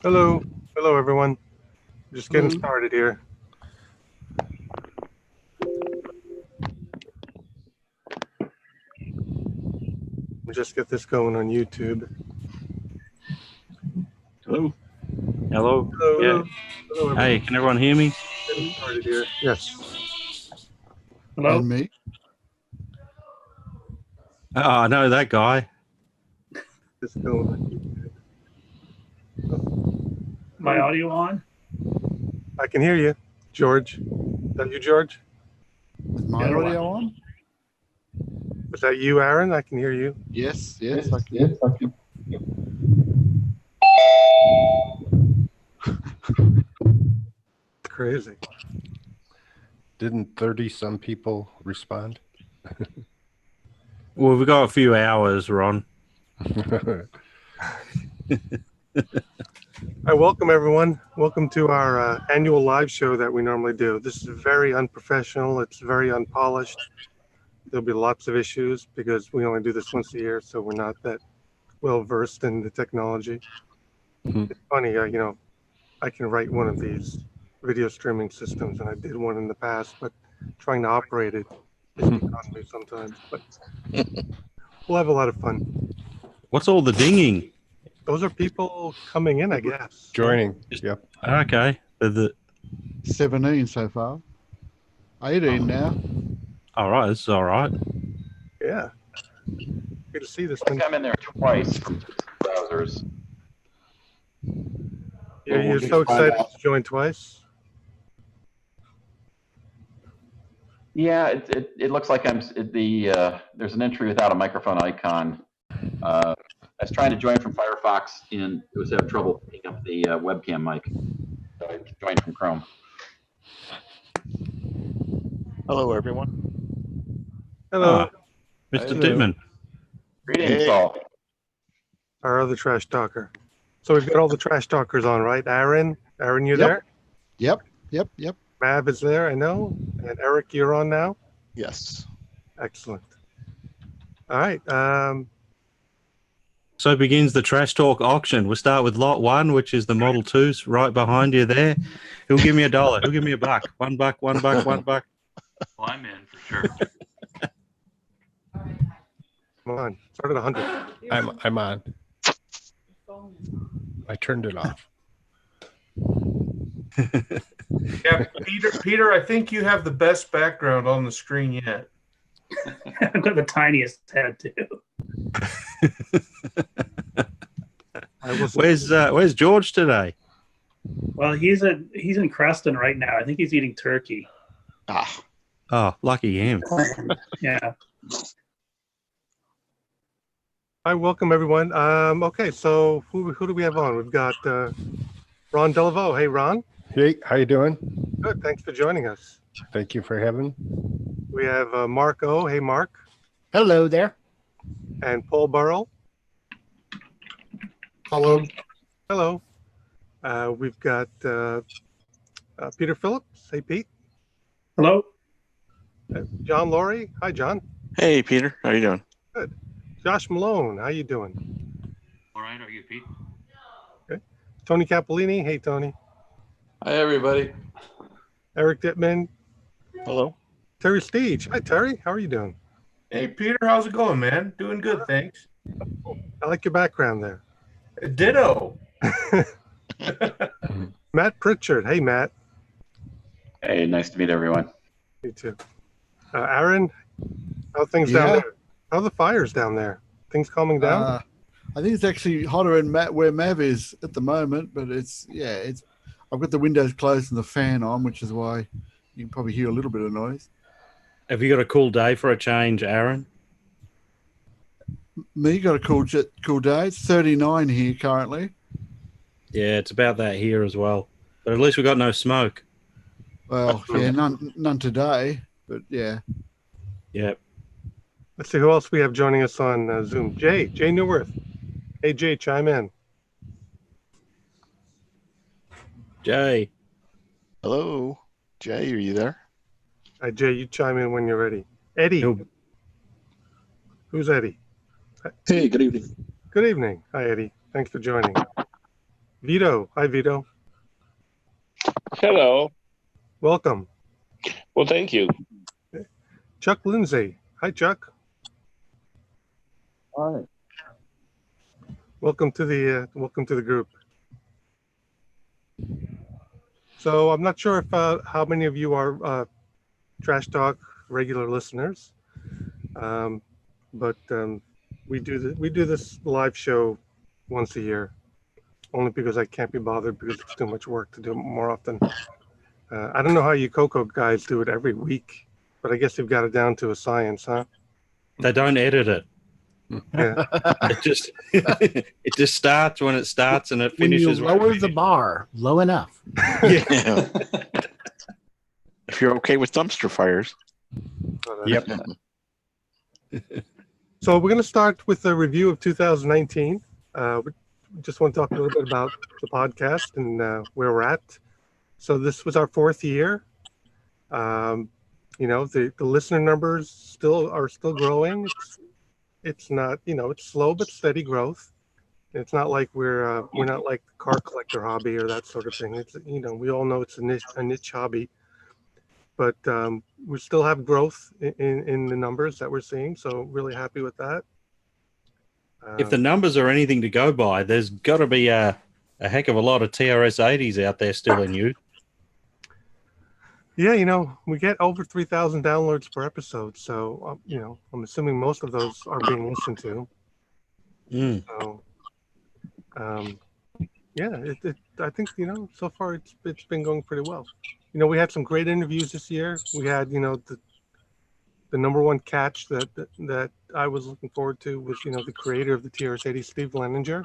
Hello. Hello, everyone. Just getting Hello. started here. We'll just get this going on YouTube. Hello. Hello. Hello. Yeah. Hello, Hey, everyone. can everyone hear me? Getting started here. Yes. Hello. And me. Oh, I know that guy. Just going on YouTube. My audio on? I can hear you, George. Is that you, George? Is my Yeah, audio on? Was that you, Aaron? I can hear you. Yes, yes, I can. Crazy. Didn't 30 some people respond? Well, we've got a few hours, Ron. Hi, welcome, everyone. Welcome to our annual live show that we normally do. This is very unprofessional. It's very unpolished. There'll be lots of issues because we only do this once a year, so we're not that well versed in the technology. It's funny, I can write one of these video streaming systems, and I did one in the past, but trying to operate it is beyond me sometimes. But we'll have a lot of fun. What's all the dinging? Those are people coming in, I guess. Joining. Yep. Okay. The 17 so far. 18 now. all right. This is all right. Yeah. Good to see this I think one. I'm in there twice from browsers. You're so excited to join twice. Yeah, it looks like there's an entry without a microphone icon. I was trying to join from Firefox and it was having trouble picking up the webcam mic. So I joined from Chrome. Hello, everyone. Hello, Mr. Hello. Titman. Greetings, Hey. all. our other trash talker. So we've got all the trash talkers on, right? Aaron, you Yep. there? Yep. Mav is there, I know. And Eric, you're on now? Yes. Excellent. All right. So begins the trash talk auction. We'll start with lot one, which is the Model 2s right behind you there. Who'll give me $1? Who'll give me $1? $1, $1, $1. Well, I'm in for sure. Come on. Start at 100. I'm on. I turned it off. Yeah, Peter, I think you have the best background on the screen yet. I've got the tiniest head too. Where's George today? Well, he's in Creston right now. I think he's eating turkey. Ah, Oh, lucky him. Yeah. Hi, welcome everyone. Okay, so who do we have on? We've got Ron Delaveau. Hey, Ron. Hey, how you doing? Good. Thanks for joining us. Thank you for having. We have Mark O. Hey, Mark. Hello there. And Paul Burrell. Hello. Hello. We've got Peter Phillips. Hey, Pete. Hello. John Laurie. Hi, John. hey, Peter. How you doing? Good. Josh Malone. How you doing? All right, are you, Pete? Okay. Tony Capolini. Hey, Tony. Hi, everybody. Eric Dittman. Hello. Terry Steege. Hi, Terry. How are you doing? Hey, Peter, how's it going, man? Doing good, thanks. I like your background there. Ditto. Matt Pritchard. Hey, Matt. Hey, nice to meet everyone. You too. Aaron, how are things down Yeah. there? How are the fires down there? Things calming down? I think it's actually hotter in where Mav is at the moment, but it's I've got the windows closed and the fan on, which is why you can probably hear a little bit of noise. Have you got a cool day for a change, Aaron? Me got a cool day. It's 39 here currently. Yeah, it's about that here as well. But at least we got no smoke. Well, yeah, none today, but yeah. Yeah. Let's see who else we have joining us on Zoom. Jay Newworth. Hey, Jay, chime in. Jay. Hello. Jay, are you there? Hi, Jay, you chime in when you're ready. Eddie. He'll- Who's Eddie? Hey, good evening. Good evening. Hi, Eddie. Thanks for joining. Vito. Hi, Vito. Hello. Welcome. Well, thank you. Chuck Lindsay. Hi, Chuck. Hi. Welcome to the group. So I'm not sure if how many of you are Trash Talk regular listeners, but we do this live show once a year, only because I can't be bothered because it's too much work to do it more often. I don't know how you Coco guys do it every week, but I guess you've got it down to a science, huh? They don't edit it. Yeah. It just starts when it starts and it When you finishes. lower the bar low enough. Yeah. If you're okay with dumpster fires. Yep. So we're going to start with a review of 2019. We just want to talk a little bit about the podcast and where we're at. So this was our 4th year. The listener numbers are still growing. It's not, it's slow but steady growth. It's not like we're not like the car collector hobby or that sort of thing. It's, we all know it's a niche hobby, but we still have growth in the numbers that we're seeing. So really happy with that. If the numbers are anything to go by, there's got to be a heck of a lot of TRS-80s out there still in use. Yeah, we get over 3,000 downloads per episode. So, I'm assuming most of those are being listened to. Mm. So, I think, so far it's been going pretty well. We had some great interviews this year. We had, the number one catch that I was looking forward to was, the creator of the TRS-80, Steve Leninger.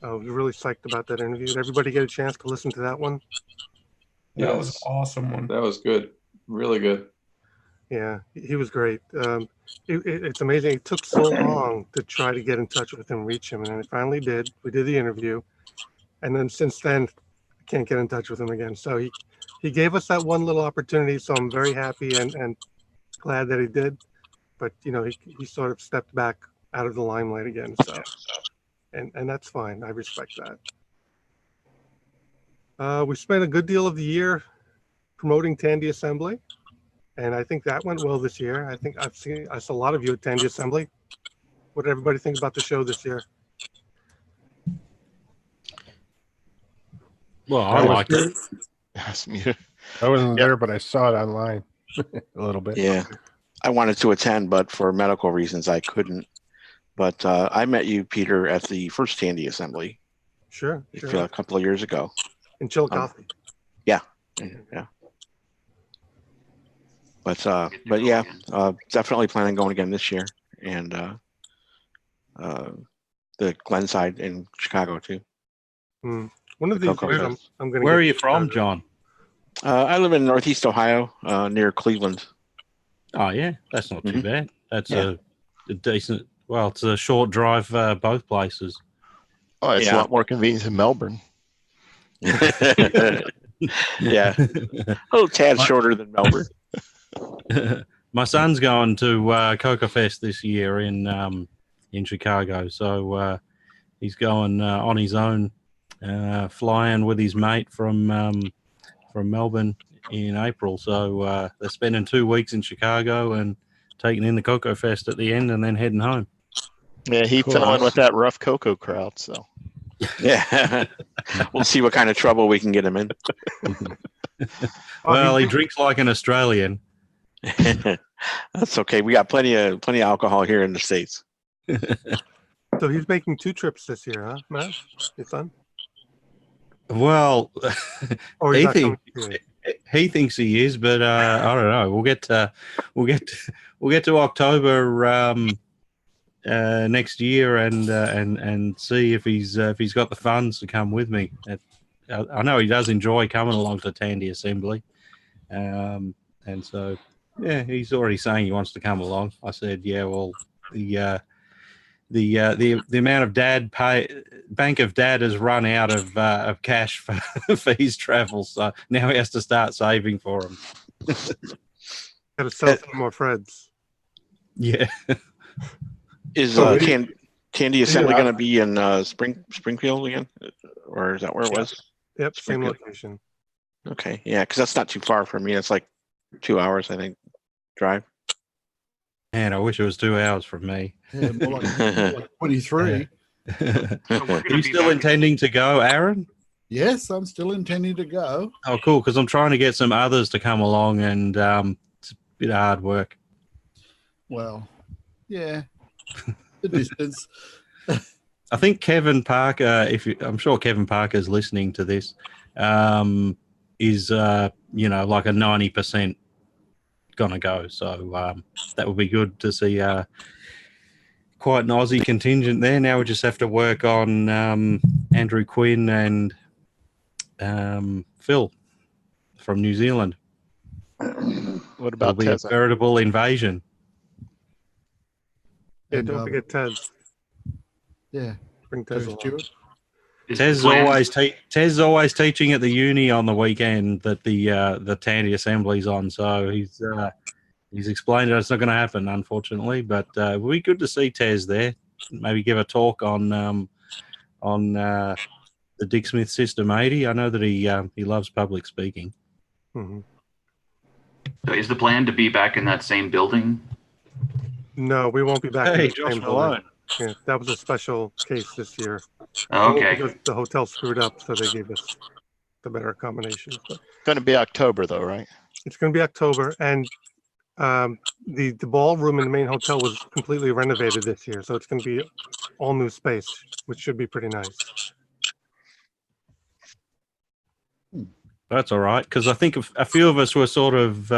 I was really psyched about that interview. Did everybody get a chance to listen to that one? That was an awesome one. That was good. Really good. Yeah, he was great. It's amazing. It took so long to try to get in touch with him, reach him, and then it finally did. We did the interview, and then since then, I can't get in touch with him again. So he gave us that one little opportunity. So I'm very happy and glad that he did. But he sort of stepped back out of the limelight again. So, and that's fine. I respect that. We spent a good deal of the year promoting Tandy Assembly. And I think that went well this year. I think I saw a lot of you at Tandy Assembly. What did everybody think about the show this year? Well, I liked it. I wasn't there, but I saw it online a little bit. Yeah. I wanted to attend, but for medical reasons, I couldn't. But I met you, Peter, at the first Tandy Assembly. Sure. A couple of years ago. In Chillicothe. Yeah. But yeah, definitely planning on going again this year, and the Glenside in Chicago too. One of these years, I'm going to. Where are you from, John? I live in Northeast Ohio, near Cleveland. Oh yeah, that's not too bad. That's a decent. Well, it's a short drive both places. Oh, it's a lot more convenient than Melbourne. Yeah, a little tad shorter than Melbourne. My son's going to Coca Fest this year in Chicago, so he's going on his own, flying with his mate from Melbourne in April. So they're spending 2 weeks in Chicago and taking in the Cocoa Fest at the end, and then heading home. Yeah, he fell in with that rough cocoa crowd. So yeah, we'll see what kind of trouble we can get him in. Well, he drinks like an Australian. That's okay. We got plenty of alcohol here in the States. So he's making 2 trips this year, huh, Matt? Your son? Well, Or he's not coming to he thinks he is, but I don't know. We'll get to October next year and see if he's got the funds to come with me. I know he does enjoy coming along to Tandy Assembly, and so yeah, he's already saying he wants to come along. I said, yeah, well, the amount of Bank of Dad has run out of cash for his travel, so now he has to start saving for them. Got to sell some more Freds. Yeah. Is Tandy Assembly going to be in Springfield again? or is that where it was? Yep, same Good. location. Okay, yeah, because that's not too far from me. It's like 2 hours, I think, drive. Man, I wish it was 2 hours from me. Yeah, more like 23. Are you still intending to go, Aaron? Yes, I'm still intending to go. Oh, cool, because I'm trying to get some others to come along, and it's a bit of hard work. Well, yeah, the distance. I think Kevin Parker, I'm sure Kevin Parker is listening to this, is like a 90% gonna go. So that would be good to see quite an Aussie contingent there. Now we just have to work on Andrew Quinn and Phil from New Zealand. What It'll about be a Tessa? veritable invasion. Yeah, And, don't forget Tez. Yeah, Bring Tez Terry along. Stewart. Tez is always teaching at the uni on the weekend that the Tandy Assembly's on. So he's explained that it's not going to happen, unfortunately. But it would be good to see Tez there. Maybe give a talk on the Dick Smith System 80. I know that he loves public speaking. Mm-hmm. So is the plan to be back in that same building? No, we won't be back. Hey, in the Josh same building. Malone. Yeah, that was a special case this year. Okay. Because the hotel screwed up, so they gave us the better accommodations. But Going to be October, though, right? it's going to be October, and the ballroom in the main hotel was completely renovated this year, so it's going to be all new space, which should be pretty nice. That's all right, because I think a few of us were sort of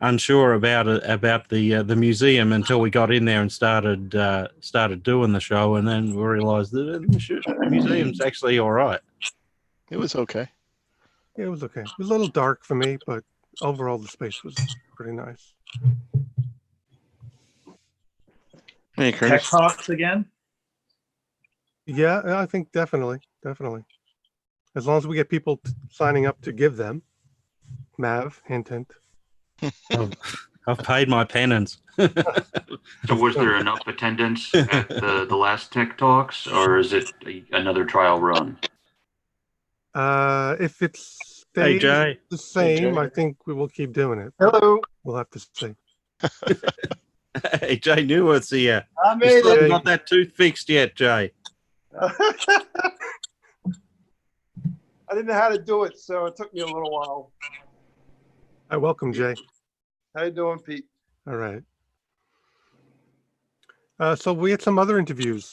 unsure about the museum until we got in there and started doing the show, and then we realised that the museum's actually all right. It was okay. Yeah, it was okay. It was a little dark for me, but overall the space was pretty nice. Hey, Tech Curtis. Talks again? Yeah, I think definitely. As long as we get people signing up to give them. Mav, hint, hint. I've paid my penance. So was there enough attendance at the last Tech Talks, or is it another trial run? If it Hey, stays Jay. the same, Jay. I think we will keep doing it. Hello. We'll have to see. Hey, Jay Newworth's here. I You made still haven't it. got that tooth fixed yet, Jay. I didn't know how to do it, so it took me a little while. Hi, welcome, Jay. How you doing, Pete? All right. So we had some other interviews.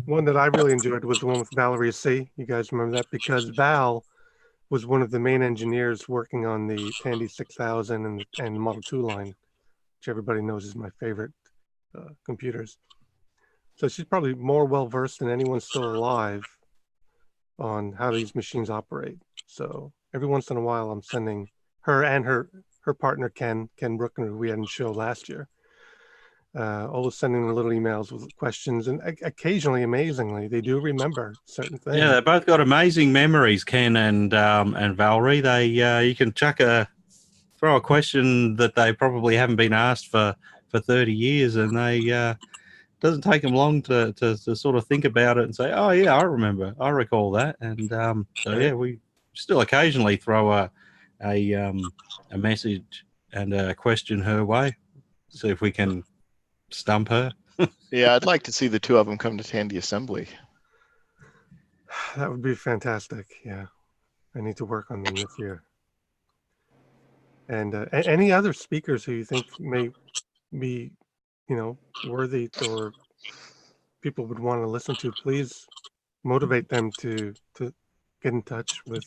One that I really enjoyed was the one with Valerie C. You guys remember that? Because Val was one of the main engineers working on the Tandy 6000 and Model 2 line, which everybody knows is my favorite computers. So she's probably more well-versed than anyone still alive on how these machines operate. So every once in a while, I'm sending her and her partner, Ken Brookner, who we had in the show last year, always sending little emails with questions. And occasionally, amazingly, they do remember certain things. Yeah, they both got amazing memories, Ken and Valerie. They you can throw a question that they probably haven't been asked for 30 years, and they doesn't take them long to sort of think about it and say, oh yeah, I recall that. And so yeah, we still occasionally throw a message and a question her way, see if we can stump her. Yeah, I'd like to see the two of them come to Tandy Assembly. That would be fantastic. Yeah, I need to work on them this year. And any other speakers who you think may be, worthy or people would want to listen to, please motivate them to get in touch with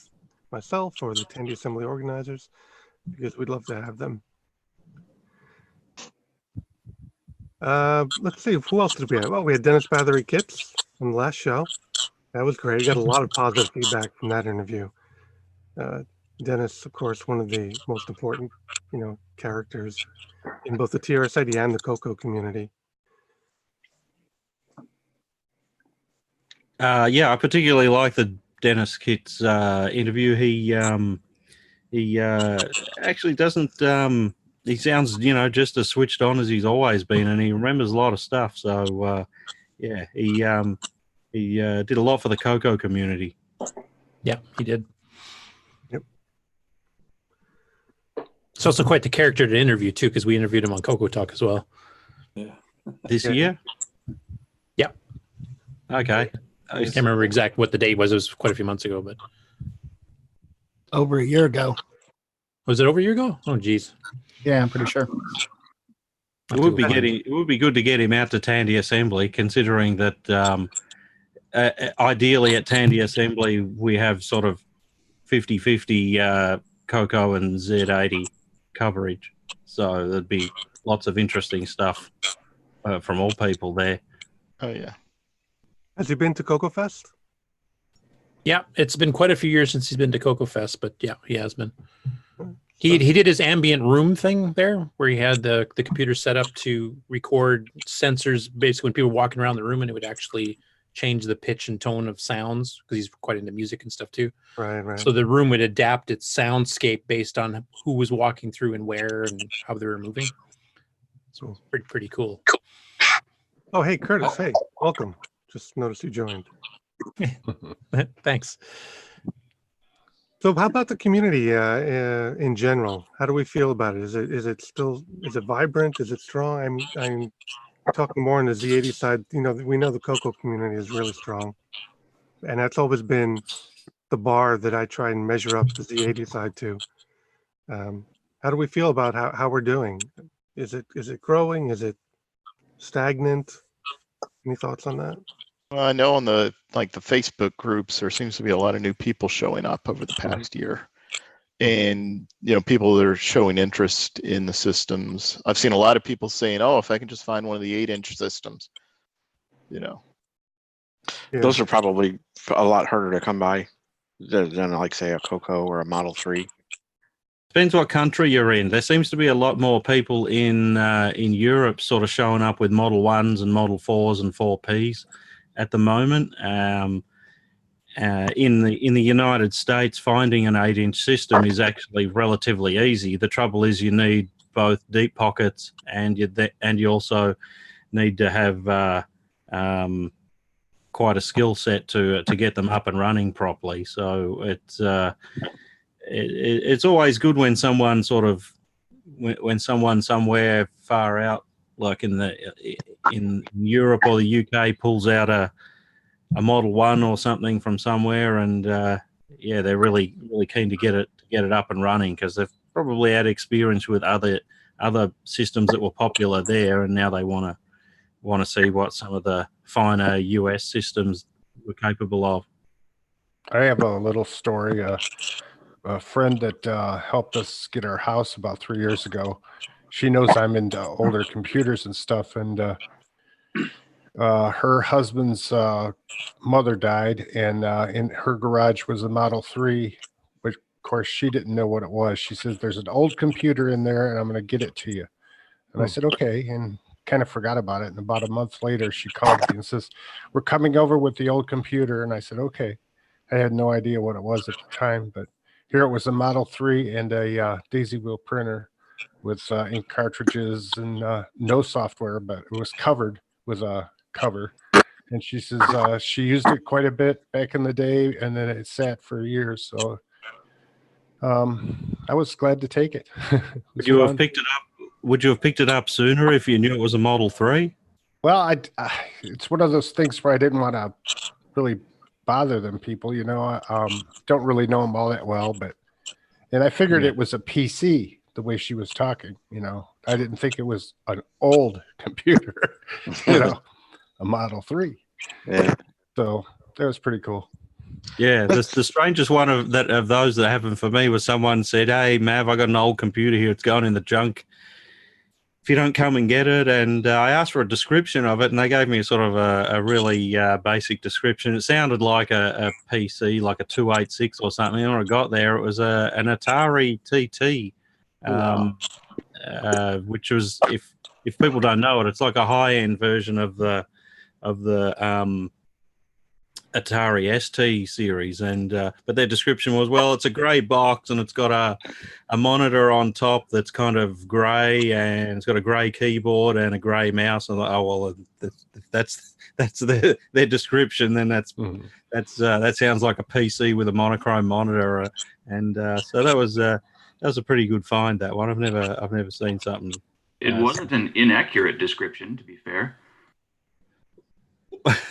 myself or the Tandy Assembly organizers, because we'd love to have them. Let's see, who else did we have? Well, we had Dennis Bathory Kipps on the last show. That was great. I got a lot of positive feedback from that interview. Dennis, of course, one of the most important, characters in both the TRS-80 and the Coco community. Yeah, I particularly like the Dennis Kitts interview. He actually doesn't. He sounds, just as switched on as he's always been, and he remembers a lot of stuff. So, yeah, he did a lot for the Coco community. Yeah, he did. Yep. It's also quite the character to interview too, because we interviewed him on Coco Talk as well. Yeah. This year? Yeah. Okay. I can't remember exactly what the date was. It was quite a few months ago, but over a year ago. Was it over a year ago? Oh, geez. Yeah, I'm pretty sure. It would be good to get him out to Tandy Assembly, considering that ideally at Tandy Assembly we have sort of 50-50 Coco and Z80 coverage. So there'd be lots of interesting stuff from all people there. Oh yeah. Has he been to Coco Fest? Yeah, it's been quite a few years since he's been to Coco Fest, but yeah, he has been. He did his ambient room thing there, where he had the computer set up to record sensors, basically when people were walking around the room, and it would actually change the pitch and tone of sounds because he's quite into music and stuff too. Right. So the room would adapt its soundscape based on who was walking through and where and how they were moving. So pretty cool. Oh, hey, Curtis. Hey, welcome. Just noticed you joined. Thanks. So how about the community in general? How do we feel about it? Is it vibrant? Is it strong? I'm talking more on the Z80 side. You know, we know the Coco community is really strong, and that's always been the bar that I try and measure up the Z80 side to. How do we feel about how we're doing? Is it growing? Is it stagnant? Any thoughts on that? Well, I know on the Facebook groups, there seems to be a lot of new people showing up over the past year, and people that are showing interest in the systems. I've seen a lot of people saying, "Oh, if I can just find one of the 8-inch systems," Yeah. Those are probably a lot harder to come by than like say a Coco or a Model 3. Depends what country you're in. There seems to be a lot more people in Europe sort of showing up with Model 1s and Model 4s and 4Ps at the moment. In the United States, finding an 8-inch system is actually relatively easy. The trouble is you need both deep pockets and you also need to have quite a skill set to get them up and running properly. So it's always good when someone when someone somewhere far out, like in Europe or the UK, pulls out a Model 1 or something from somewhere, and they're really keen to get it up and running because they've probably had experience with other systems that were popular there, and now they want to see what some of the finer US systems were capable of. I have a little story. A friend that helped us get our house about 3 years ago. She knows I'm into older computers and stuff, and her husband's mother died, and in her garage was a Model 3, which of course she didn't know what it was. She says, "There's an old computer in there, and I'm going to get it to you." And I said, "Okay," and kind of forgot about it. And about a month later, she called me and says, "We're coming over with the old computer." And I said, "Okay." I had no idea what it was at the time, but here it was, a Model 3 and a daisy wheel printer with ink cartridges and no software, but it was covered with a cover. And she says she used it quite a bit back in the day, and then it sat for years. So I was glad to take it. Would you have picked it up sooner if you knew it was a Model 3? Well, it's one of those things where I didn't want to really bother them people, don't really know them all that well, and I figured it was a PC the way she was talking, I didn't think it was an old computer, a Model 3. Yeah. So that was pretty cool. Yeah, the strangest one of those that happened for me was someone said, "Hey, Mav, I got an old computer here. It's going in the junk. If you don't come and get it." And I asked for a description of it, and they gave me sort of a really basic description. It sounded like a PC, like a 286 or something. And when I got there, it was an Atari TT, which was, if people don't know it, it's like a high-end version of the Atari ST series, and but their description was, well, it's a grey box and it's got a monitor on top that's kind of grey, and it's got a grey keyboard and a grey mouse. And oh well, that's their description. Then that sounds like a PC with a monochrome monitor, and so that was a pretty good find. That one, I've never seen something. It wasn't an inaccurate description, to be fair.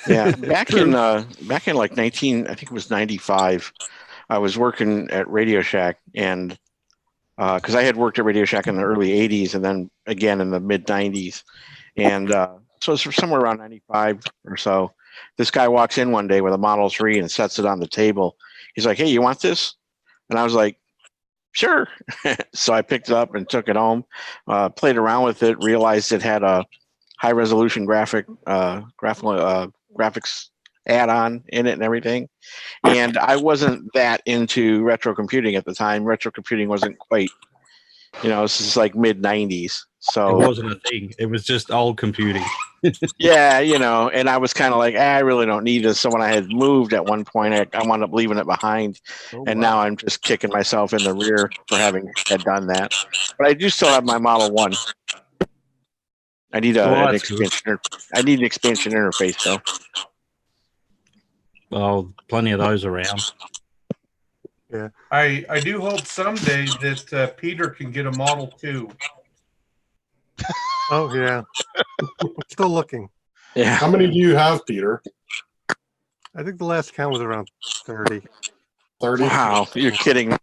Yeah, back in like I think it was 95, I was working at Radio Shack, and because I had worked at Radio Shack in the early 80s and then again in the mid 90s, and so it's somewhere around 95 or so. This guy walks in one day with a Model 3 and sets it on the table. He's like, "Hey, you want this?" And I was like, "Sure." So I picked it up and took it home, played around with it, realized it had a high resolution graphics add-on in it and everything. And I wasn't that into retro computing at the time. Retro computing wasn't quite, this is like mid 90s. So it wasn't a thing. It was just old computing. Yeah, and I was kind of like, I really don't need this. So when I had moved at one point, I wound up leaving it behind. And now I'm just kicking myself in the rear for having had done that. But I do still have my Model 1. I need an expansion. I need an expansion interface, though. Oh, plenty of those around. Yeah, I do hope someday that Peter can get a Model 2. Oh yeah, still looking. Yeah. How many do you have, Peter? I think the last count was around 30. 30? Wow, you're kidding me.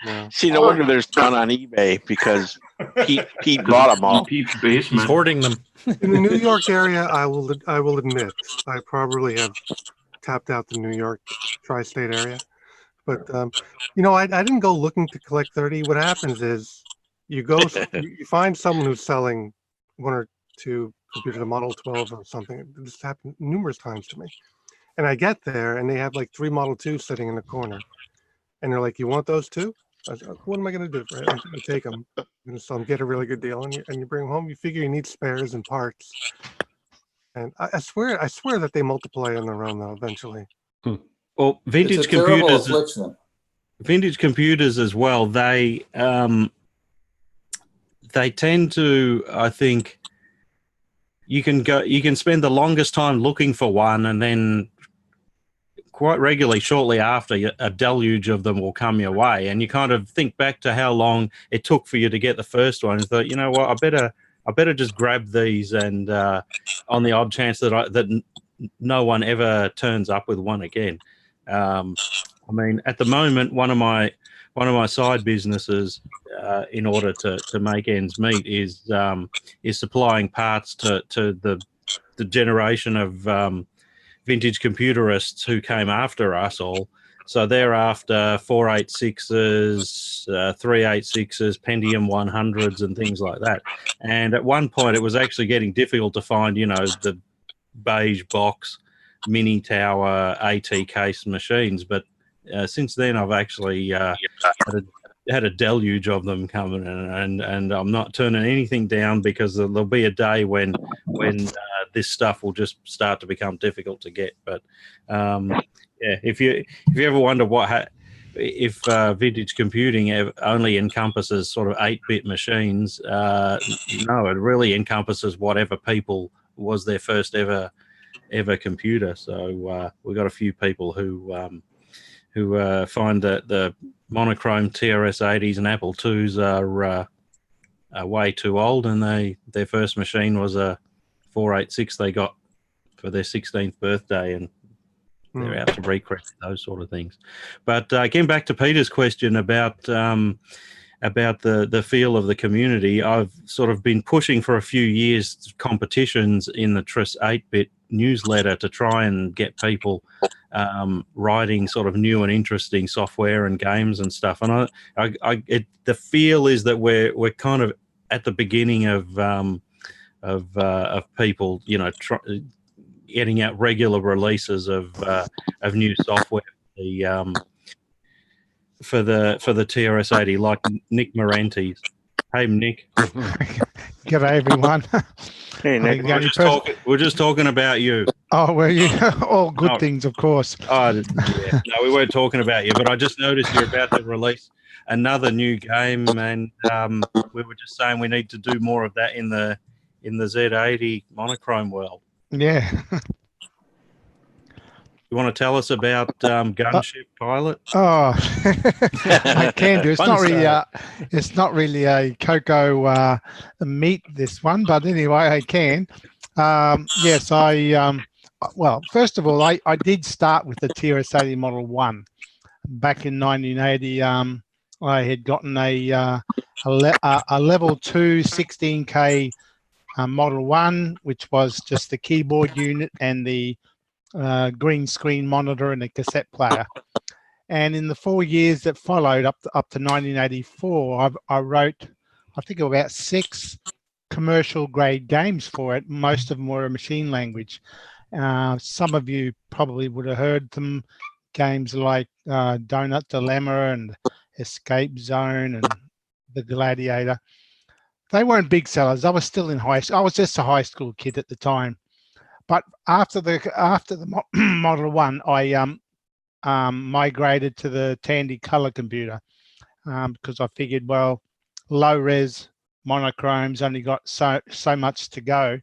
No. See, no wonder there's none on eBay, because Pete bought them all. Pete's basement. He's hoarding them. In the New York area, I will admit I probably have tapped out the New York tri-state area, but I didn't go looking to collect 30. What happens is you find someone who's selling one or two computers, a Model 12 or something. This happened numerous times to me, and I get there and they have like 3 Model 2s sitting in the corner, and they're like, "You want those too?" I was like, "What am I going to do? I'm going to take them." And so get a really good deal, and you bring them home. You figure you need spares and parts, and I swear that they multiply on their own though eventually. Well, vintage computers as well. They tend to, I think, you can spend the longest time looking for one, and then quite regularly, shortly after, a deluge of them will come your way, and you kind of think back to how long it took for you to get the first one, and thought, you know what, I better just grab these, and on the odd chance that no one ever turns up with one again. I mean, at the moment, one of my side businesses, in order to make ends meet, is supplying parts to the generation of vintage computerists who came after us all. So they're after 486s, 386s, Pentium 100s, and things like that. And at one point, it was actually getting difficult to find, the beige box, mini tower, AT case machines. But since then, I've actually had a deluge of them coming, and I'm not turning anything down, because there'll be a day when this stuff will just start to become difficult to get. But yeah, if you ever wonder if vintage computing only encompasses sort of 8-bit machines, no, it really encompasses whatever people was their first ever computer. So we've got a few people who find that the monochrome TRS-80s and Apple IIs are way too old, and their first machine was a 486 they got for their 16th birthday, and they're out to recreate those sort of things. But getting back to Peter's question about the feel of the community, I've sort of been pushing for a few years competitions in the TRS 8-bit newsletter to try and get people writing sort of new and interesting software and games and stuff. And the feel is that we're kind of at the beginning of people, getting out regular releases of new software for the TRS-80, like Nick Moranti's. Hey, Nick. G'day, everyone. Hey, Nick. We're just talking about you. Oh, well, you all good No. things, of course. Oh, yeah. No, we weren't talking about you, but I just noticed you're about to release another new game, and we were just saying we need to do more of that in the Z80 monochrome world. Yeah. You want to tell us about Gunship Pilot? Oh, I can do. It's not really a cocoa meat, this one, but anyway, I can. Yes, well, first of all, I did start with the TRS-80 Model 1 back in 1980. I had gotten a level 2 16K Model 1, which was just the keyboard unit and the green screen monitor and a cassette player. And in the 4 years that followed up to 1984, I wrote, I think, about 6 commercial grade games for it. Most of them were a machine language. Some of you probably would have heard them. Games like Donut Dilemma and Escape Zone and The Gladiator. They weren't big sellers. I was still in high school. I was just a high school kid at the time. But after the Model 1, I migrated to the Tandy color computer because I figured, well, low res monochromes only got so much to go,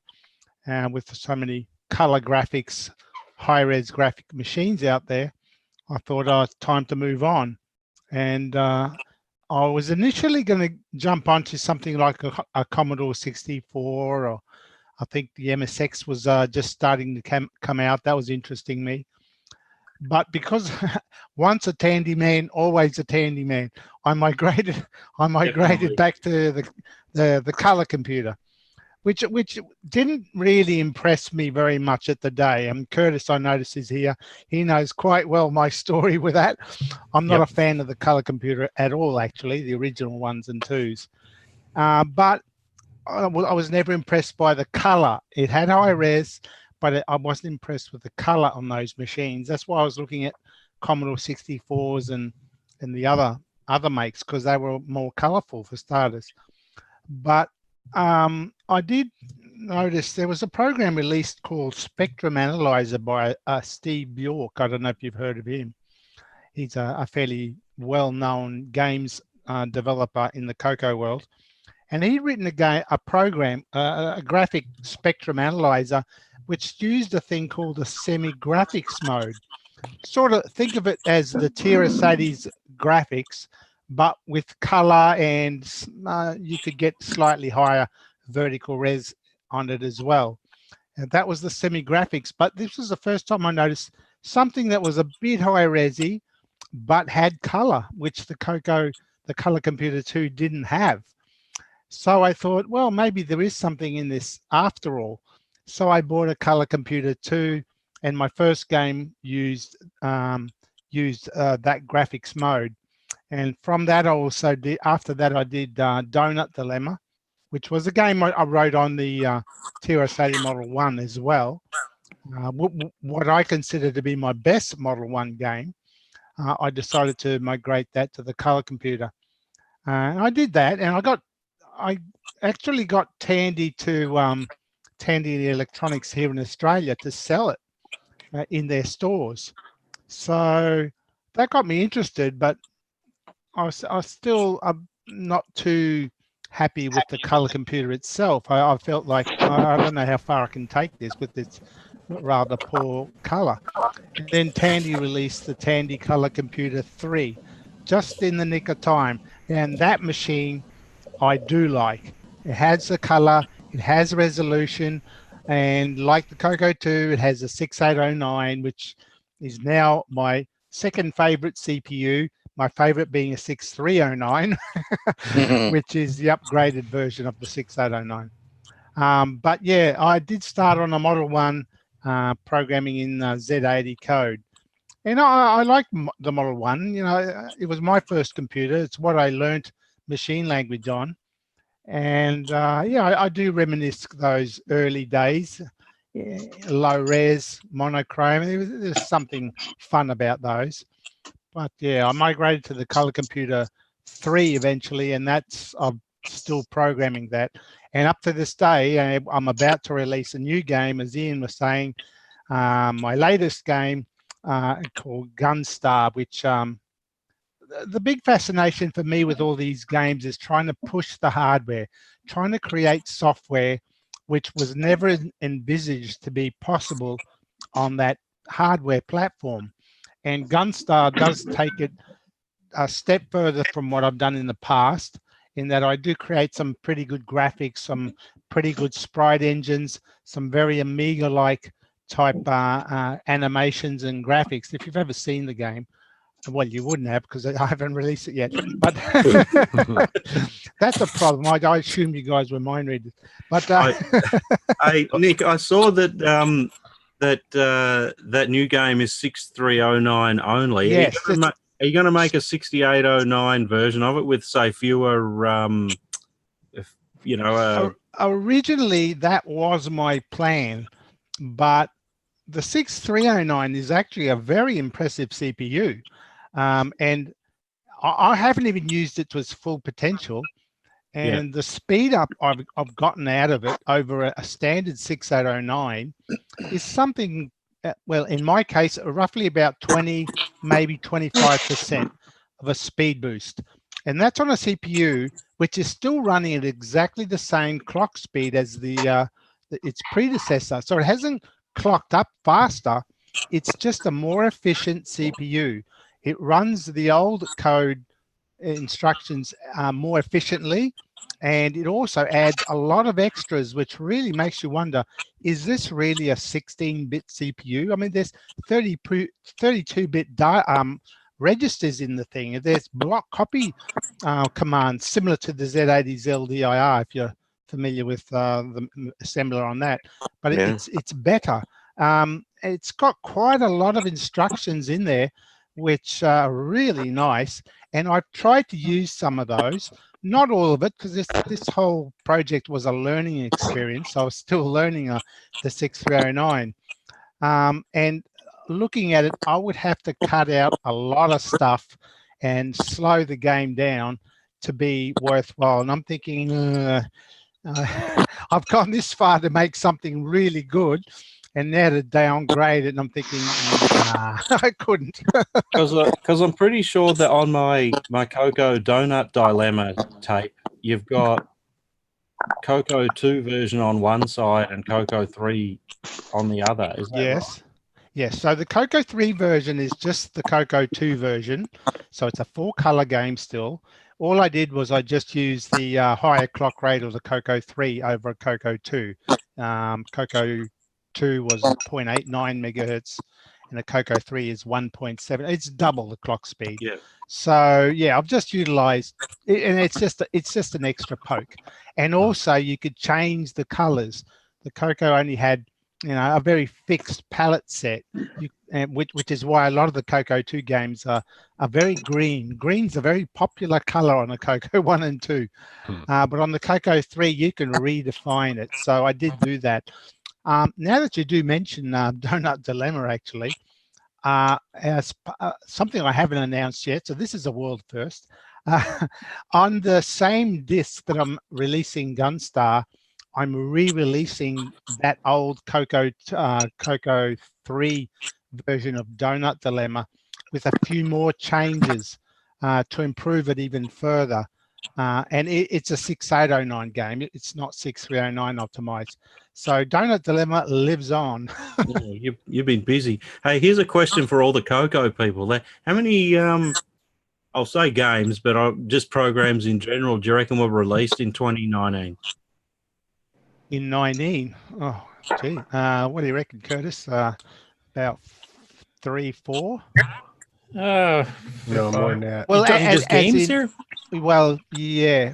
with so many color graphics, high res graphic machines out there. I thought, oh, it's time to move on. And I was initially going to jump onto something like a Commodore 64, or I think the MSX was just starting to come out. That was interesting me. But because once a Tandy man, always a Tandy man, I migrated Definitely. back to the color computer, which didn't really impress me very much at the day. And Curtis, I notice, is here. He knows quite well my story with that. I'm not a fan of the color computer at all, actually, the original 1s and 2s. But I was never impressed by the color. It had high res, but I wasn't impressed with the color on those machines. That's why I was looking at Commodore 64s and the other makes, because they were more colorful for starters. But I did notice there was a program released called Spectrum Analyzer by Steve Bjork. I don't know if you've heard of him. He's a fairly well-known games developer in the Coco world. And he'd written a program, a graphic spectrum analyzer, which used a thing called a semi-graphics mode. Sort of think of it as the TRS-80's graphics, but with color, and you could get slightly higher vertical res on it as well. And that was the semi-graphics. But this was the first time I noticed something that was a bit high resi, but had color, which the Color Computer 2 didn't have. So I thought, well, maybe there is something in this after all. So I bought a Color Computer 2, and my first game used that graphics mode. And from that, I also did. After that, I did Donut Dilemma, which was a game I wrote on the TRS-80 Model 1 as well. What I consider to be my best Model 1 game. I decided to migrate that to the Color Computer. I did that, and I actually got Tandy to Tandy Electronics here in Australia to sell it in their stores. So that got me interested, but I was still not too happy with the Color Computer itself. I felt like I don't know how far I can take this with this rather poor color. And then Tandy released the Tandy Color Computer 3 just in the nick of time, and that machine I do like. It has the color, it has resolution, and like the Coco 2, it has a 6809, which is now my second favorite CPU, my favorite being a 6309, which is the upgraded version of the 6809. But yeah, I did start on a Model 1 programming in Z80 code. And I like the Model 1. You know, it was my first computer. It's what I learned machine language on. And yeah, I do reminisce those early days, low res, monochrome. There's something fun about those. But yeah, I migrated to the Color Computer 3 eventually, and I'm still programming that. And up to this day, I'm about to release a new game, as Ian was saying, my latest game called Gunstar, which the big fascination for me with all these games is trying to push the hardware, trying to create software which was never envisaged to be possible on that hardware platform. And Gunstar does take it a step further from what I've done in the past, in that I do create some pretty good graphics, some pretty good sprite engines, some very Amiga-like type animations and graphics. If you've ever seen the game, well, you wouldn't have because I haven't released it yet, but that's a problem. I assume you guys were mind readers. But Nick, I saw that that new game is 6309 only. Yes. Are you going to make a 6809 version of it with, say, fewer, originally, that was my plan, but the 6309 is actually a very impressive CPU. And I haven't even used it to its full potential. And the speed up I've gotten out of it over a standard 6809 is something, well, in my case, roughly about 20, maybe 25% of a speed boost. And that's on a CPU, which is still running at exactly the same clock speed as its predecessor. So it hasn't clocked up faster. It's just a more efficient CPU. It runs the old code instructions more efficiently, and it also adds a lot of extras, which really makes you wonder, is this really a 16-bit CPU? I mean, there's 32-bit registers in the thing. There's block copy commands similar to the Z80's LDIR, if you're familiar with the assembler on that, but it's better. It's got quite a lot of instructions in there, which are really nice. And I've tried to use some of those, not all of it, because this whole project was a learning experience. I was still learning the 6309. And looking at it, I would have to cut out a lot of stuff and slow the game down to be worthwhile. And I'm thinking, I've gone this far to make something really good, and now to downgrade it, and I'm thinking, I couldn't. Because I'm pretty sure that on my Coco Donut Dilemma tape, you've got Coco 2 version on one side and Coco 3 on the other. Is that right? Yes. So the Coco 3 version is just the Coco 2 version. So it's a 4-color game still. All I did was I just used the higher clock rate of the Coco 3 over a Coco 2. Coco 2 was 0.89 megahertz, and the Coco 3 is 1.7. It's double the clock speed. Yeah. So yeah, I've just utilized it, and it's just an extra poke. And also, you could change the colors. The Coco only had, a very fixed palette set, which is why a lot of the Coco 2 games are very green. Green's a very popular color on the Coco 1 and 2, but on the Coco 3, you can redefine it. So I did do that. Now that you do mention Donut Dilemma, actually, as something I haven't announced yet, so this is a world first. On the same disc that I'm releasing Gunstar, I'm re-releasing that old Coco 3 version of Donut Dilemma with a few more changes to improve it even further. And it's a 6809 game. It's not 6309 optimized. So Donut Dilemma lives on. You've been busy. Hey, here's a question for all the Coco people. How many, I'll say games, but just programs in general, do you reckon were released in 2019? In 19? Oh, gee. What do you reckon, Curtis? About 3, 4? No, more than that. Well, just games here? Well, yeah.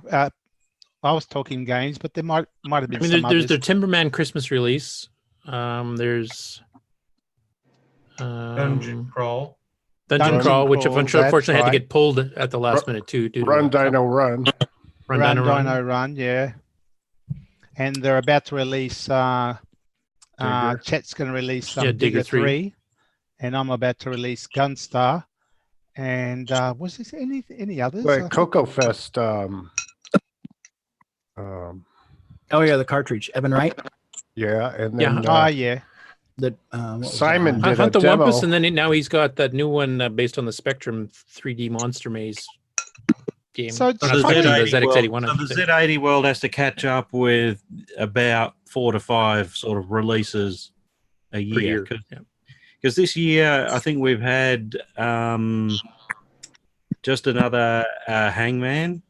I was talking games, but there might have been some there's others. the Timberman Christmas release. There's Dungeon Crawl. Dungeon Crawl, which unfortunately had to right. get pulled at the last minute too. Run Dino Run. Run Dino Run, yeah. And they're about to release. Chet's going to release Digger 3, and I'm about to release Gunstar. And was this any others? Like Coco Fest. Oh yeah, the cartridge, Evan Wright. Yeah, and then yeah. That what was Simon that? did Hunt a the Wumpus, demo. and then now he's got that new one based on the Spectrum 3D Monster Maze game. So it's Not So the Spectrum, the Z80 ZX81. world, I so should the say. Z80 world has to catch up with about 4 to 5 sort of releases a Per year. year, yeah. Because this year, I think we've had just another Hangman.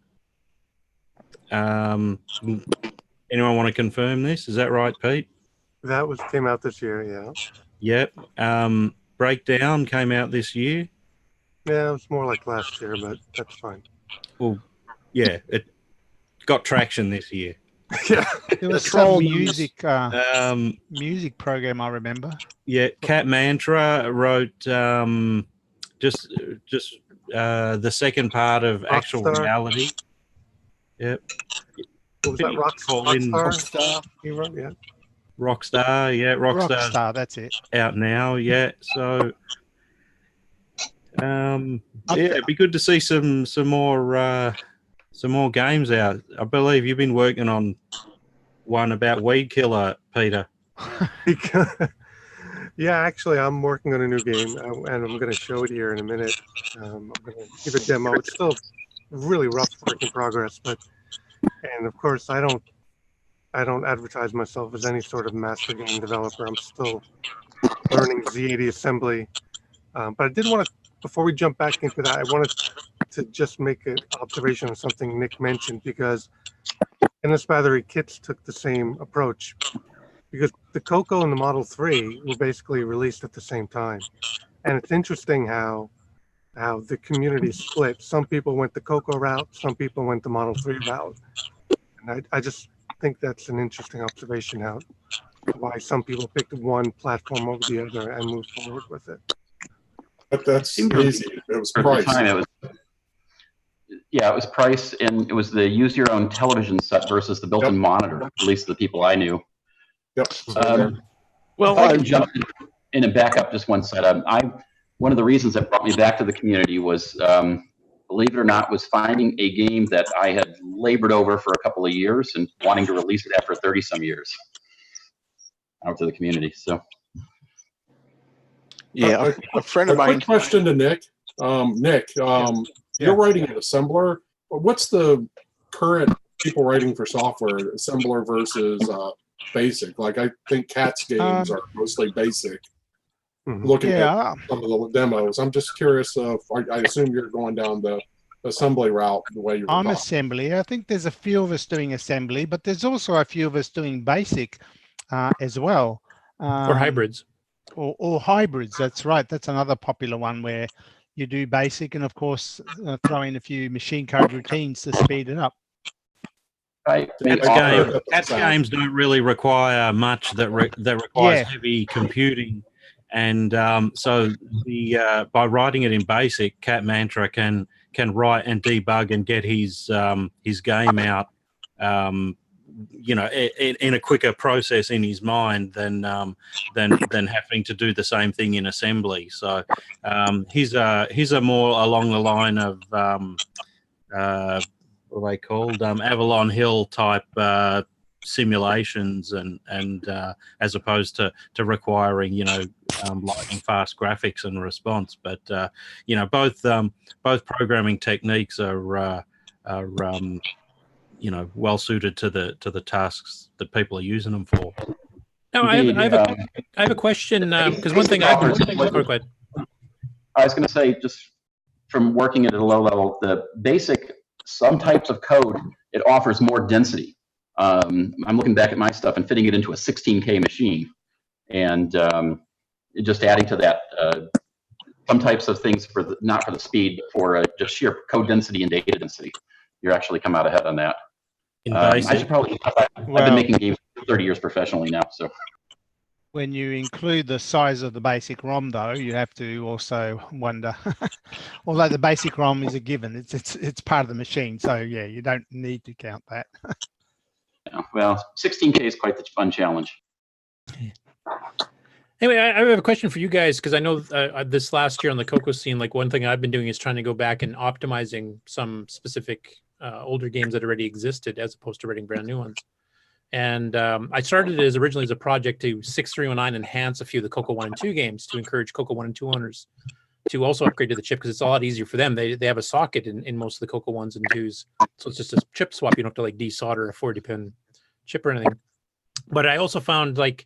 Anyone want to confirm this? Is that right, Pete? That came out this year, yeah. Yep. Breakdown came out this year. Yeah, it was more like last year, but that's fine. Well, yeah, it got traction this year. Yeah. There was Troll some News, music program I remember. Yeah, Cat Mantra wrote just the second part of Actual Rockstar. Reality. Yep. What was that? Rockstar? He wrote, yeah. Rockstar, yeah, Rockstar's Rockstar, that's it. out now, yeah. So, yeah, it'd be good to see some more games out. I believe you've been working on one about Weed Killer, Peter. Yeah, actually, I'm working on a new game, and I'm going to show it here in a minute. I'm going to give a demo. It's still really rough work in progress, and of course, I don't advertise myself as any sort of master game developer. I'm still learning Z80 assembly, but I did want to, before we jump back into that, I wanted to just make an observation of something Nick mentioned, because Endless Battery Kits took the same approach. Because the Coco and the Model 3 were basically released at the same time. And it's interesting how the community split. Some people went the Coco route, some people went the Model 3 route. And I just think that's an interesting observation, how why some people picked one platform over the other and moved forward with it. But that's easy. It was For price. the time, it was price, and it was the use your own television set versus the built-in monitor, at least the people I knew. Yep. Well, if I can jump in and back up just one side. One of the reasons that brought me back to the community was, believe it or not, was finding a game that I had labored over for a couple of years and wanting to release it after 30-some years out to the community. So, yeah, a friend of mine. Quick question to Nick. Nick, you're writing an assembler. What's the current people writing for software, assembler versus basic? Like, I think Cat's games are mostly basic. Looking at some of the demos, I'm just curious. I assume you're going down the assembly route the way you're. I'm assembly. I think there's a few of us doing assembly, but there's also a few of us doing basic as well. Or hybrids. Or hybrids. That's right. That's another popular one where you do basic and, of course, throw in a few machine code routines to speed it up. Cat's games don't really require much that requires heavy computing, and so by writing it in BASIC, Cat Mantra can write and debug and get his game out, in a quicker process in his mind than having to do the same thing in assembly. So he's a more along the line of what are they called, Avalon Hill type simulations, and as opposed to requiring lightning fast graphics and response. But both programming techniques are well suited to the tasks that people are using them for. No, I have a question, because one thing I've been. Go ahead. I was going to say, just from working at a low level, the basic, some types of code, it offers more density. I'm looking back at my stuff and fitting it into a 16K machine, and just adding to that some types of things not for the speed, but for just sheer code density and data density. You're actually come out ahead on that. I should probably. I've been making games for 30 years professionally now, so. When you include the size of the basic ROM, though, you have to also wonder. Although the basic ROM is a given, it's part of the machine, so yeah, you don't need to count that. Yeah, well, 16K is quite the fun challenge. Anyway, I have a question for you guys, because I know this last year on the Coco scene, like one thing I've been doing is trying to go back and optimizing some specific older games that already existed, as opposed to writing brand new ones. And I started it as originally as a project to 6309 enhance a few of the Coco 1 and 2 games to encourage Coco 1 and 2 owners to also upgrade to the chip, because it's a lot easier for them. They have a socket in most of the Coco 1s and 2s. So it's just a chip swap. You don't have to like desolder a 40-pin chip or anything. But I also found like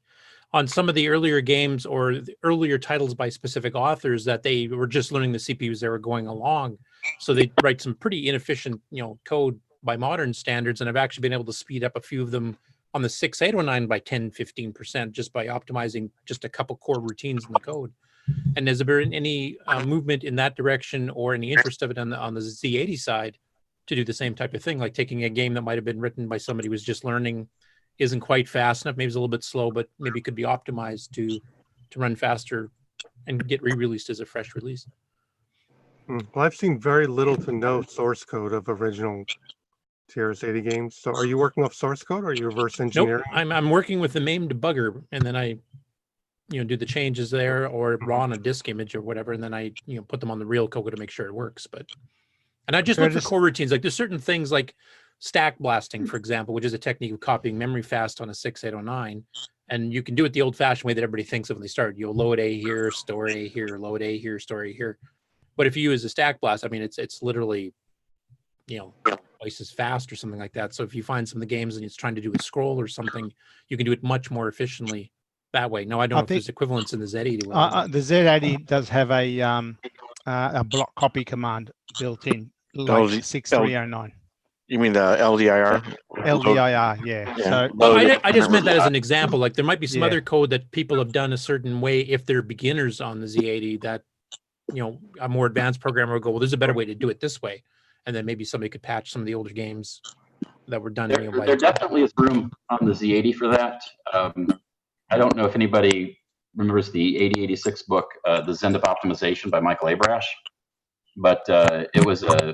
on some of the earlier games or the earlier titles by specific authors that they were just learning the CPUs they were going along. So they write some pretty inefficient, code by modern standards. And I've actually been able to speed up a few of them on the 6809 by 10-15% just by optimizing just a couple core routines in the code. And has there been any movement in that direction or any interest of it on the Z80 side to do the same type of thing, like taking a game that might have been written by somebody who was just learning, isn't quite fast enough, maybe it's a little bit slow, but maybe it could be optimized to run faster and get re-released as a fresh release? Well, I've seen very little to no source code of original TRS-80 games. So are you working off source code or are you reverse engineering? Nope, I'm working with the MAME debugger, and then I do the changes there or raw on a disk image or whatever, and then I put them on the real Coco to make sure it works. And I just look for core routines. Like there's certain things like stack blasting, for example, which is a technique of copying memory fast on a 6809, and you can do it the old-fashioned way that everybody thinks of when they start. You'll load A here, store A here, load A here, store A here. But if you use a stack blast, I mean, it's literally twice as fast or something like that. So if you find some of the games and it's trying to do a scroll or something, you can do it much more efficiently that way. No, I don't know if there's equivalents in the Z80. The Z80 does have a block copy command built in, like 6309. You mean the LDIR? LDIR, yeah. So I just meant that as an example. Like there might be some other code that people have done a certain way if they're beginners on the Z80 that, a more advanced programmer will go, well, there's a better way to do it this way. And then maybe somebody could patch some of the older games that were done. There definitely is room on the Z80 for that. I don't know if anybody remembers the 8086 book, The Zend of Optimization by Michael Abrash, but it was I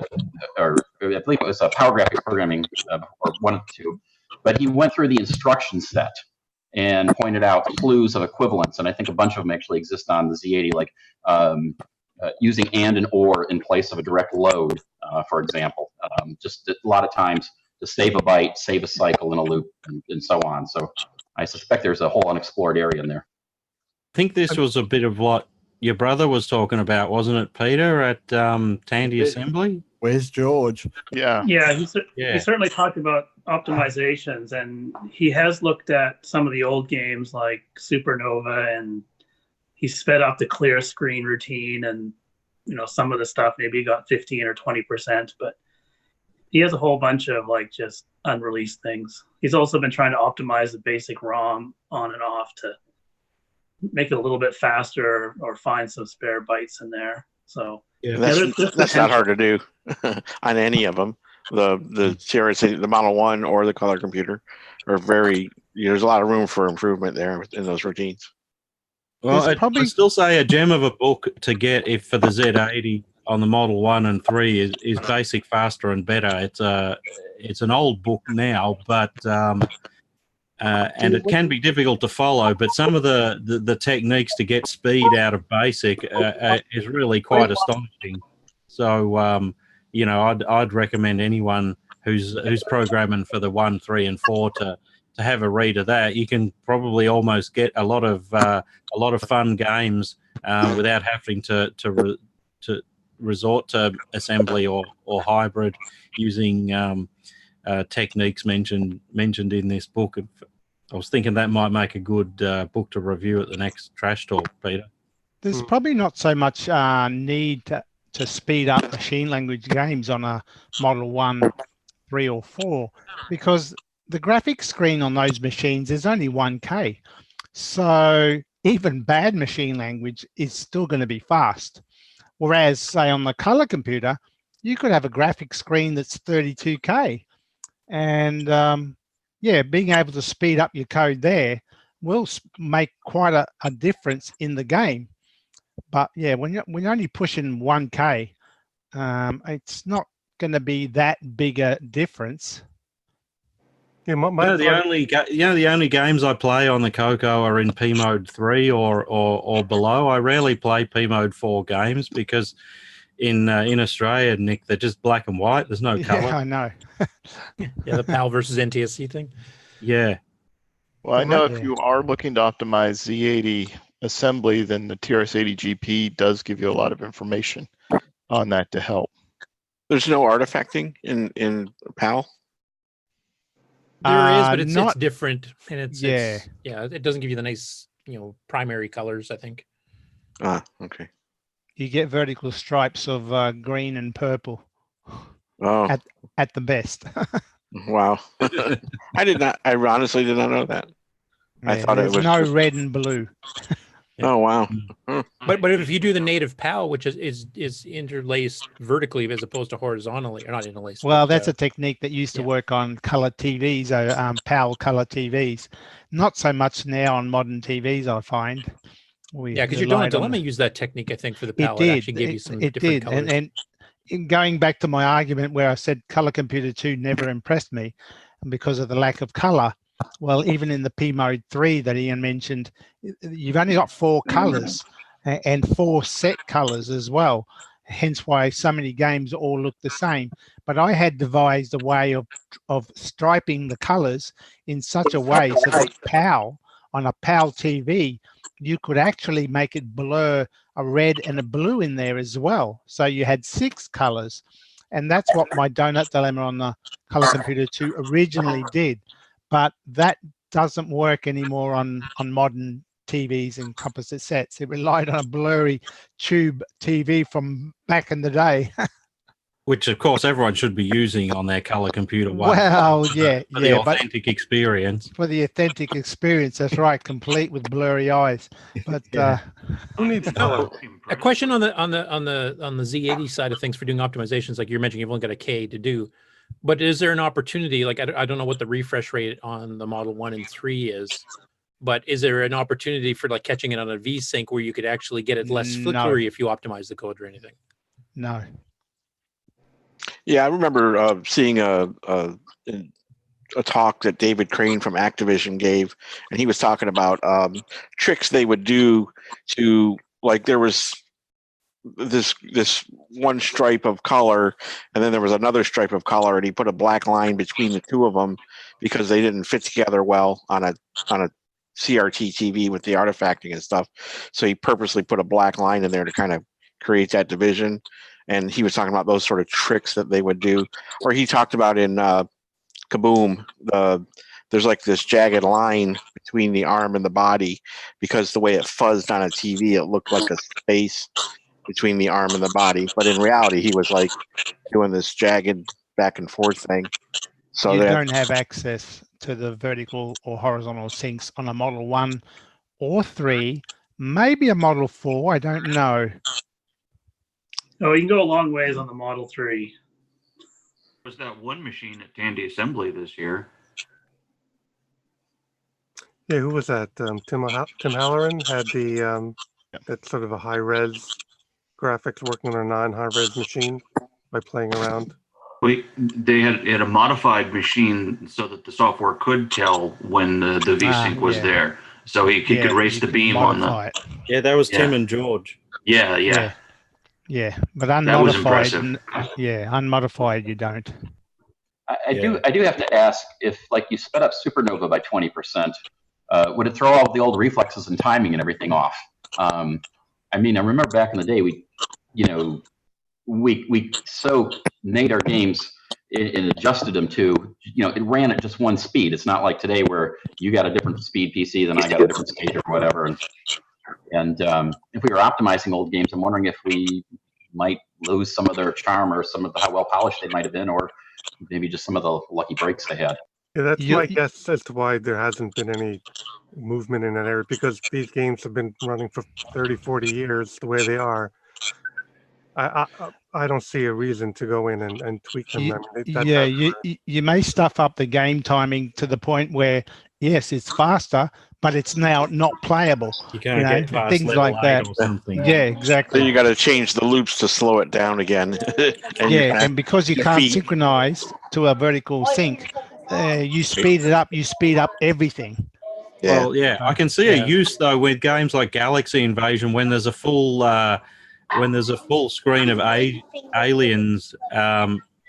believe it was a Power Graphics Programming, or one of the two. But he went through the instruction set and pointed out clues of equivalence, and I think a bunch of them actually exist on the Z80, like using and or in place of a direct load, for example. Just a lot of times to save a byte, save a cycle in a loop, and so on. So I suspect there's a whole unexplored area in there. I think this was a bit of what your brother was talking about, wasn't it, Peter, at Tandy Assembly? Where's George? Yeah. Yeah, he certainly talked about optimizations, and he has looked at some of the old games like Supernova, and he sped up the clear screen routine, and some of the stuff maybe got 15 or 20%, but he has a whole bunch of like just unreleased things. He's also been trying to optimize the basic ROM on and off to make it a little bit faster or find some spare bytes in there. So that's not hard to do on any of them. The TRS, the Model 1 or the color computer are very, there's a lot of room for improvement there in those routines. Well, I'd still say a gem of a book to get if for the Z80 on the Model 1 and 3 is Basic Faster and Better. It's an old book now, but and it can be difficult to follow, but some of the techniques to get speed out of Basic is really quite astonishing. So I'd recommend anyone who's programming for the 1, 3, and 4 to have a read of that. You can probably almost get a lot of fun games without having to resort to assembly or hybrid using techniques mentioned in this book. I was thinking that might make a good book to review at the next Trash Talk, Peter. There's probably not so much need to speed up machine language games on a Model 1, 3, or 4, because the graphics screen on those machines is only 1K. So even bad machine language is still going to be fast. Whereas, say, on the color computer, you could have a graphics screen that's 32K. And being able to speed up your code there will make quite a difference in the game. But yeah, when you're only pushing 1K, it's not going to be that big a difference. Yeah, the only games I play on the Coco are in P mode 3 or below. I rarely play P mode 4 games because in Australia, Nick, they're just black and white. There's no color. Yeah, I know. Yeah, the PAL versus NTSC thing. Yeah. Well, I know if Yeah. you are looking to optimize Z80 assembly, then the TRS-80 GP does give you a lot of information on that to help. There's no artifacting in PAL. There is, but it's not different, and it's yeah. it doesn't give you the nice primary colors. I think. Ah, okay. You get vertical stripes of green and purple Oh, at the best. wow. I honestly did not know that. I Yeah, thought it there's was no just- red and blue. Oh, wow. But if you do the native PAL, which is interlaced vertically as opposed to horizontally, or not interlaced. Well, but, that's a technique that used to work on color TVs, PAL color TVs. Not so much now on modern TVs, I find. because your Donut Dilemma used that technique, I think, for the It PAL. did. It actually gave you some It different did. colors. And in going back to my argument where I said Color Computer 2 never impressed me because of the lack of color. Well, even in the P Mode 3 that Ian mentioned, you've only got 4 colors and 4 set colors as well. Hence why so many games all look the same. But I had devised a way of striping the colors in such a way so that PAL, on a PAL TV, you could actually make it blur a red and a blue in there as well. So you had 6 colors. And that's what my Donut Dilemma on the Color Computer 2 originally did. But that doesn't work anymore on modern TVs and composite sets. It relied on a blurry tube TV from back in the day. Which, of course, everyone should be using on their color computer. Well, yeah, for the authentic experience. For the authentic experience, that's right, complete with blurry eyes. But who needs color? A question on the Z80 side of things for doing optimizations, like you're mentioning, you've only got a K to do. But is there an opportunity? Like I don't know what the refresh rate on the Model 1 and 3 is, but is there an opportunity for like catching it on a V-Sync where you could actually get it less flickery if you optimize the code or anything? No. Yeah, I remember seeing a talk that David Crane from Activision gave, and he was talking about tricks they would do to, like, there was this one stripe of color, and then there was another stripe of color, and he put a black line between the two of them because they didn't fit together well on a CRT TV with the artifacting and stuff. So he purposely put a black line in there to kind of create that division. And he was talking about those sort of tricks that they would do. Or he talked about in Kaboom, there's like this jagged line between the arm and the body because the way it fuzzed on a TV, it looked like a space between the arm and the body. But in reality, he was like doing this jagged back and forth thing. So you don't have access to the vertical or horizontal syncs on a Model 1 or 3, maybe a Model 4, I don't know. Oh, you can go a long ways on the Model 3. Was that one machine at Tandy Assembly this year? Yeah, who was that? Tim Halloran had the that sort of a high res graphics working on a non-high res machine by playing around. They had a modified machine so that the software could tell when the V-Sync was there, so he could erase the beam on the. Yeah, that was Tim and George. Yeah. Yeah, but That was unmodified, impressive. Unmodified, you don't. I do have to ask if, like, you sped up Supernova by 20%, would it throw all the old reflexes and timing and everything off? I mean, I remember back in the day, we so made our games and adjusted them to, it ran at just one speed. It's not like today where you got a different speed PC than I got a different speed or whatever. And if we were optimizing old games, I'm wondering if we might lose some of their charm or some of how well polished they might have been, or maybe just some of the lucky breaks they had. Yeah, that's my guess as to why there hasn't been any movement in that area, because these games have been running for 30, 40 years the way they are. I don't see a reason to go in and tweak them. You may stuff up the game timing to the point where, yes, it's faster, but it's now not playable. You can't get past things like that. Or something. Yeah, exactly. Then you got to change the loops to slow it down again. and because you can't synchronize to a vertical sync, you speed it up. You speed up everything. Well, I can see a use though with games like Galaxy Invasion when there's a full screen of aliens.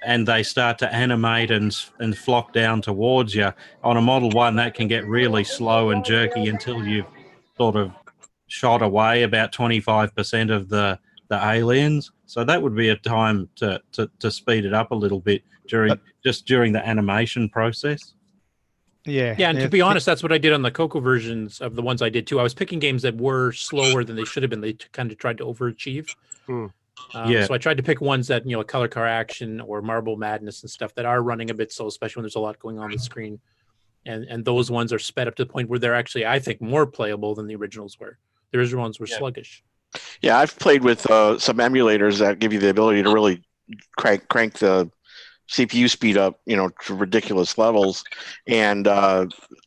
and they start to animate and flock down towards you. On a Model 1, that can get really slow and jerky until you've sort of shot away about 25% of the aliens. So that would be a time to speed it up a little bit during the animation process. Yeah. Yeah, and to be honest, that's what I did on the Coco versions of the ones I did too. I was picking games that were slower than they should have been. They kind of tried to overachieve. Yeah. So I tried to pick ones that, you know, Color Car Action or Marble Madness and stuff that are running a bit slow, especially when there's a lot going on the screen. And those ones are sped up to the point where they're actually, I think, more playable than the originals were. The original ones were sluggish. Yeah, I've played with some emulators that give you the ability to really crank the CPU speed up, you know, to ridiculous levels. And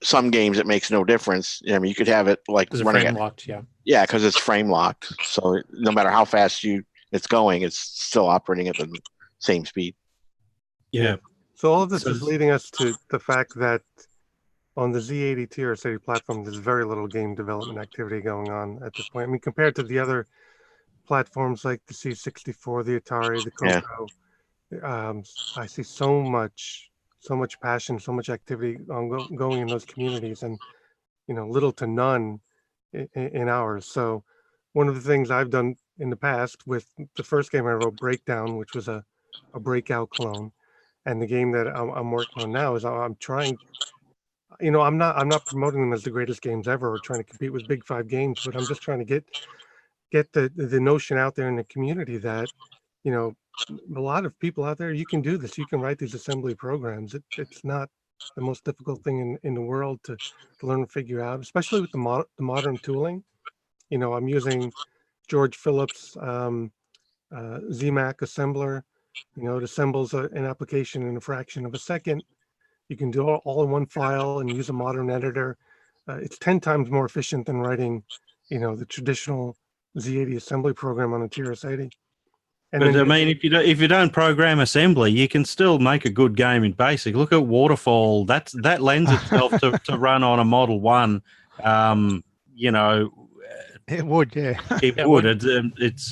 some games it makes no difference. I mean, you could have it like running frame locked, yeah, because it's frame locked. So no matter how fast it's going, it's still operating at the same speed. Yeah. So all of this is leading us to the fact that on the Z80 TRS-80 platform, there's very little game development activity going on at this point. I mean, compared to the other platforms like the C64, the Atari, the Coco, I see so much passion, so much activity going in those communities, and you know, little to none in ours. So one of the things I've done in the past with the first game I wrote, Breakdown, which was a Breakout clone, and the game that I'm working on now is I'm trying. You know, I'm not promoting them as the greatest games ever or trying to compete with Big Five games, but I'm just trying to get the notion out there in the community that, you know, a lot of people out there, you can do this. You can write these assembly programs. It's not the most difficult thing in the world to learn and figure out, especially with the modern tooling. You know, I'm using George Phillips' ZMAC assembler. You know, it assembles an application in a fraction of a second. You can do it all in one file and use a modern editor. It's 10 times more efficient than writing, you know, the traditional Z80 assembly program on a TRS-80. But I mean, if you don't program assembly, you can still make a good game in BASIC. Look at Waterfall. That lends itself to run on a Model 1. You know, it would, yeah. It would. It's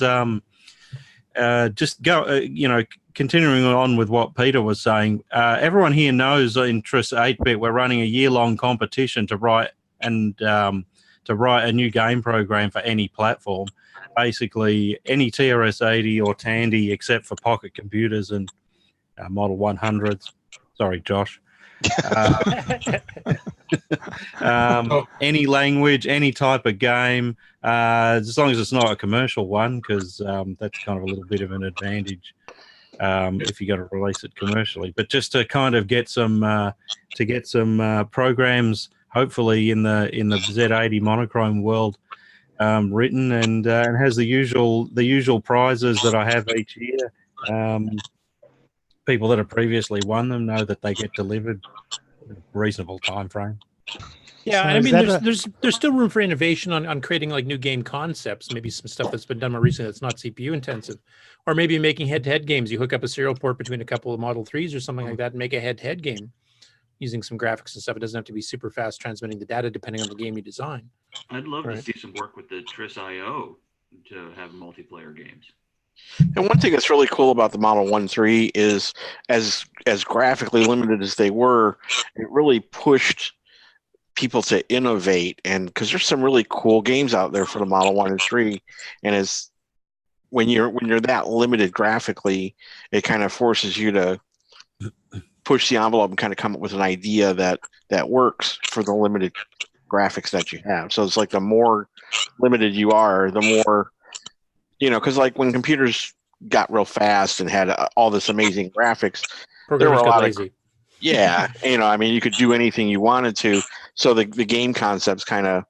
just go. You know, continuing on with what Peter was saying. Everyone here knows in TRS 8-bit we're running a year-long competition to write a new game program for any platform. Basically, any TRS-80 or Tandy except for pocket computers and Model 100s. Sorry, Josh. Any language, any type of game, as long as it's not a commercial one, because that's kind of a little bit of an advantage if you got to release it commercially. But just to kind of get some programs, hopefully in the Z80 monochrome world, written and has the usual prizes that I have each year. People that have previously won them know that they get delivered in a reasonable time frame. Yeah, So and I is mean, that there's still room for innovation on creating like new game concepts, maybe some stuff that's been done more recently that's not CPU intensive, or maybe making head-to-head games. You hook up a serial port between a couple of Model 3s or something like that and make a head-to-head game using some graphics and stuff. It doesn't have to be super fast transmitting the data depending on the game you design. I'd love to see some work with the TRS-IO to have multiplayer games. And one thing that's really cool about the Model 1.3 is as graphically limited as they were, it really pushed people to innovate, and because there's some really cool games out there for the Model 1 and 3, and as when you're that limited graphically, it kind of forces you to push the envelope and kind of come up with an idea that works for the limited graphics that you have. So it's like the more limited you are, the more, you know, because like when computers got real fast and had all this amazing graphics, there were a lot of yeah, you know, I mean, you could do anything you wanted to. So the game concepts kind of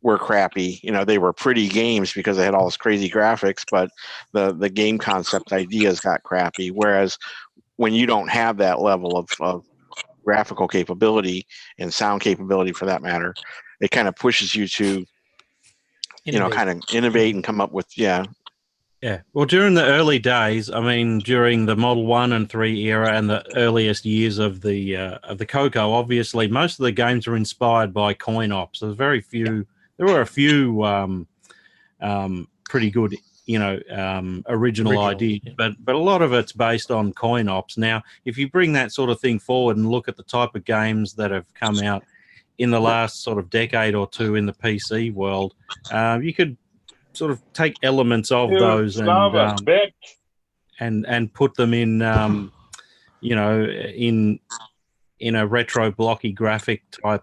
were crappy. You know, they were pretty games because they had all this crazy graphics, but the game concept ideas got crappy. Whereas when you don't have that level of graphical capability and sound capability for that matter, it kind of pushes you to, you know, kind of innovate and come up with, yeah. Well, during the early days, I mean, during the Model 1 and 3 era and the earliest years of the Coco, obviously, most of the games were inspired by coin ops. There were a few pretty good original idea, but a lot of it's based on coin ops. Now, if you bring that sort of thing forward and look at the type of games that have come out in the last sort of decade or two in the PC world, you could sort of take elements of those and put them in, in a retro blocky graphic type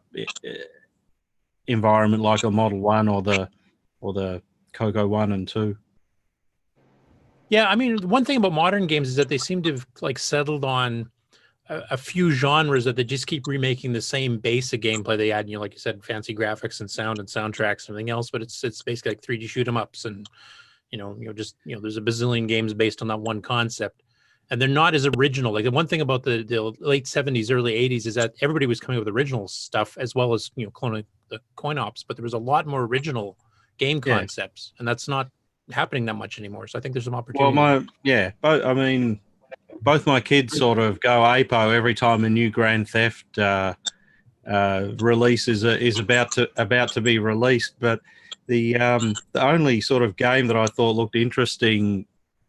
environment like a Model 1 or the Coco 1 and 2. Yeah, I mean, one thing about modern games is that they seem to have like settled on a few genres that they just keep remaking the same basic gameplay. They add, like you said, fancy graphics and sound and soundtracks and everything else, but it's basically like 3D shoot 'em ups and there's a bazillion games based on that one concept, and they're not as original. Like the one thing about the late 70s, early 80s is that everybody was coming up with original stuff as well as cloning the coin ops, but there was a lot more original game concepts, and that's not happening that much anymore. So I think there's some opportunity. Well, both my kids sort of go apo every time a new Grand Theft release is about to be released. But the only sort of game that I thought looked interesting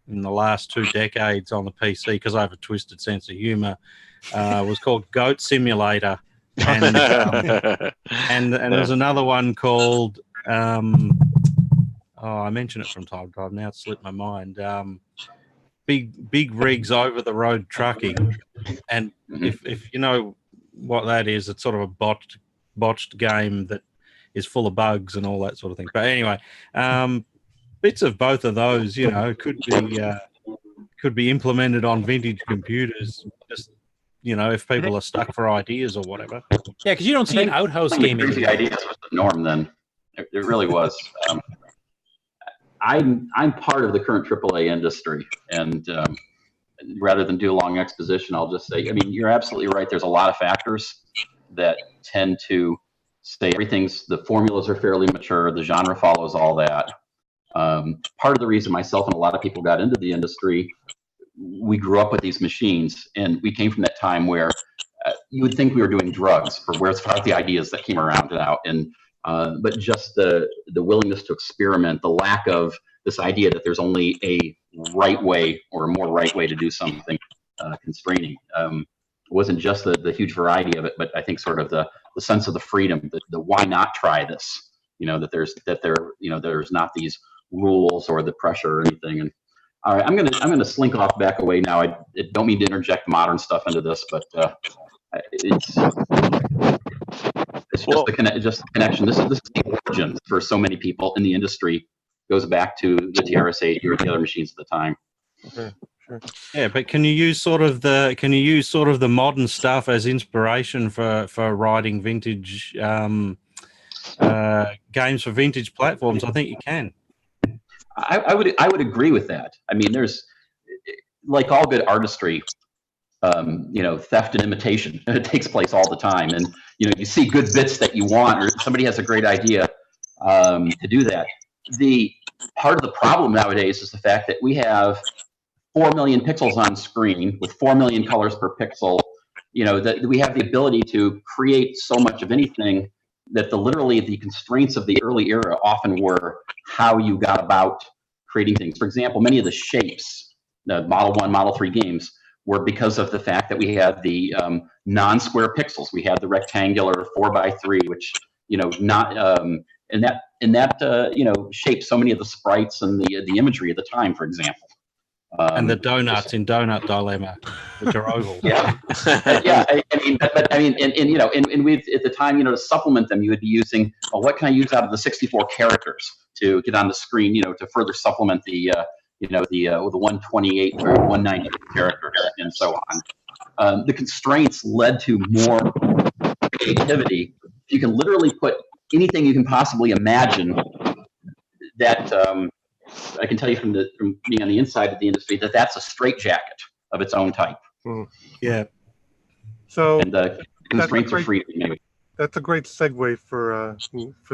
in the last 2 decades on the PC, because I have a twisted sense of humor, was called Goat Simulator, and there's another one called I mention it from time to time. Now it's slipped my mind. Big rigs over the road trucking, and if you know what that is, it's sort of a botched game that is full of bugs and all that sort of thing. But anyway, bits of both of those, could be implemented on vintage computers. Just if people are stuck for ideas or whatever. Yeah, because you don't see an outhouse game. Crazy ideas was the norm then. It really was. I'm part of the current AAA industry, and rather than do a long exposition, I'll just say, I mean, you're absolutely right. There's a lot of factors that tend to say the formulas are fairly mature, the genre follows all that. Part of the reason myself and a lot of people got into the industry, we grew up with these machines, and we came from that time where you would think we were doing drugs for where's the ideas that came around now, but just the willingness to experiment, the lack of this idea that there's only a right way or a more right way to do something constraining. It wasn't just the huge variety of it, but I think sort of the sense of the freedom, the why not try this? There's not these rules or the pressure or anything. And all right, I'm gonna slink off back away now. I don't mean to interject modern stuff into this, but it's just the connection. This is the origins for so many people in the industry. Goes back to the TRS-80 or the other machines at the time. Sure. Yeah, but can you use sort of the modern stuff as inspiration for writing vintage games for vintage platforms? I think you can. I would agree with that. I mean, there's, like all good artistry, theft and imitation. It takes place all the time, and you see good bits that you want, or somebody has a great idea to do that. The part of the problem nowadays is the fact that we have 4 million pixels on screen with 4 million colors per pixel. That we have the ability to create so much of anything that literally the constraints of the early era often were how you got about creating things. For example, many of the shapes, the Model 1, Model 3 games, were because of the fact that we had the non-square pixels. We had the rectangular 4x3, which in that shaped so many of the sprites and the imagery of the time, for example. And the donuts in Donut Dilemma, which are oval. Yeah, yeah. I mean, and we at the time, to supplement them, you would be using, what can I use out of the 64 characters to get on the screen, to further supplement the 128 or 198 characters and so on. The constraints led to more creativity. You can literally put anything you can possibly imagine. That I can tell you from being on the inside of the industry that's a straitjacket of its own type. Yeah. So and the constraints are free. That's a great segue for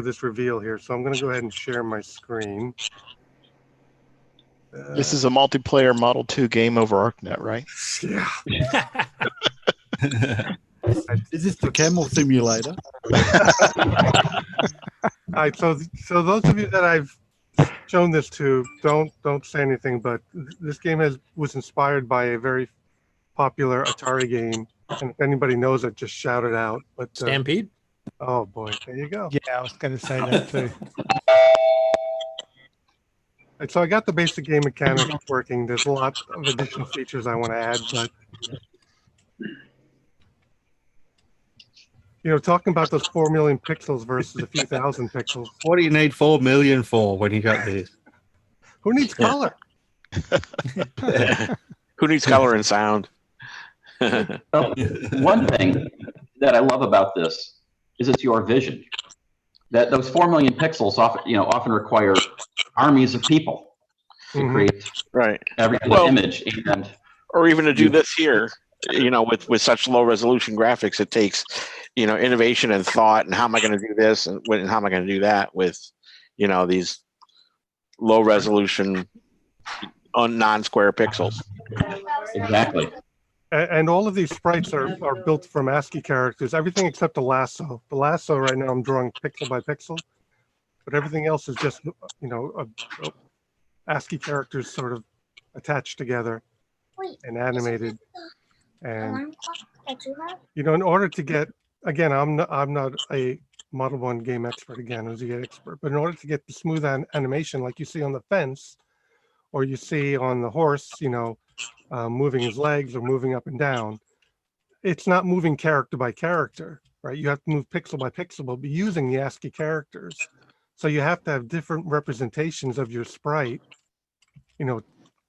this reveal here. So I'm going to go ahead and share my screen. This is a multiplayer Model 2 game over ArcNet, right? Yeah. Is this the camel simulator? All right. So those of you that I've shown this to. Don't say anything, but this game was inspired by a very popular Atari game, and if anybody knows it, just shout it out. But Stampede. Oh boy, there you go. Yeah, I was going to say that too. And so I got the basic game mechanics working. There's a lot of additional features I want to add, but talking about those 4 million pixels versus a few thousand pixels. What do you need 4 million for when you got this? Who needs color? Who needs color and sound? One thing that I love about this is it's your vision. That those 4 million pixels often require armies of people to create every image, or even to do this here. With such low resolution graphics, it takes innovation and thought. And how am I going to do this? And how am I going to do that with these low resolution non-square pixels? Exactly. And all of these sprites are built from ASCII characters, everything except the lasso. The lasso right now I'm drawing pixel by pixel, but everything else is just, ASCII characters sort of attached together and animated. And, in order to get, again, I'm not a Model 1 game expert, again, as a expert, but in order to get the smooth animation like you see on the fence, or you see on the horse, moving his legs or moving up and down, it's not moving character by character, right? You have to move pixel by pixel, but be using the ASCII characters. So you have to have different representations of your sprite,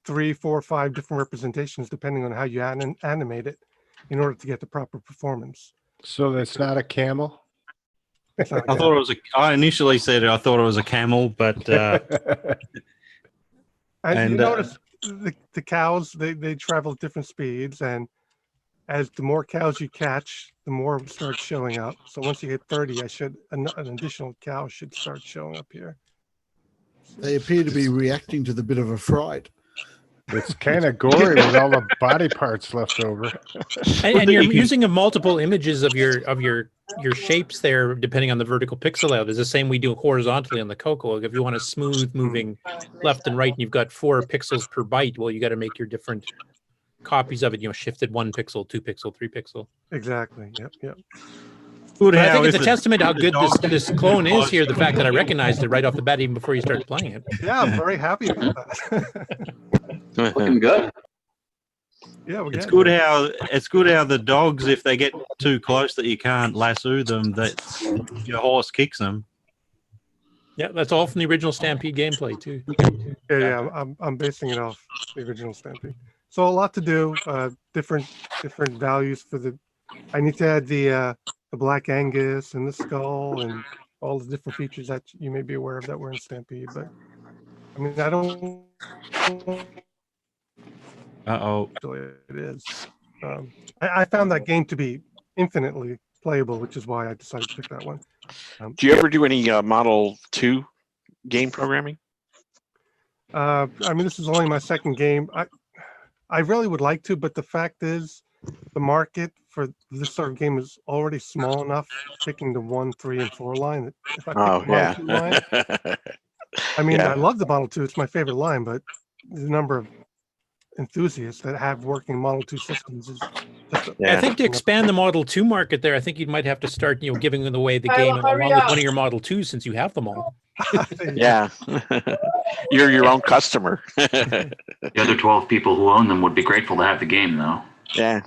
3, 4, 5 different representations depending on how you animate it in order to get the proper performance. So that's not a camel? I thought it was I initially said I thought it was a camel, but and you notice the cows, they travel at different speeds, and as the more cows you catch, the more starts showing up. So once you hit 30, an additional cow should start showing up here. They appear to be reacting to the bit of a fright. It's kind of gory with all the body parts left over. And you're using multiple images of your shapes there, depending on the vertical pixel layout. Is the same we do horizontally on the Coco. If you want a smooth moving left and right, and you've got 4 pixels per byte, well, you got to make your different copies of it. Shifted 1 pixel, 2 pixel, 3 pixel. Exactly. Yep. But I think it's a testament to how good this clone is here. The fact that I recognized it right off the bat, even before you started playing it. Yeah, I'm very happy about that. Looking good. Yeah, it's good how the dogs, if they get too close that you can't lasso them, that your horse kicks them. Yeah, that's all from the original Stampede gameplay too. Yeah, I'm basing it off the original Stampede. So a lot to do. Different values for the. I need to add the Black Angus and the skull and all the different features that you may be aware of that were in Stampede. But I mean, I don't. It is. I found that game to be infinitely playable, which is why I decided to pick that one. Do you ever do any Model 2 game programming? I mean, this is only my second game. I really would like to, but the fact is, the market for this sort of game is already small enough. Picking the 1, 3, and 4 line. If I pick the Model 2 line, I mean, I love the Model 2. It's my favorite line, but the number of enthusiasts that have working Model 2 systems is I think to expand the Model 2 market there, I think you might have to start, giving away the game along with one of your Model 2s since you have them all. Yeah. You're your own customer. The other 12 people who own them would be grateful to have the game, though. Yeah.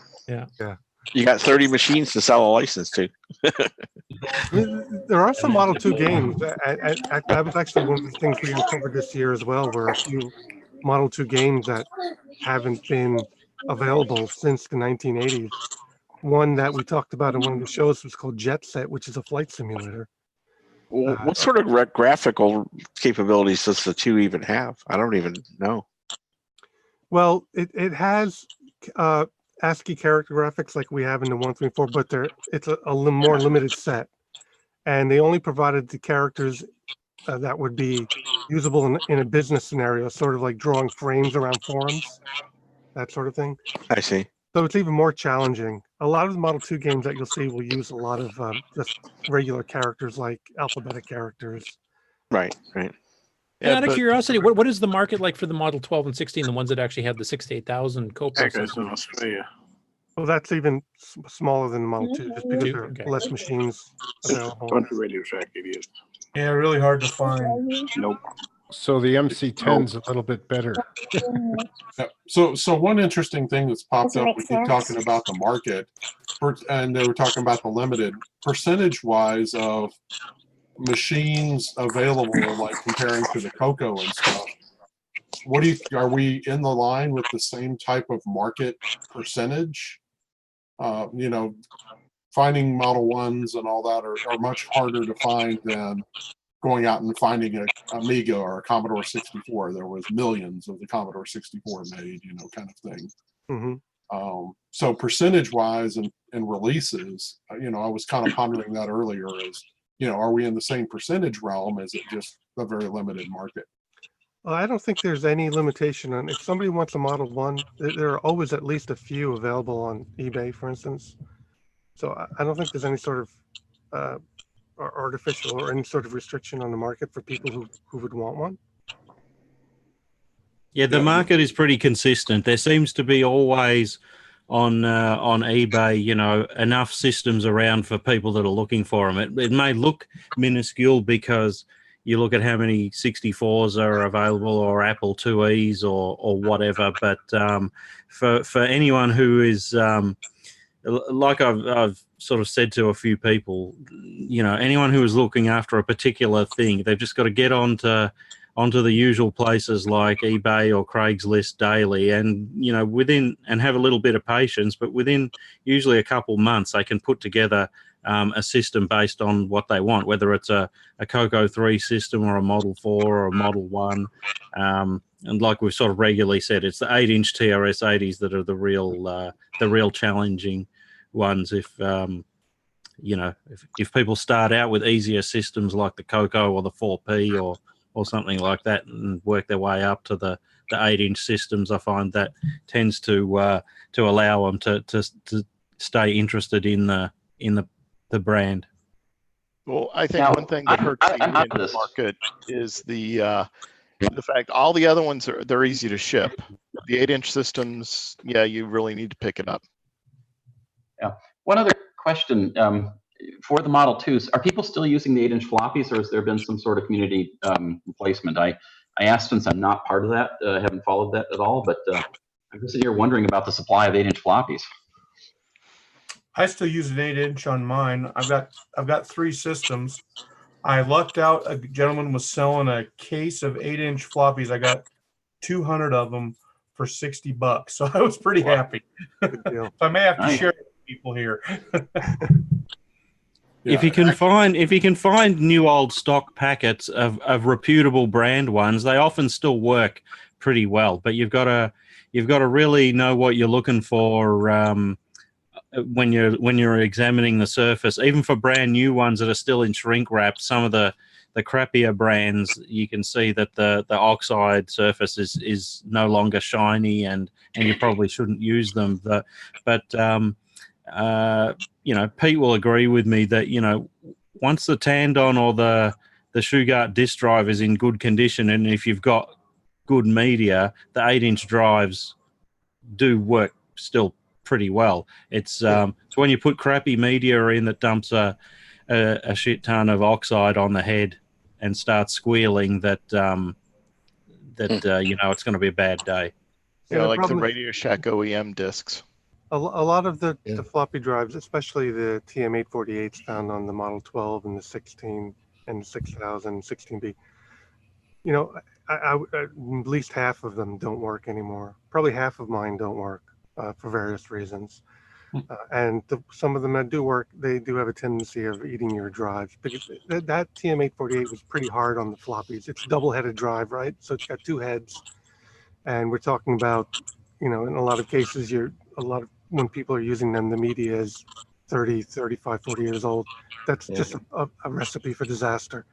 You got 30 machines to sell a license to. There are some Model 2 games. That was actually one of the things we uncovered this year as well, were a few Model 2 games that haven't been available since the 1980s. One that we talked about in one of the shows was called Jet Set, which is a flight simulator. What sort of graphical capabilities does the 2 even have? I don't even know. Well, it has ASCII character graphics like we have in the 1, 3, 4, but it's a more limited set. And they only provided the characters that would be usable in a business scenario, sort of like drawing frames around forums, that sort of thing. I see. So it's even more challenging. A lot of the Model 2 games that you'll see will use a lot of just regular characters, like alphabetic characters. Right. And out of curiosity, what is the market like for the Model 12 and 16, the ones that actually have the 6 to 8,000 co-processors? in Australia. Well, that's even smaller than the Model 2, just because there are Okay. less machines available. Bunch of Radio Shack idiots. Yeah, really hard to find. Nope. So the MC10's a little bit better. Yeah. So one interesting thing that's popped up, we keep talking about the market, and they were talking about the limited percentage-wise of machines available, like comparing to the Coco and stuff. What are we in the line with the same type of market percentage? You know, finding Model 1s and all that are much harder to find than going out and finding an Amiga or a Commodore 64. There was millions of the Commodore 64 made, you know, kind of thing. Mm-hmm. So percentage-wise and releases, you know, I was kind of pondering that earlier as, you know, are we in the same percentage realm? Is it just a very limited market? Well, I don't think there's any limitation on if somebody wants a Model 1, there are always at least a few available on eBay, for instance. So I don't think there's any sort of artificial or any sort of restriction on the market for people who would want one. Yeah, the market is pretty consistent. There seems to be always on eBay, you know, enough systems around for people that are looking for them. It may look minuscule because you look at how many 64s are available or Apple IIes or whatever, but for anyone who is like I've sort of said to a few people, you know, anyone who is looking after a particular thing, they've just got to get onto the usual places like eBay or Craigslist daily, and you know, and have a little bit of patience, but within usually a couple months they can put together a system based on what they want, whether it's a Coco 3 system or a Model 4 or a Model 1. And like we've sort of regularly said, it's the 8-inch TRS-80s that are the real challenging ones. If you know, if people start out with easier systems like the Coco or the 4P or something like that and work their way up to the 8-inch systems, I find that tends to allow them to stay interested in the brand. Well, I think one thing that hurts the Indian market is the fact all the other ones they're easy to ship. The 8-inch systems, yeah, you really need to pick it up. Yeah. One other question for the Model 2s: are people still using the 8-inch floppies, or has there been some sort of community replacement? I asked since I'm not part of that, haven't followed that at all, but I'm just sitting here wondering about the supply of 8-inch floppies. I still use an 8-inch on mine. I've got 3 systems. I lucked out. A gentleman was selling a case of 8-inch floppies. I got 200 of them for $60, so I was pretty happy. So I may have to share it with people here. If you can find new old stock packets of reputable brand ones, they often still work pretty well. But you've got to really know what you're looking for when you're examining the surface. Even for brand new ones that are still in shrink wrap, some of the crappier brands, you can see that the oxide surface is no longer shiny, and you probably shouldn't use them. But you know, Pete will agree with me that, you know, once the Tandon or the Shugart disk drive is in good condition, and if you've got good media, the 8-inch drives do work still pretty well. It's so when you put crappy media in that dumps a shit ton of oxide on the head and starts squealing, that you know, it's going to be a bad day. Yeah, like the Radio Shack OEM discs. A lot of the floppy drives, especially the TM848s found on the Model 12 and the 16 and the 6000 and 16B, you know, at least half of them don't work anymore. Probably half of mine don't work for various reasons. And some of them that do work, they do have a tendency of eating your drives. Because that TM848 was pretty hard on the floppies. It's a double-headed drive, right? So it's got 2 heads. And we're talking about, you know, in a lot of cases, when people are using them, the media is 30, 35, 40 years old. That's just a recipe for disaster.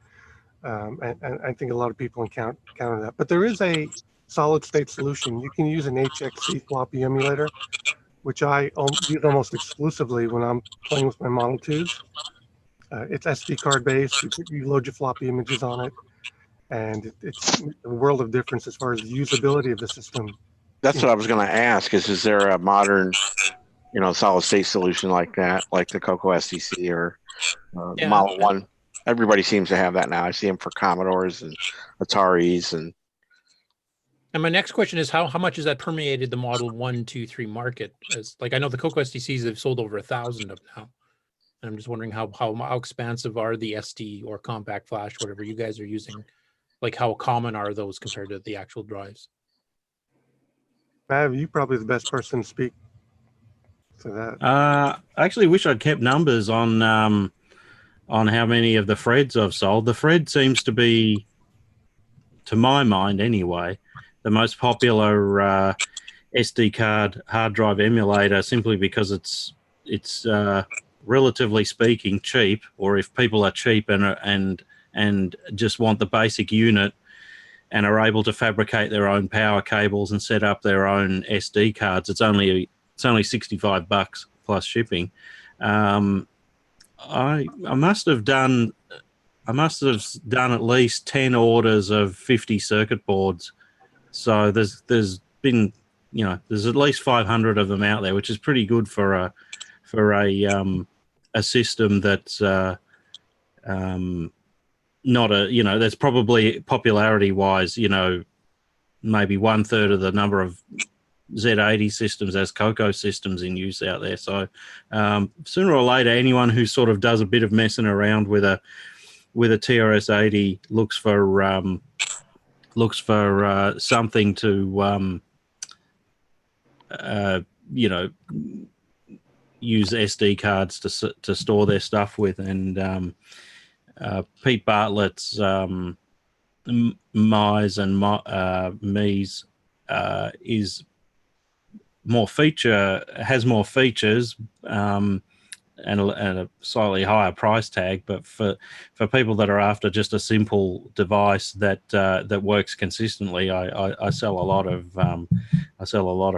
And I think a lot of people encounter that. But there is a solid state solution. You can use an HXC floppy emulator, which I use almost exclusively when I'm playing with my Model 2s. It's SD card based. You load your floppy images on it. and it's a world of difference as far as the usability of the system. That's what I was going to ask. Is there a modern, solid state solution like that, like the Coco SDC or Model One? Everybody seems to have that now. I see them for Commodores and Ataris and. And my next question is how much has that permeated the Model 1, 2, 3 market? As like I know the Coco SDCs have sold over 1,000 of now. And I'm just wondering how expansive are the SD or compact flash, whatever you guys are using? Like how common are those compared to the actual drives? Mav, you probably the best person to speak to that. I actually wish I'd kept numbers on how many of the Freds I've sold. The Fred seems to be, to my mind anyway, the most popular SD card hard drive emulator, simply because it's relatively speaking cheap, or if people are cheap and just want the basic unit and are able to fabricate their own power cables and set up their own SD cards, it's only $65 plus shipping. I must have done at least 10 orders of 50 circuit boards. So there's been, there's at least 500 of them out there, which is pretty good for a system that's not that's probably popularity wise, maybe 1/3 of the number of Z80 systems as Coco systems in use out there. So sooner or later, anyone who sort of does a bit of messing around with a TRS-80 looks for something to use SD cards to store their stuff with. And Pete Bartlett's Mize and Mies is has more features and a slightly higher price tag, but for people that are after just a simple device that works consistently, I sell a lot of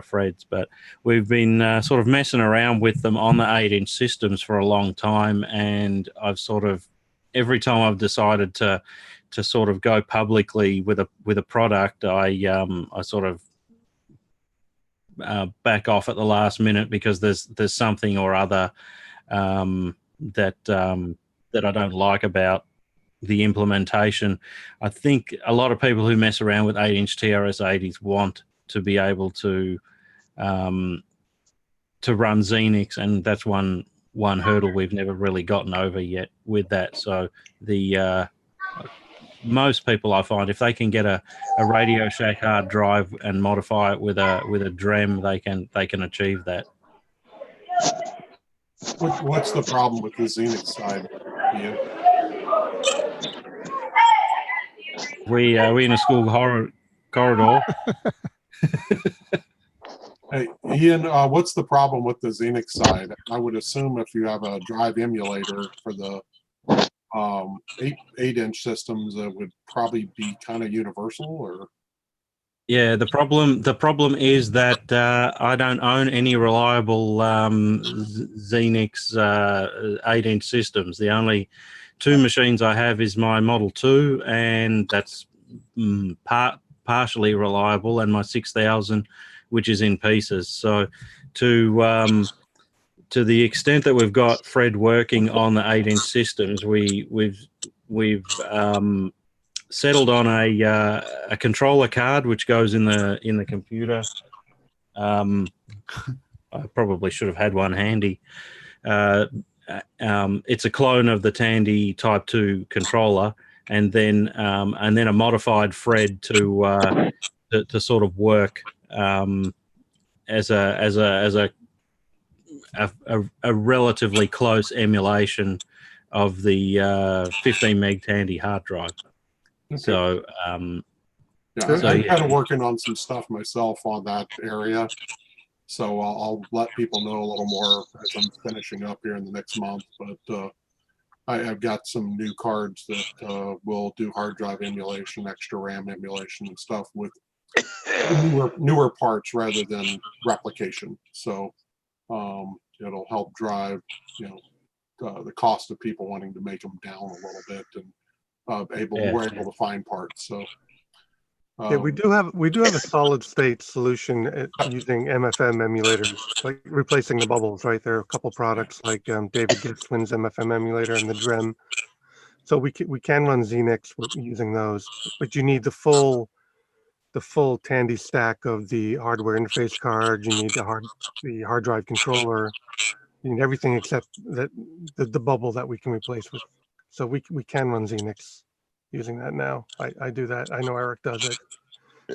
Freds. But we've been sort of messing around with them on the 8-inch systems for a long time, and I've sort of every time I've decided to sort of go publicly with a product, I sort of back off at the last minute because there's something or other that I don't like about the implementation. I think a lot of people who mess around with 8-inch TRS-80s want to be able to run Xenix, and that's one hurdle we've never really gotten over yet with that. So the most people, I find, if they can get a Radio Shack hard drive and modify it with a DREM, they can achieve that. What's the problem with the Xenix side, Ian? We in a school corridor. Hey, Ian, what's the problem with the Xenix side? I would assume if you have a drive emulator for the 8-inch systems, it would probably be kind of universal, or? Yeah, the problem is that I don't own any reliable Xenix 8-inch systems. The only two machines I have is my Model 2, and that's partially reliable, and my 6000, which is in pieces. So to the extent that we've got Fred working on the 8-inch systems, we've settled on a controller card which goes in the computer. I probably should have had one handy. It's a clone of the Tandy Type 2 controller, and then a modified Fred to sort of work as a relatively close emulation of the 15 meg Tandy hard drive. Okay. So I'm kind of working on some stuff myself on that area, so I'll let people know a little more as I'm finishing up here in the next month. But I've got some new cards that will do hard drive emulation, extra RAM emulation, and stuff with newer parts rather than replication. So it'll help drive the cost of people wanting to make them down a little bit, and we're able to find parts. So yeah, we do have a solid state solution using MFM emulators, like replacing the bubbles. Right, there are a couple products like David Gitzwin's MFM emulator and the DREM. So we can run Xenix using those, but you need the full Tandy stack of the hardware interface card. You need the hard drive controller. You need everything except that the bubble that we can replace with. So we can run Xenix using that now. I do that. I know Eric does it,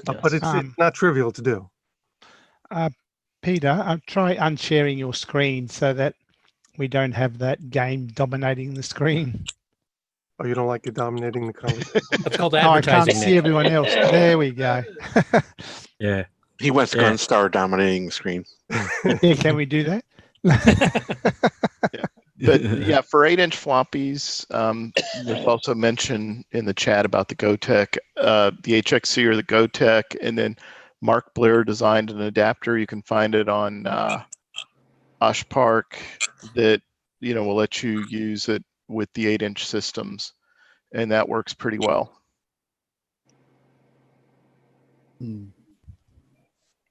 but it's not trivial to do. Peter, I'll try unsharing your screen so that we don't have that game dominating the screen. Oh, you don't like it dominating the conversation? That's called I advertising. can't see everyone else. There we go. Yeah. He wants Gunstar dominating the screen. Yeah, can we do that? But yeah, for 8-inch floppies, there's also mention in the chat about the GoTech, the HXC or the GoTech, and then Mark Blair designed an adapter. You can find it on Oshpark that will let you use it with the 8-inch systems, and that works pretty well. And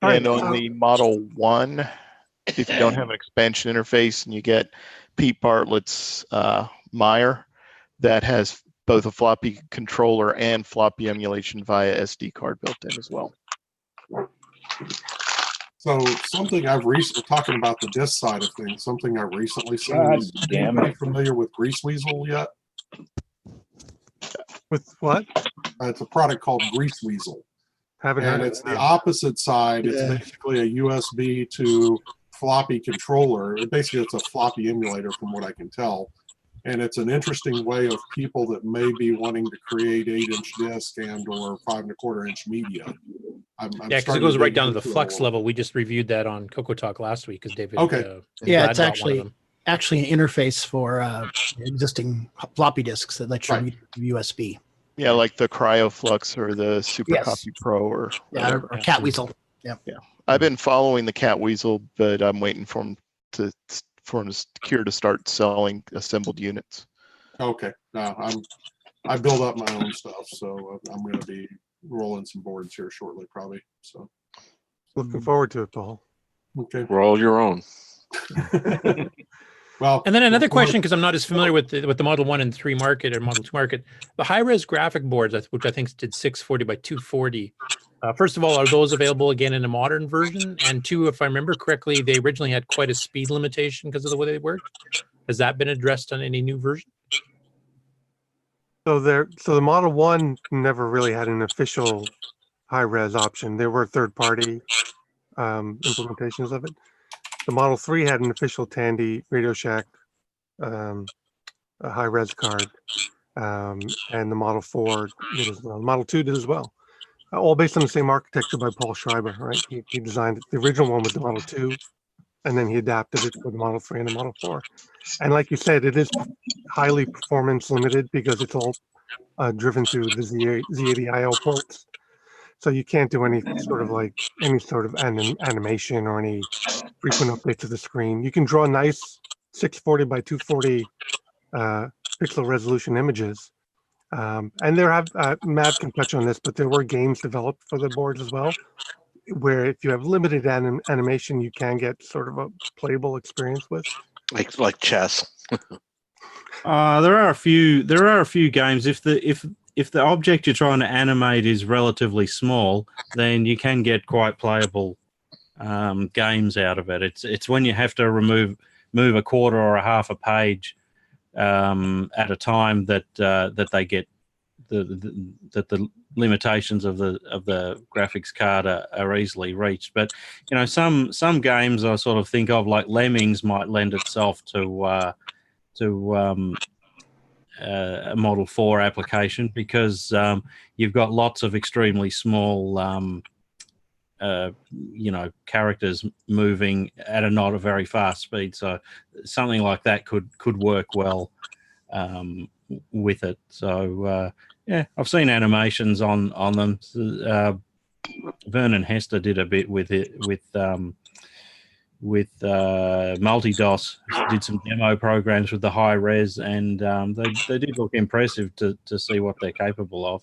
on the Model 1, if you don't have an expansion interface and you get Pete Bartlett's Meyer, that has both a floppy controller and floppy emulation via SD card built in as well. So something I've recently, talking about the disk side of things, something I've recently seen. Is anybody familiar with Grease Weasel yet? With what? It's a product called Grease Weasel. Haven't and heard it's of the it. opposite side. It's basically a USB to floppy controller. Basically, it's a floppy emulator from what I can tell. And it's an interesting way of people that may be wanting to create 8-inch disc and or 5 1/4-inch media. Yeah, because it goes right down to the flux level. We just reviewed that on Coco Talk last week because David. Yeah, it's actually an interface for existing floppy disks that let you read USB. Yeah, like the CryoFlux or the Super Yes. Copy Pro or whatever. or Cat Weasel. Yeah. I've been following the Cat Weasel, but I'm waiting for him to Cure to start selling assembled units. Okay, I build up my own stuff, so I'm going to be rolling some boards here shortly, probably. So looking forward to it, Paul. Okay, roll your own. Well, and then another question, because I'm not as familiar with the Model 1 and 3 market or Model 2 market, the high-res graphic boards, which I think did 640 by 240. First of all, are those available again in a modern version? And two, if I remember correctly, they originally had quite a speed limitation because of the way they worked. Has that been addressed on any new version? So the Model 1 never really had an official high-res option. There were third-party implementations of it. The Model 3 had an official Tandy Radio Shack a high-res card, and the Model 4 did as well. The Model 2 did as well. All based on the same architecture by Paul Schreiber, right? He designed it. The original one was the Model 2, and then he adapted it for the Model 3 and the Model 4. And like you said, it is highly performance limited because it's all driven through the Z80 IO ports. So you can't do any sort of animation or any frequent updates of the screen. You can draw nice 640 by 240 pixel resolution images. And there have, Matt can touch on this, but there were games developed for the boards as well, where if you have limited animation, you can get sort of a playable experience with. Like chess. There are a few games. If the object you're trying to animate is relatively small, then you can get quite playable games out of it. It's when you have to move a quarter or a half a page at a time that they get the limitations of the graphics card are easily reached. But some games I sort of think of, like Lemmings, might lend itself to a Model 4 application because you've got lots of extremely small characters moving at a not a very fast speed. So something like that could work well with it. So I've seen animations on them. Vernon Hester did a bit with it with with multi-DOS. Did some demo programs with the high res, and they did look impressive to see what they're capable of.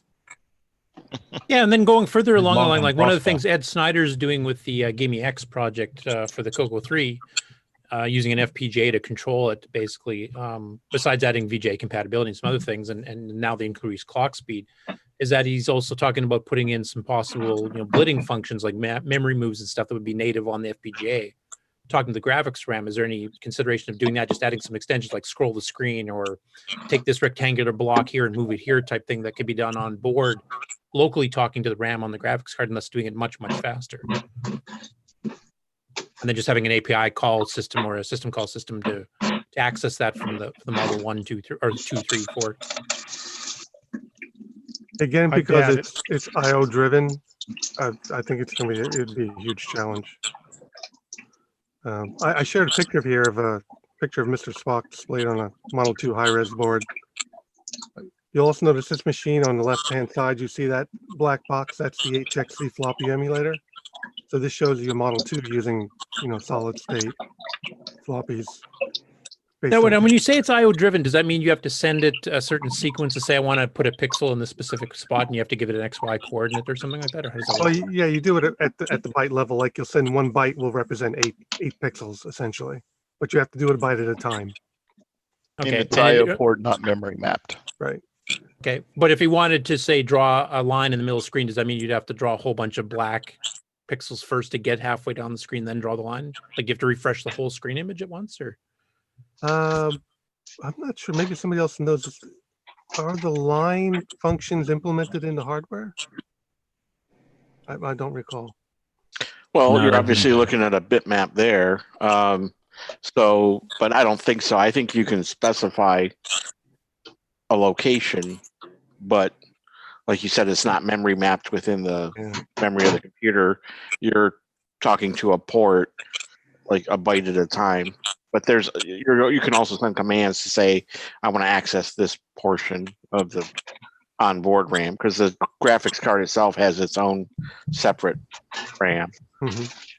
Yeah, and then going further along the Long line, and like one of the prosper. things Ed Snyder's doing with the Gimme X project for the Coco 3, using an FPGA to control it, basically, besides adding VGA compatibility and some other things, and now the increased clock speed, is that he's also talking about putting in some possible, blitting functions like memory moves and stuff that would be native on the FPGA. Talking to the graphics RAM, is there any consideration of doing that, just adding some extensions like scroll the screen or take this rectangular block here and move it here type thing that could be done on board, locally talking to the RAM on the graphics card, and thus doing it much, much faster? And then just having an API call system or a system call system to access that from the Model 1, 2, 3, or 2, 3, 4. Again, I because doubt it's IO driven, I think it'd be a huge challenge. I shared a picture here of Mr. Spock displayed on a Model 2 high-res board. You'll also notice this machine on the left-hand side. You see that black box? That's the HXC floppy emulator. So this shows you a Model 2 using, solid-state floppies. Now, when you say it's IO driven, does that mean you have to send it a certain sequence to say I want to put a pixel in this specific spot, and you have to give it an XY coordinate or something like that, or how does that work? Well, yeah, you do it at the byte level. Like you'll send 1 byte will represent eight pixels essentially, but you have to do it a byte at a time. Okay, It's IO port, not memory mapped. Right. Okay, but if you wanted to say draw a line in the middle of the screen, does that mean you'd have to draw a whole bunch of black pixels first to get halfway down the screen, then draw the line? Like you have to refresh the whole screen image at once, or? I'm not sure. Maybe somebody else knows this. Are the line functions implemented in the hardware? I don't recall. Well, No, you're they obviously didn't. looking at a bitmap there. So, but I don't think so. I think you can specify a location, but like you said, it's not memory mapped within the memory of the computer. You're talking to a port like a byte at a time. But you can also send commands to say, I want to access this portion of the onboard RAM, because the graphics card itself has its own separate RAM.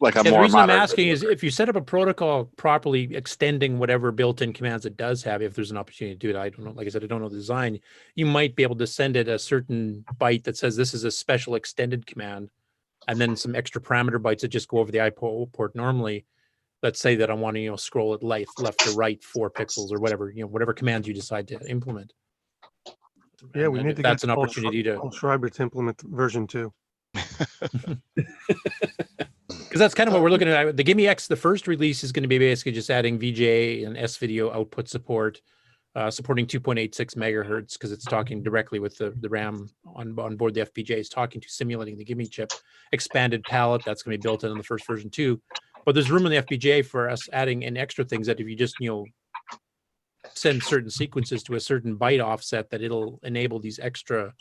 Like The reason I'm asking is if you set up a protocol properly extending whatever built-in commands it does have, if there's an opportunity to do it, I don't know. Like I said, I don't know the design. You might be able to send it a certain byte that says this is a special extended command, and then some extra parameter bytes that just go over the IO port normally. Let's say that I want to, scroll it left to right 4 pixels or whatever, whatever commands you decide to implement. Yeah, we And need if to that's get an opportunity to. Paul Schreiber to implement version 2. Because that's kind of what we're looking at. The Gimme X, the first release is going to be basically just adding VGA and S-video output support, supporting 2.86 megahertz, because it's talking directly with the RAM on board the FPGA, is talking to simulating the Gimme chip. Expanded palette, that's going to be built in the first version too. But there's room in the FPGA for us adding in extra things that if you just, send certain sequences to a certain byte offset, that it'll enable these extra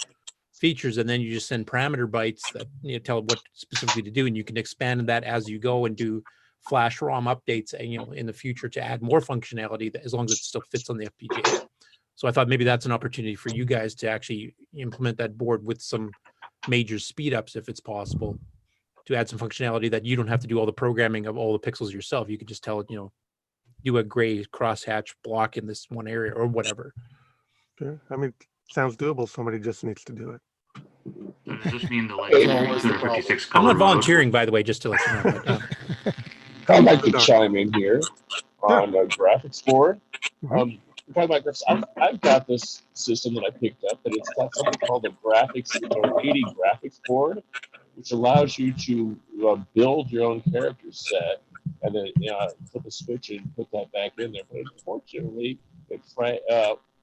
features, and then you just send parameter bytes that tell what specifically to do, and you can expand that as you go and do flash ROM updates, in the future to add more functionality, that as long as it still fits on the FPGA. So I thought maybe that's an opportunity for you guys to actually implement that board with some major speed ups, if it's possible, to add some functionality that you don't have to do all the programming of all the pixels yourself. You could just tell it, do a gray crosshatch block in this one area or whatever. Sure. I mean, sounds doable. Somebody just needs to do it. So does this mean the like That's always the 256 I'm color not mode? volunteering, by the way, just to let you know. But, I'd like to chime in here on the graphics board. Mhm. We're talking about graphics. I've got this system that I picked up, and it's got something called the graphics or 80 graphics board, which allows you to build your own character set, and then flip a switch and put that back in there. But unfortunately,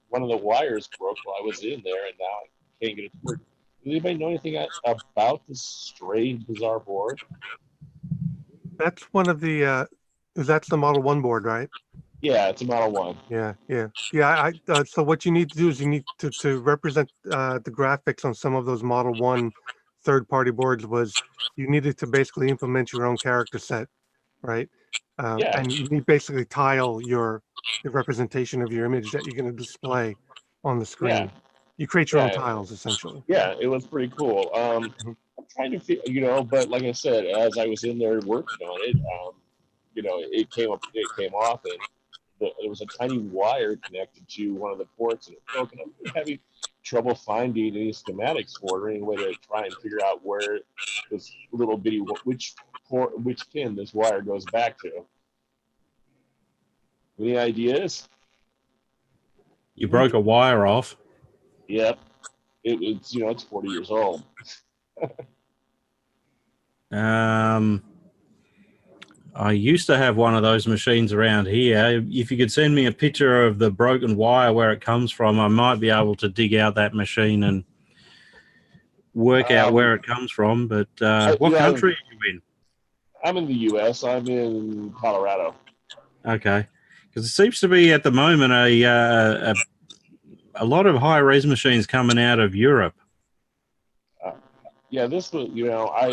one of the wires broke while I was in there, and now I can't get it to work. Does anybody know anything about this strange, bizarre board? That's one of the. That's the Model 1 board, right? Yeah, it's a Model 1. Yeah. So what you need to do is you need to represent the graphics on some of those Model 1 third-party boards. Was you needed to basically implement your own character set, right? And you need basically tile the representation of your image that you're going to display on the screen. Yeah. You create your own tiles essentially. Yeah, it was pretty cool. I'm trying to feel, but like I said, as I was in there working on it, it came off, and there was a tiny wire connected to one of the ports, and it broke. And I'm having trouble finding any schematics for it, or any way to try and figure out where this little bitty which pin this wire goes back to. Any ideas? You broke a wire off. Yep. It's 40 years old. I used to have one of those machines around here. If you could send me a picture of the broken wire where it comes from, I might be able to dig out that machine and work out where it comes from. But what country are you in? I'm in the U.S. I'm in Colorado. Okay, because it seems to be at the moment a lot of high-res machines coming out of Europe. Yeah, this was,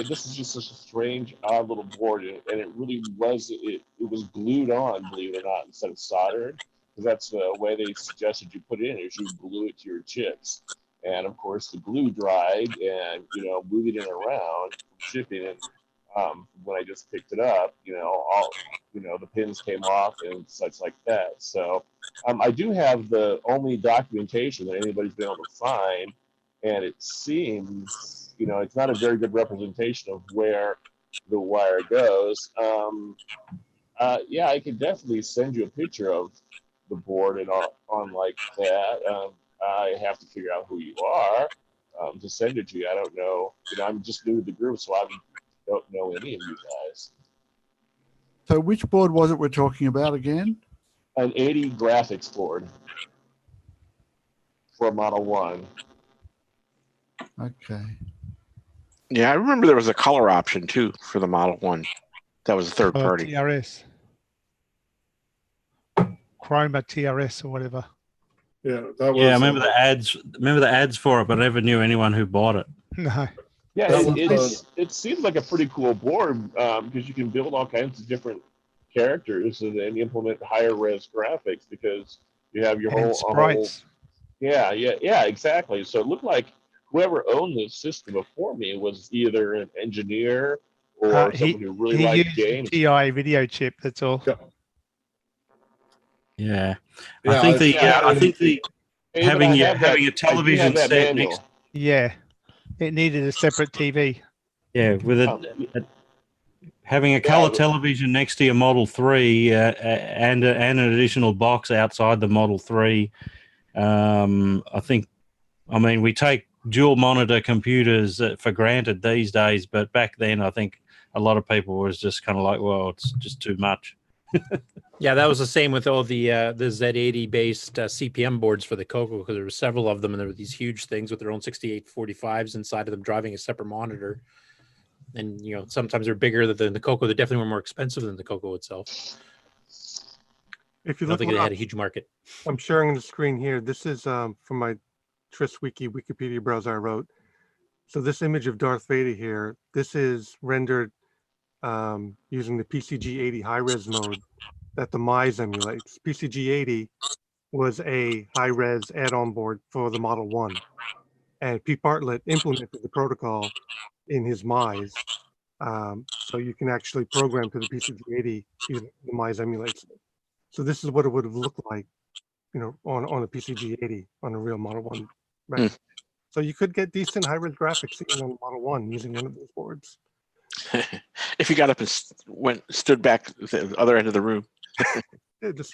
this is just such a strange, odd little board, and it really was, it was glued on, believe it or not, instead of soldered, because that's the way they suggested you put it in, is you glue it to your chips. And of course, the glue dried, and, moving it around, shipping it, when I just picked it up, all, the pins came off and such like that. So I do have the only documentation that anybody's been able to find, and it seems, it's not a very good representation of where the wire goes. Yeah, I could definitely send you a picture of the board and on like that. I have to figure out who you are to send it to you. I don't know. I'm just new to the group, so I don't know any of you guys. So which board was it we're talking about again? An 80 graphics board for Model 1. Okay. Yeah, I remember there was a color option too for the Model 1. That was a third party. TRS. Chroma TRS or whatever. Yeah, that was. Yeah, I remember the ads. Remember the ads for it, but I never knew anyone who bought it. No. Yeah, it seems like a pretty cool board because you can build all kinds of different characters and then implement higher res graphics because you have your whole sprites. Yeah, exactly. So it looked like whoever owned this system before me was either an engineer or someone who really liked games. He used TI video chip. That's all. Yeah, I think the having a television set next. Yeah, it needed a separate TV. Yeah, with having a color television next to your Model 3 and an additional box outside the Model 3. I mean, we take dual monitor computers for granted these days, but back then I think a lot of people was just kind of like, well, it's just too much. Yeah, that was the same with all the Z80 based CPM boards for the Coco, because there were several of them, and there were these huge things with their own 6845s inside of them, driving a separate monitor. And sometimes they're bigger than the Coco. They definitely were more expensive than the Coco itself. If you I don't think they had a huge market. I'm sharing the screen here. This is from my TRS Wiki Wikipedia browser I wrote. So this image of Darth Vader here, this is rendered using the PCG-80 high-res mode that the Mize emulates. PCG-80 was a high-res add-on board for the Model 1. And Pete Bartlett implemented the protocol in his Mize. So you can actually program to the PCG-80 using the Mize emulates it. So this is what it would have looked like, on a PCG-80 on a real Model 1. Right. So you could get decent high-res graphics even on Model 1 using one of these boards. If you got up and stood back at the other end of the room.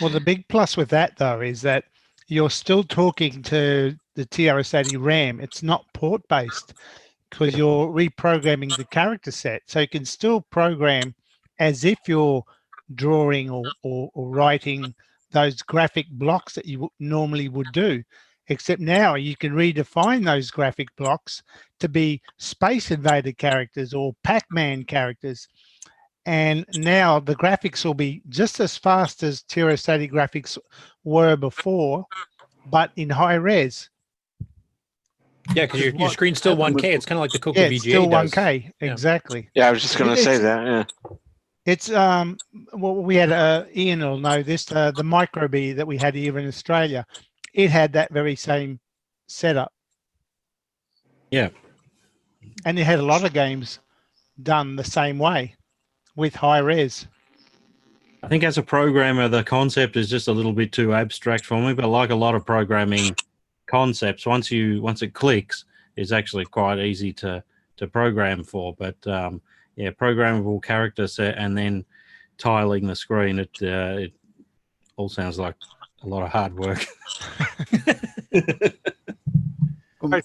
Well, the big plus with that, though, is that you're still talking to the TRS-80 RAM. It's not port-based because you're reprogramming the character set. So you can still program as if you're drawing or writing those graphic blocks that you normally would do. Except now you can redefine those graphic blocks to be Space Invader characters or Pac-Man characters. And now the graphics will be just as fast as TRS-80 graphics were before, but in high res. Yeah, because your screen's still 1K. It's kind of like the Coco VGA it's still does. 1K, exactly. Yeah, I was just going to say that, yeah. It's, well, we had, Ian will know this, the Micro B that we had here in Australia. It had that very same setup. Yeah. And it had a lot of games done the same way with high res. think as a programmer, the concept is just a little bit too abstract for me. But like a lot of programming concepts, once it clicks, it's actually quite easy to program for. But yeah, programmable character set and then tiling the screen. It all sounds like a lot of hard work.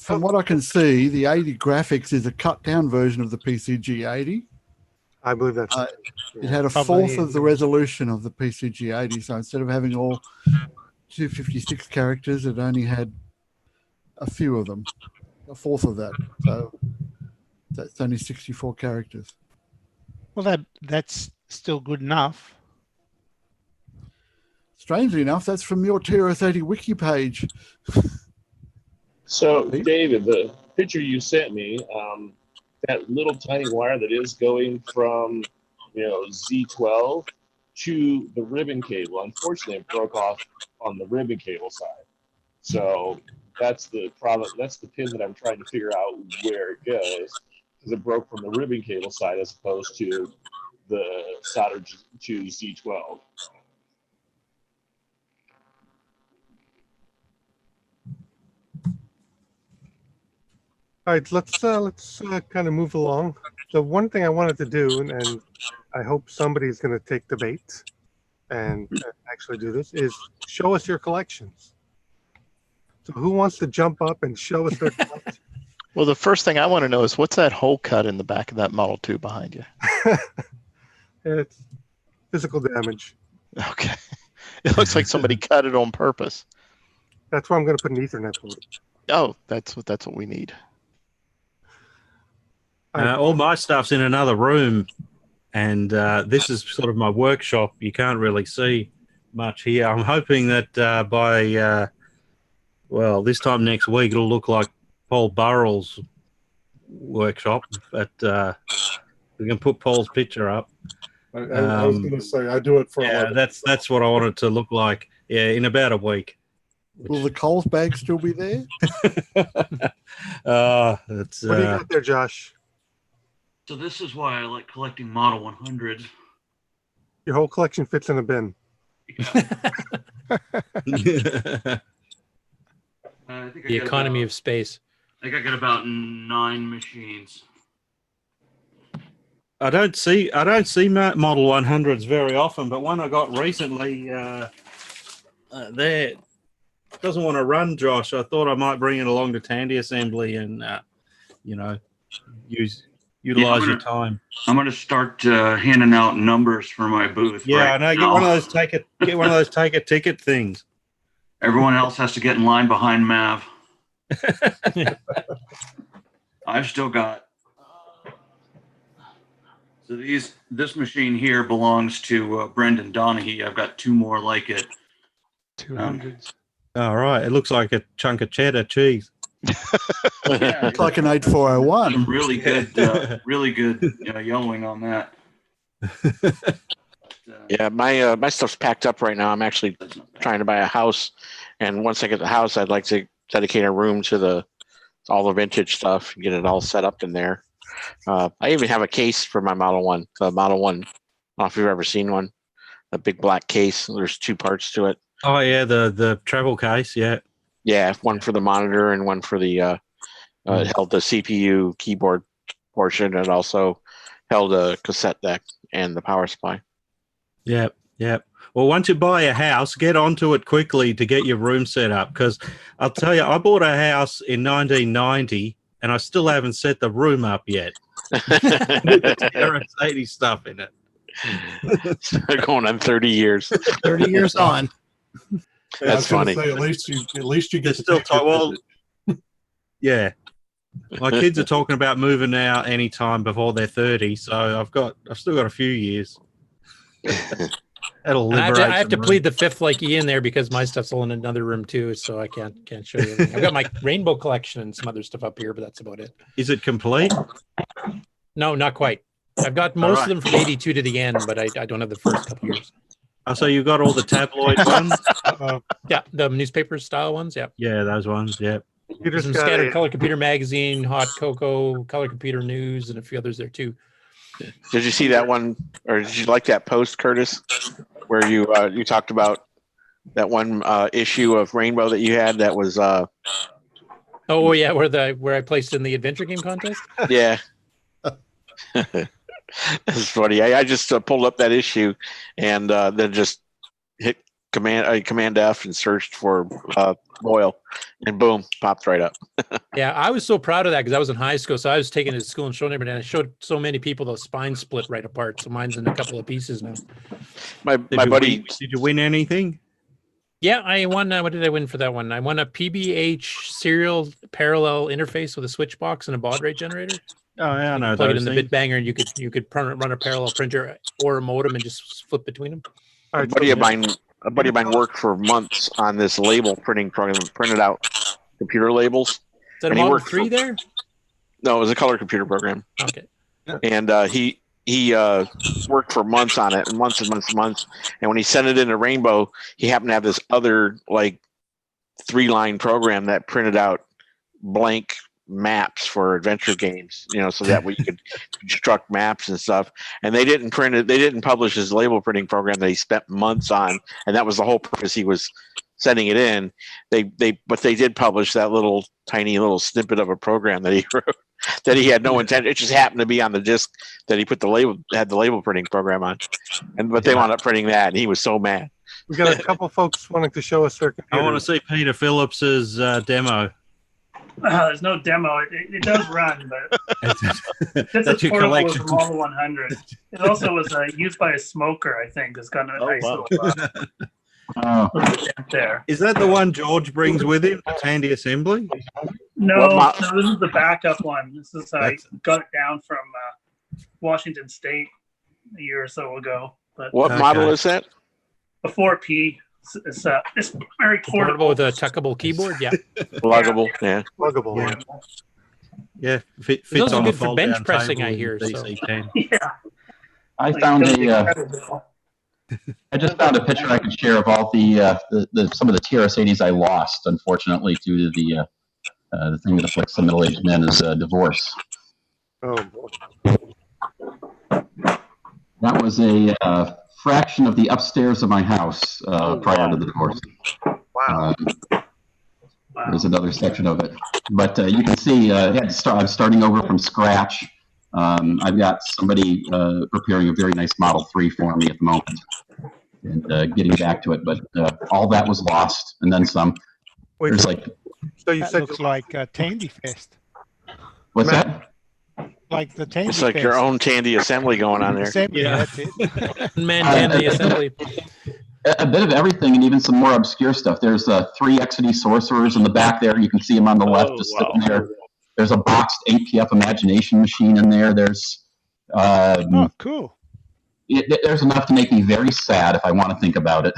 From what I can see, the 80 graphics is a cut down version of the PCG 80. I believe that's it had a Probably, fourth of the resolution of the PCG 80. So instead of having all 256 characters, it only had a few of them, a fourth of that. So that's only 64 characters. Well, that's still good enough. Strangely enough, that's from your TRS-80 wiki page. So, David, the picture you sent me, that little tiny wire that is going from, Z12 to the ribbon cable. Unfortunately, it broke off on the ribbon cable side. So that's the problem. That's the pin that I'm trying to figure out where it goes, because it broke from the ribbon cable side as opposed to the solder to Z12. All right, let's kind of move along. The one thing I wanted to do, and I hope somebody's going to take the bait and actually do this, is show us your collections. So who wants to jump up and show us their collection? Well, the first thing I want to know is what's that hole cut in the back of that Model 2 behind you? It's physical damage. Okay. It looks like somebody cut it on purpose. That's why I'm going to put an Ethernet port. Oh, that's what we need. All my stuff's in another room, and this is sort of my workshop. You can't really see much here. I'm hoping that by this time next week, it'll look like Paul Burrell's workshop, but we can put Paul's picture up. I was going to say, I do it for. Yeah, that's what I want it to look like. Yeah, in about a week. Will the Coles bag still be there? That's, what do you got there, Josh? So this is why I like collecting Model 100s. Your whole collection fits in a bin. I think The economy of space. I think I got about 9 machines. I don't see Model 100s very often, but one I got recently there doesn't want to run, Josh. I thought I might bring it along to Tandy Assembly and utilize your time. I'm going to start handing out numbers for my booth. Yeah, right I know. Get now. one of those take a ticket things. Everyone else has to get in line behind Mav. I've still got. So this machine here belongs to Brendan Donaghy. I've got 2 more like it. 200s. All right. It looks like a chunk of cheddar cheese. Yeah, It's like an 8401. some really good yellowing on that. Yeah, my stuff's packed up right now. I'm actually trying to buy a house, and once I get the house, I'd like to dedicate a room to all the vintage stuff and get it all set up in there. I even have a case for my Model 1. The Model 1, I don't know if you've ever seen one. A big black case. There's 2 parts to it. Oh yeah, the travel case. Yeah. Yeah, one for the monitor and one for the it held the CPU keyboard portion. It also held a cassette deck and the power supply. Yep. Well, once you buy a house, get onto it quickly to get your room set up. Because I'll tell you, I bought a house in 1990, and I still haven't set the room up yet. TRS-80 stuff in it. Going on 30 years. 30 years on. Yeah, That's funny. Say, at least you get to Still take your visit. Yeah. My kids are talking about moving out anytime before they're 30, so I've still got a few years. That'll And I liberate. have to some plead the fifth like Ian there because my stuff's all in another room too, so I can't show you everything. I've got my rainbow collection and some other stuff up here, but that's about it. Is it complete? No, not quite. I've got most of them from 82 to the end, but I don't have the first couple years. Oh, so you got all the tabloid ones? Yeah, the newspaper style ones. Yeah. Yeah, those ones. Yeah. You just Some got Scattered a- Color Computer Magazine, Hot Cocoa, Color Computer News, and a few others there too. Did you see that one, or did you like that post, Curtis? where you talked about that one issue of Rainbow that you had that was Oh yeah, where I placed in the adventure game contest. yeah. It's funny. I just pulled up that issue and then just hit Command F and searched for Boyle, and boom, popped right up. Yeah, I was so proud of that because I was in high school, so I was taking it to school and showing everybody. And I showed so many people the spine split right apart. So mine's in a couple of pieces now. My buddy, did you win anything? Yeah, I won. What did I win for that one? I won a PBH serial parallel interface with a switch box and a baud rate generator. Oh yeah, I know. Plug it in those the things. Bitbanger, and you could run a parallel printer or a modem and just flip between them. A buddy of mine worked for months on this label printing program, printed out computer labels. Is that a And he Model worked 3 there? No, it was a color computer program. Okay. And he worked for months on it, and months and months and months. And when he sent it into Rainbow, he happened to have this other like 3-line program that printed out blank maps for adventure games, so that way you could construct maps and stuff. And they didn't print it. They didn't publish his label printing program that he spent months on, and that was the whole purpose. He was sending it in. But they did publish that tiny little snippet of a program that he wrote that he had no intent. It just happened to be on the disk that he had the label printing program on, but they wound up printing that, and he was so mad. We got a couple folks wanting to show us their computers. I want to see Peter Phillips's demo. There's no demo. It does run, but it's That's your portable collection. from all the 100. It also was used by a smoker, I think. It's got a nice little dent there. Is that the one George brings with him? The Tandy assembly? No, this is the backup one. This is I got it down from Washington State a year or so ago. But What model is that? A 4P. It's very portable with a tuckable keyboard. Yeah, pluggable. Yeah, pluggable. Yeah, fits those are on good a for bench fold-down pressing. table I hear. in So. DC-10. Yeah. I found I just found a picture I could share of all the some of the TRS-80s I lost, unfortunately, due to the thing that afflicts the middle-aged men is divorce. Oh boy. That was a fraction of the upstairs of my house prior to the divorce. Wow. There's another section of it, but you can see I'm starting over from scratch. I've got somebody preparing a very nice Model 3 for me at the moment, and getting back to it. But all that was lost, and then some. Wait, There's like. So you That said looks like Tandy Fest. What's that? Like the Tandy It's like Fest. your own Tandy assembly going on there. Assembly, Yeah. that's it. Man, Tandy assembly. A bit of everything, and even some more obscure stuff. There's 3 XD sorcerers in the back there. You can see them on the left, just sitting there. There's a boxed APF imagination machine in there. There's Oh, cool. there's enough to make me very sad if I want to think about it.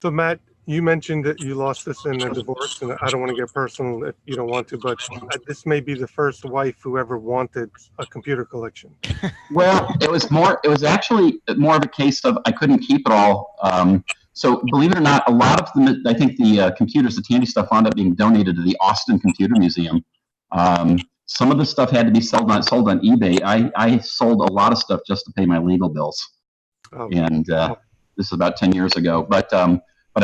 so. Matt, you mentioned that you lost this in a divorce, and I don't want to get personal if you don't want to, but this may be the first wife who ever wanted a computer collection. Well, it was actually more of a case of I couldn't keep it all. So believe it or not, a lot of them, I think the computers, the Tandy stuff, wound up being donated to the Austin Computer Museum. Some of the stuff had to be sold on eBay. I sold a lot of stuff just to pay my legal bills, and this is about 10 years ago. But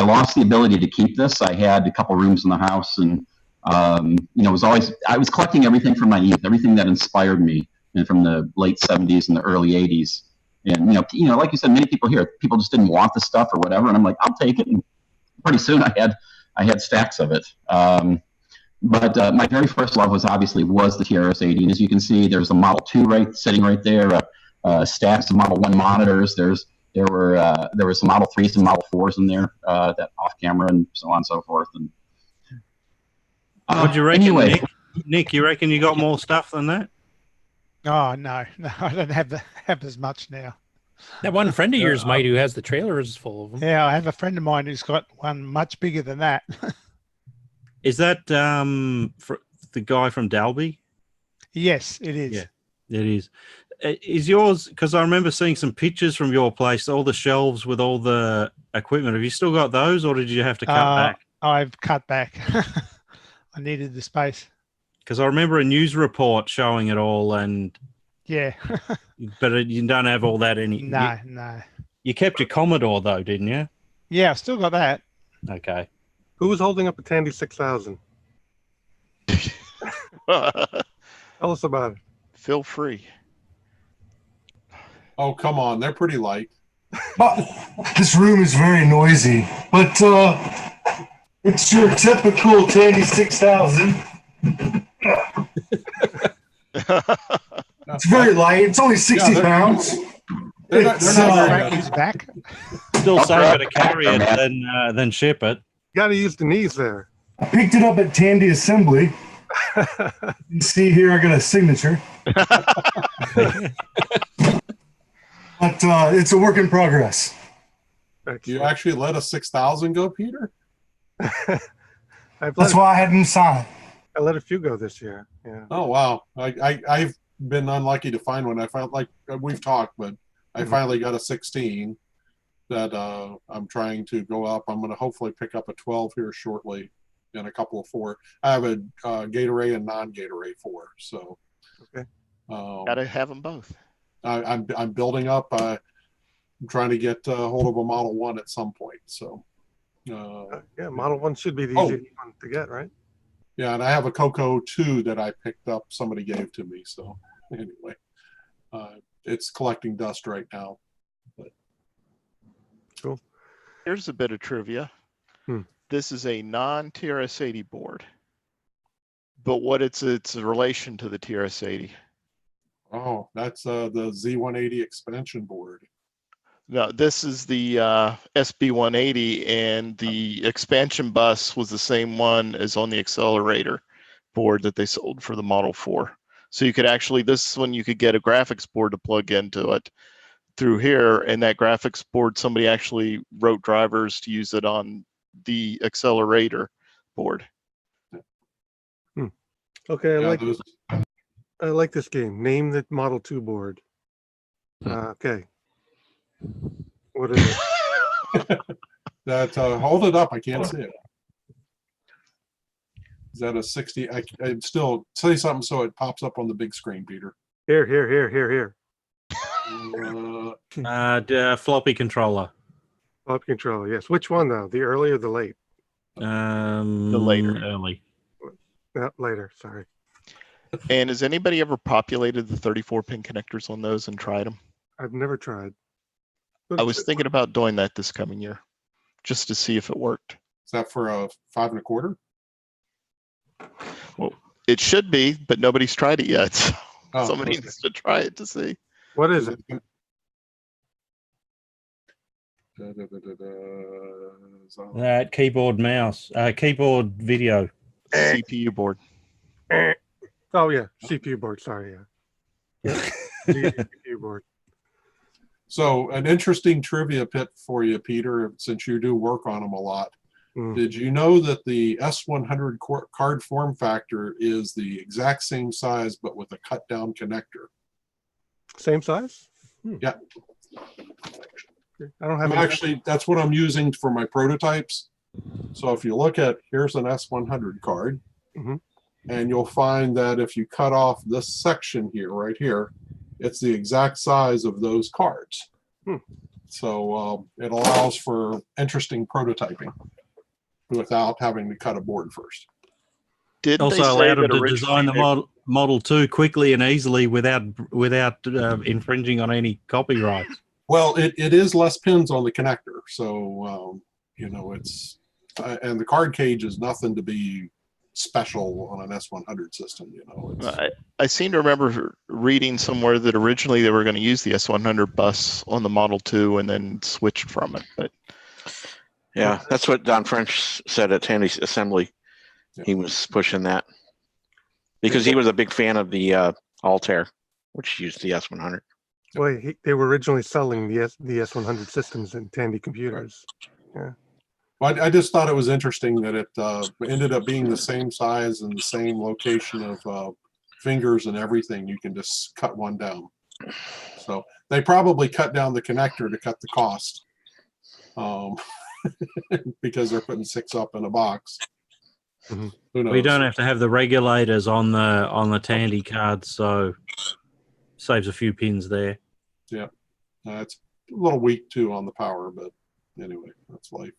I lost the ability to keep this. I had a couple rooms in the house, and it was always I was collecting everything from my youth, everything that inspired me, and from the late 70s and the early 80s. And like you said, many people here, people just didn't want the stuff or whatever, and I'm like, I'll take it. And pretty soon, I had stacks of it. But my very first love was the TRS-80, and as you can see, there's a Model 2 sitting right there. Stacks of Model 1 monitors. There were some Model 3s and Model 4s in there, that off camera and so on and so forth. And What do you reckon, anyway, Nick? You reckon you got more stuff than that? Oh no, I don't have as much now. That one friend of yours might who has the trailer is full of them. Yeah, I have a friend of mine who's got one much bigger than that. Is that for the guy from Dalby? Yes, it is. Yeah, it is. Is yours? Because I remember seeing some pictures from your place, all the shelves with all the equipment. Have you still got those, or did you have to cut back? I've cut back. I needed the space. Because I remember a news report showing it all, and yeah, but you don't have all that any. No. You kept your Commodore though, didn't you? Yeah, I've still got that. Okay. Who was holding up a Tandy 6000? Tell us about it. Feel free. Oh, come on. They're pretty light. This room is very noisy, but it's your typical Tandy 6000. It's very light. It's only 60 pounds. They're not Frankie's back. Still safer to carry it than ship it. Got to use the knees there. I picked it up at Tandy Assembly. You see here, I got a signature. But it's a work in progress. Do you actually let a 6,000 go, Peter? That's why I had him sign. I let a few go this year. Yeah. Oh wow! I've been unlucky to find one. I found, like we've talked, but I finally got a 16 that I'm trying to go up. I'm going to hopefully pick up a 12 here shortly, and a couple of 4. I have a gate array and non-gate array 4. So okay, gotta have them both. I'm building up. I'm trying to get hold of a Model 1 at some point. So yeah, Model 1 should be the easy one to get, right? Yeah, and I have a Coco 2 that I picked up. Somebody gave to me. So anyway, it's collecting dust right now. But. Cool. Here's a bit of trivia. This is a non-TRS-80 board, but what it's a relation to the TRS-80. Oh, that's the Z180 expansion board. No, this is the SB180, and the expansion bus was the same one as on the accelerator board that they sold for the Model 4. So you could actually, this one you could get a graphics board to plug into it through here, and that graphics board, somebody actually wrote drivers to use it on the accelerator board. Okay, I like this game. Name the Model 2 board. Okay. What is it? That hold it up. I can't see it. Is that a 60? I still say something so it pops up on the big screen, Peter. Here. Floppy controller. Floppy controller. Yes. Which one though? The early or the late? The later. Early. Later. Sorry. And has anybody ever populated the 34-pin connectors on those and tried them? I've never tried. I was thinking about doing that this coming year, just to see if it worked. Is that for a 5 1/4? Well, it should be, but nobody's tried it yet. So somebody okay. needs to try it to see. What is it? That keyboard mouse, keyboard video. CPU board. Oh yeah, CPU board. Sorry, yeah. CPU board. So an interesting trivia pit for you, Peter, since you do work on them a lot. Did you know that the S100 card form factor is the exact same size, but with a cut down connector? Same size? Yeah. I don't have actually, that's what I'm using for my prototypes. So if you look at, here's an S100 card, and you'll find that if you cut off this section here, right here, it's the exact size of those cards. So it allows for interesting prototyping without having to cut a board first. Did also allowed them to design the Model 2 quickly and easily without infringing on any copyrights. Well, it is less pins on the connector, so you know, it's and the card cage is nothing to be special on an S100 system. You know, I seem to remember reading somewhere that originally they were going to use the S100 bus on the Model 2 and then switched from it. But yeah, that's what Don French said at Tandy Assembly. He was pushing that because he was a big fan of the Altair, which used the S100. Well, they were originally selling the S100 systems in Tandy computers. Yeah. Well, I just thought it was interesting that it ended up being the same size and the same location of fingers and everything. You can just cut one down. So they probably cut down the connector to cut the cost, because they're putting 6 up in a box. Who knows? We don't have to have the regulators on the Tandy cards, so saves a few pins there. Yeah, little weak too on the power, but anyway, that's life.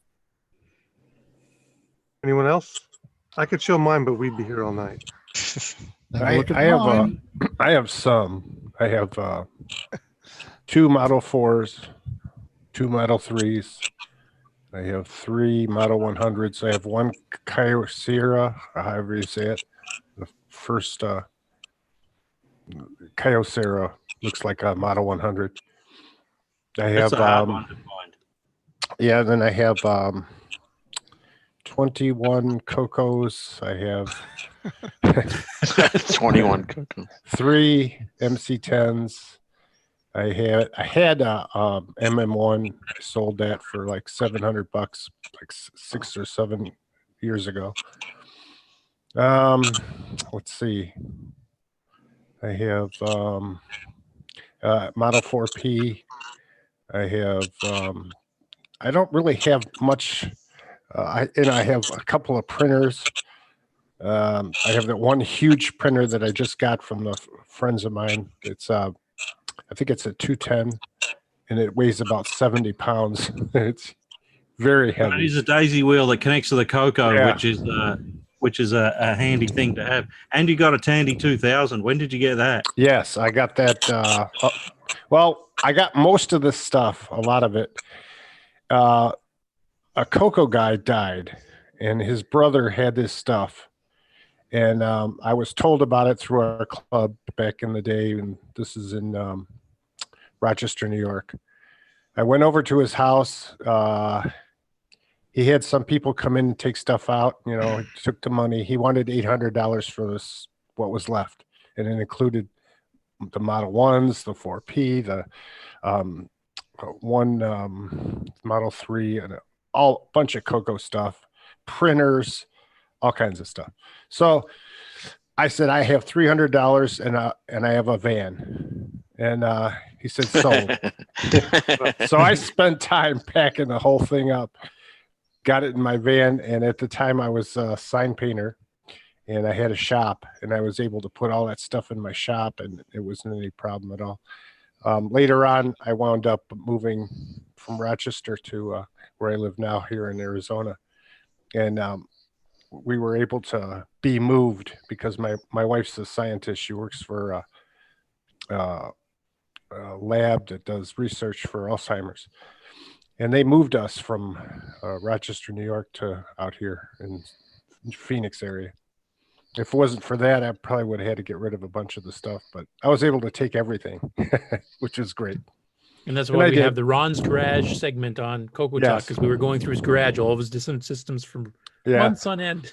Anyone else? I could show mine, but we'd be here all night. I have some. I have 2 Model 4s, 2 Model 3s. I have 3 Model 100s. I have 1 Kyocera, or however you say it. The first Kyocera looks like a Model 100. I have That's a hard one to find. yeah, then I have 21 Cocos. I have 21 Cocos. 3 MC10s. I had a MM1. I sold that for like $700, like 6 or 7 years ago. Let's see. I have Model 4P. I have I don't really have much. I have a couple of printers. I have that one huge printer that I just got from the friends of mine. It's I think it's a 210, and it weighs about 70 pounds. It's very But it heavy. is a daisy wheel that connects to the Coco, Yeah. which is a handy thing to have. And you got a Tandy 2000. When did you get that? Yes, I got that. Well, I got most of this stuff, a lot of it. A Coco guy died, and his brother had this stuff. And I was told about it through our club back in the day, and this is in Rochester, New York. I went over to his house. He had some people come in and take stuff out. You know, he took the money. He wanted $800 for this, what was left, and it included the Model 1s, the 4P, the one Model 3, and a bunch of Coco stuff, printers, all kinds of stuff. So I said, I have $300 and I have a van. And he said, sold. So I spent time packing the whole thing up, got it in my van. And at the time I was a sign painter and I had a shop, and I was able to put all that stuff in my shop, and it wasn't any problem at all. Later on, I wound up moving from Rochester to where I live now here in Arizona. And we were able to be moved because my wife's a scientist. She works for a lab that does research for Alzheimer's. And they moved us from Rochester, New York to out here in Phoenix area. If it wasn't for that, I probably would have had to get rid of a bunch of the stuff, but I was able to take everything, which is great. And that's why we have the Ron's Garage segment on Coco Talk, because we were going through his garage, all of his different systems from months on end.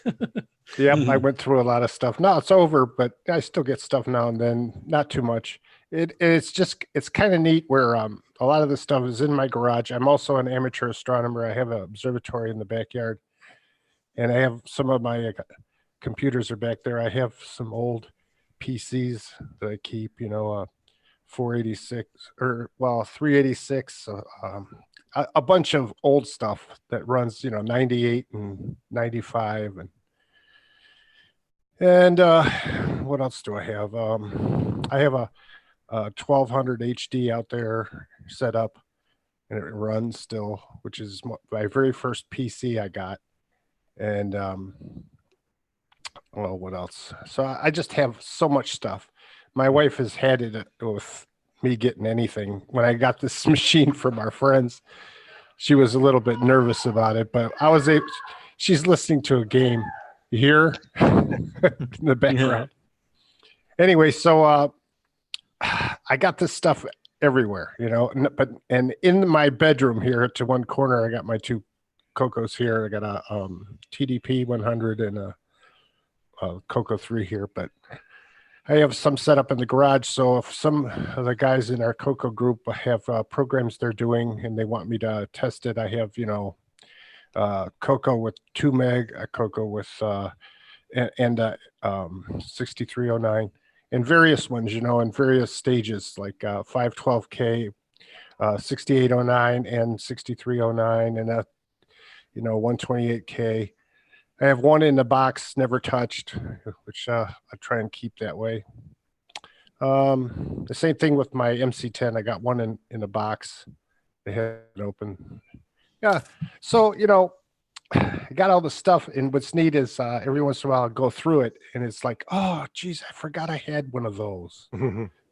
Yep, I went through a lot of stuff. Now it's over, but I still get stuff now and then, not too much. It's kind of neat where a lot of the stuff is in my garage. I'm also an amateur astronomer. I have an observatory in the backyard, and I have some of my computers are back there. I have some old PCs that I keep, 486 or 386, a bunch of old stuff that runs, 98 and 95 and what else do I have? I have a 1200 HD out there set up, and it runs still, which is my very first PC I got. And well, what else? So I just have so much stuff. My wife has had it with me getting anything. When I got this machine from our friends, she was a little bit nervous about it, but I was able. She's listening to a game. You hear in the background. Yeah. Anyway, so I got this stuff everywhere, and in my bedroom here to one corner, I got my 2 Cocos here. I got a TDP 100 and a Coco 3 here, but I have some set up in the garage. So if some of the guys in our Coco group have programs they're doing and they want me to test it, I have, Coco with 2 meg, a Coco with, and 6309 and various ones, in various stages, like 512K, 6809 and 6309 and 128K. I have one in the box, never touched, which I try and keep that way. The same thing with my MC10. I got one in the box, They had it open. Yeah. So, I got all the stuff, and what's neat is every once in a while I'll go through it, and it's like, oh, geez, I forgot I had one of those.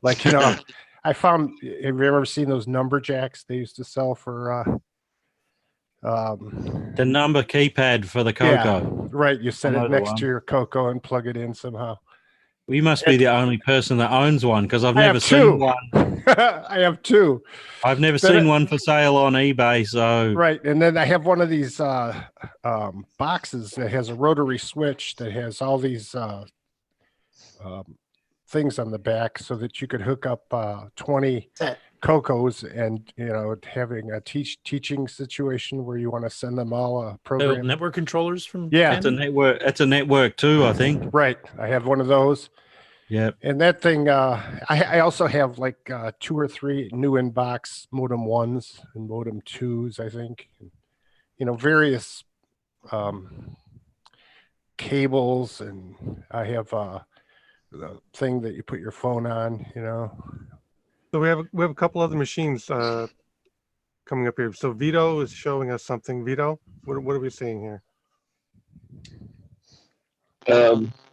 Like, I found. Have you ever seen those number jacks they used to sell for? The number keypad for the Coco. Yeah, right. You set it next to your Coco and plug it in somehow. We must be the only person that owns one because I've I never have seen two. one. I have two. I've never seen one for sale on eBay. So right, and then I have one of these boxes that has a rotary switch that has all these things on the back, so that you could hook up 20 Cocos, and having a teaching situation where you want to send them all a program. Network controllers from it's a network. It's a network too, I think. Right, I have one of those. Yeah, and that thing, I also have like 2 or 3 new inbox modem 1s and modem 2s, I think. Various cables, and I have the thing that you put your phone on. So we have a couple other machines coming up here. So Vito is showing us something. Vito, what are we seeing here?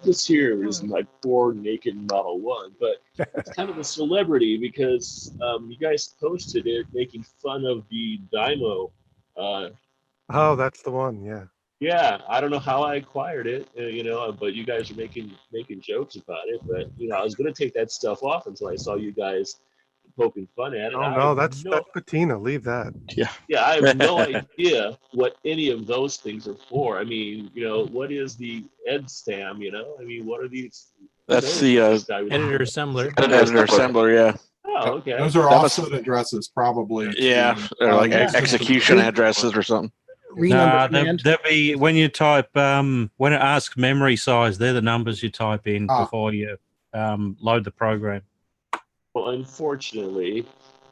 This here is my poor naked Model 1, but it's kind of a celebrity because you guys posted it making fun of the Dymo. Oh, that's the one. Yeah. Yeah, I don't know how I acquired it, but you guys are making jokes about it. But I was gonna take that stuff off until I saw you guys poking fun at it. Oh no, that's patina. Leave that. Yeah, I have no idea what any of those things are for. I mean, what is the EdStam? I mean, what are these? That's the editor assembler. Editor assembler, yeah. Oh, okay. Those are offset addresses, probably. Yeah, they're like execution addresses or something. Nah, they'll be when you type when it asks memory size, they're the numbers you type in before you load the program. Well, unfortunately,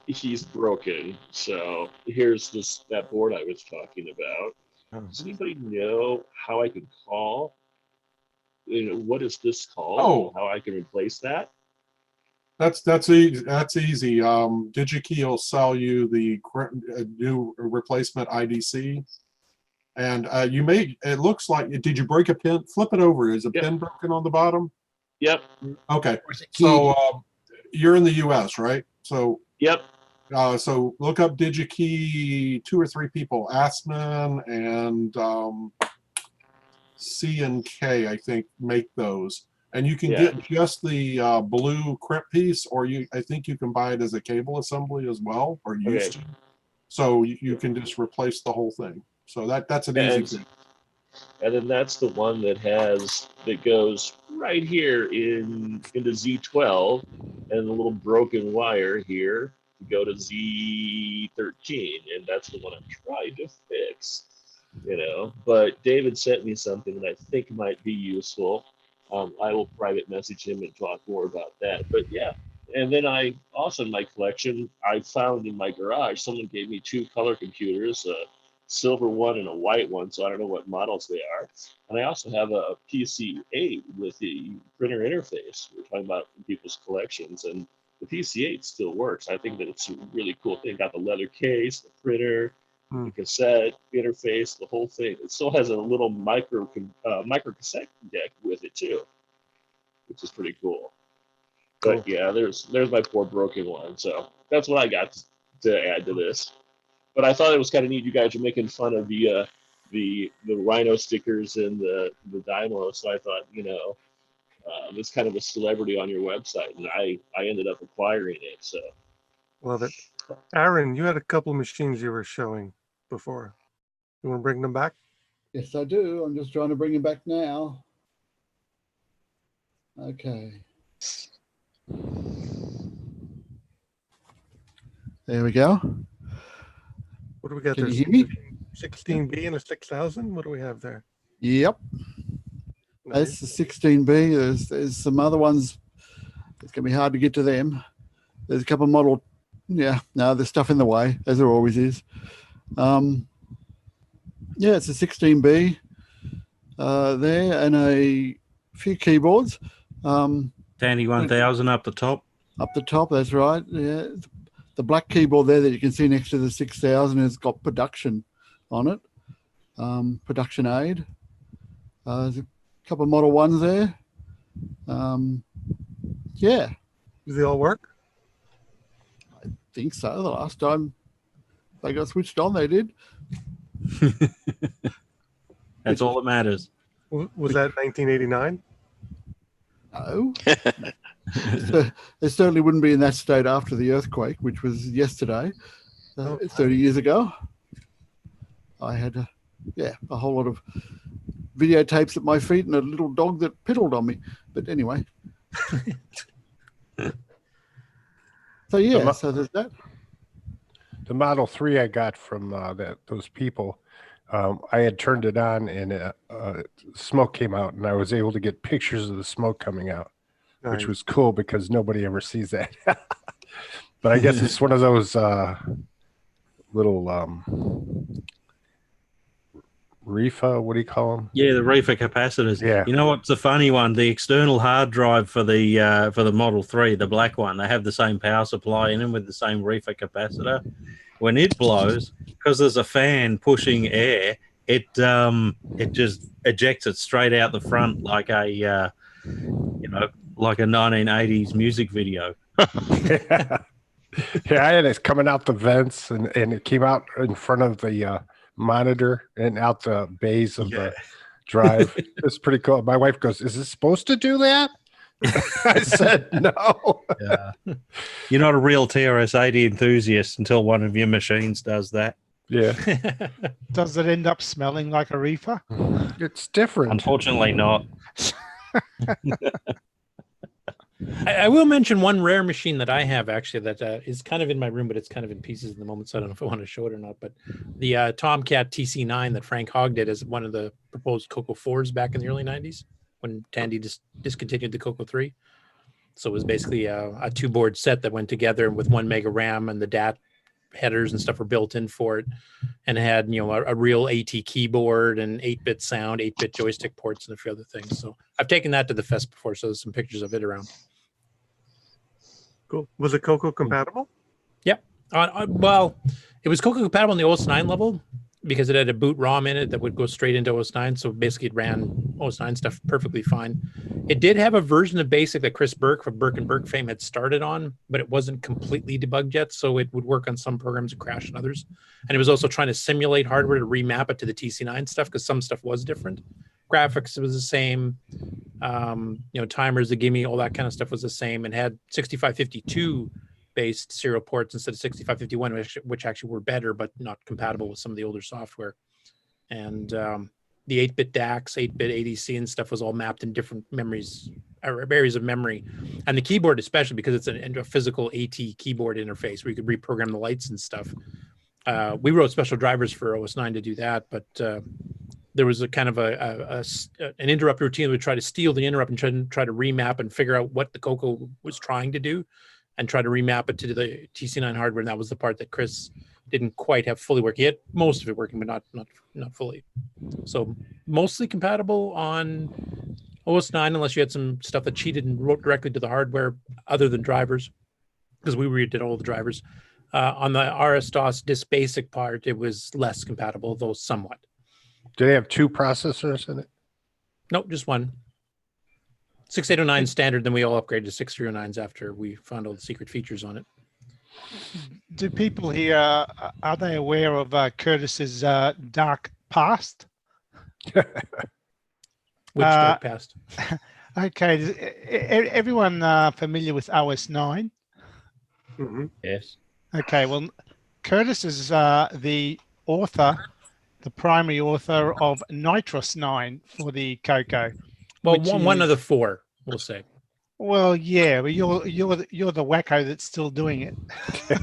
he's broken. So here's that board I was talking about. Does anybody know how I can call? What is this called? Oh, how I can replace that? That's easy. DigiKey will sell you the new replacement IDC, and it looks like. Did you break a pin? Flip it over. Is a pin broken on the bottom? Yep. Okay. So you're in the U.S., right? So yep. So look up DigiKey. 2 or 3 people, Assman and C and K, I think, make those. And you can get just the blue crimp piece, or I think you can buy it as a cable assembly as well, or used to. So you can just replace the whole thing. So that's an easy thing. And then that's the one that goes right here into Z12, and the little broken wire here to go to Z13, and that's the one I'm trying to fix. But David sent me something that I think might be useful. I will private message him and talk more about that. But yeah, and then I also in my collection, I found in my garage, someone gave me 2 color computers, a silver one and a white one, so I don't know what models they are. And I also have a PC-8 with the printer interface. We're talking about people's collections, and the PC-8 still works. I think that it's a really cool thing. Got the leather case, the printer, the cassette interface, the whole thing. It still has a little micro cassette deck with it too, which is pretty cool. But yeah, there's my poor broken one. So that's what I got to add to this. But I thought it was kind of neat. You guys are making fun of the Rhino stickers and the Dymo. So I thought, it's kind of a celebrity on your website, and I ended up acquiring it. So love it. Aaron, you had a couple of machines you were showing before. You want to bring them back? Yes, I do. I'm just trying to bring them back now. Okay. There we go. What do we got Can there? you hear me? 16B and a 6000? What do we have there? Yep. That's the 16B. There's some other ones. It's going to be hard to get to them. There's a couple of model. Yeah, no, there's stuff in the way, as there always is. Yeah, it's a 16B there, and a few keyboards. Tandy 1000 up the top. Up the top, that's right. Yeah. black keyboard there that you can see next to the 6000 has got production on it. Production aid. There's a couple of Model 1s there. Yeah. Do they all work? I think so. The last time they got switched on, they did. That's all that matters. Was that 1989? No. They certainly wouldn't be in that state after the earthquake, which was yesterday, 30 years ago. I had, a whole lot of videotapes at my feet and a little dog that piddled on me. But anyway. So there's that. The Model 3 I got from those people, I had turned it on and smoke came out, and I was able to get pictures of the smoke coming out, which was cool because nobody ever sees that. But I guess it's one of those little reefer, what do you call them? Yeah, the reefer capacitors. Yeah. You know what's the funny one? The external hard drive for the Model 3, the black one, they have the same power supply in them with the same reefer capacitor. When it blows, because there's a fan pushing air, it just ejects it straight out the front like a 1980s music video. Yeah, and it's coming out the vents, and it came out in front of the monitor and out the bays of the drive. It's pretty cool. My wife goes, "Is this supposed to do that?" I said, "No." Yeah. You're not a real TRS-80 enthusiast until one of your machines does that. Yeah. Does it end up smelling like a reefer? It's different. Unfortunately not. I will mention one rare machine that I have actually that is kind of in my room, but it's kind of in pieces in the moment, so I don't know if I want to show it or not. But the Tomcat TC9 that Frank Hogg did as one of the proposed Coco 4s back in the early 90s when Tandy discontinued the Coco 3. So it was basically a two-board set that went together with 1 mega RAM, and the DAT headers and stuff were built in for it, and it had a real AT keyboard and 8-bit sound, 8-bit joystick ports, and a few other things. So I've taken that to the fest before, so there's some pictures of it around. Cool. Was it Coco compatible? Yep. Well, it was Coco compatible on the OS9 level because it had a boot ROM in it that would go straight into OS9. So basically it ran OS9 stuff perfectly fine. It did have a version of BASIC that Chris Burke from Burke and Burke fame had started on, but it wasn't completely debugged yet. So it would work on some programs and crash on others. And it was also trying to simulate hardware to remap it to the TC9 stuff because some stuff was different. Graphics was the same. Timers, the gimme, all that kind of stuff was the same, and had 6552 based serial ports instead of 6551, which actually were better, but not compatible with some of the older software. And the 8-bit DAX, 8-bit ADC and stuff was all mapped in different memories, areas of memory. And the keyboard, especially because it's a physical AT keyboard interface where you could reprogram the lights and stuff. We wrote special drivers for OS9 to do that, but there was a kind of an interrupt routine that would try to steal the interrupt and try to remap and figure out what the Coco was trying to do and try to remap it to the TC9 hardware. And that was the part that Chris didn't quite have fully working. He had most of it working, but not fully. So mostly compatible on OS9, unless you had some stuff that cheated and wrote directly to the hardware other than drivers, because we redid all the drivers. On the RS-DOS disk basic part, it was less compatible, though somewhat. Do they have 2 processors in it? Nope, just one. 6809 standard, then we all upgraded to 6309s after we found all the secret features on it. Do people here, are they aware of Curtis's dark past? Which dark past? Okay, everyone familiar with OS9? Mm-hmm. Yes. Okay, well, Curtis is the primary author of Nitrous 9 for the Coco. Well, one of the 4, we'll say. Well, yeah, but you're the wacko that's still doing it.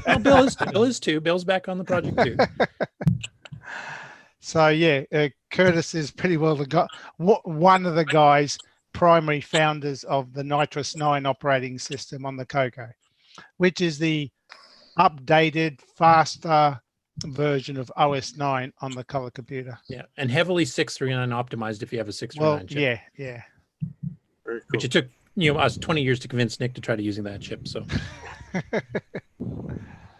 Well, Bill is too. Bill's back on the project too. So yeah, Curtis is pretty well one of the guys, primary founders of the Nitrous 9 operating system on the Coco, which is the updated, faster version of OS 9 on the color computer. Yeah, and heavily 639 optimized if you have a 639 chip. Yeah. Very cool. Which it took us 20 years to convince Nick to try to using that chip. So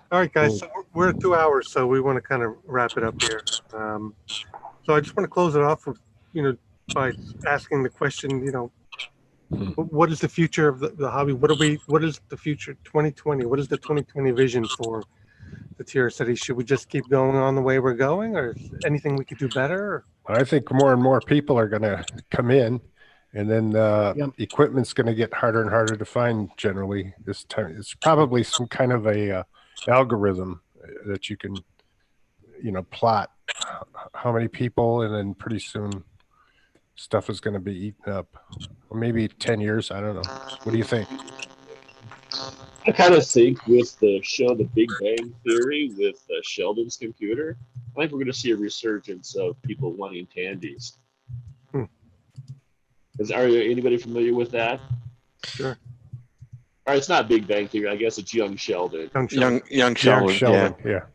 All right, guys. So we're at 2 hours, so we want to kind of wrap it up here. So I just want to close it off with, by asking the question, what is the future of the hobby? What is the future 2020? What is the 2020 vision for the TRS-80? Should we just keep going on the way we're going, or is anything we could do better? I think more and more people are going to come in, and then equipment's going to get harder and harder to find generally this time. It's probably some kind of a algorithm that you can, plot how many people, and then pretty soon stuff is going to be eaten up. Or maybe 10 years. I don't know. What do you think? I kind of think with the show The Big Bang Theory with Sheldon's computer, I think we're going to see a resurgence of people wanting Tandies. Are anybody familiar with that? Sure. All right, it's not Big Bang Theory. I guess it's Young Sheldon. Young Sheldon.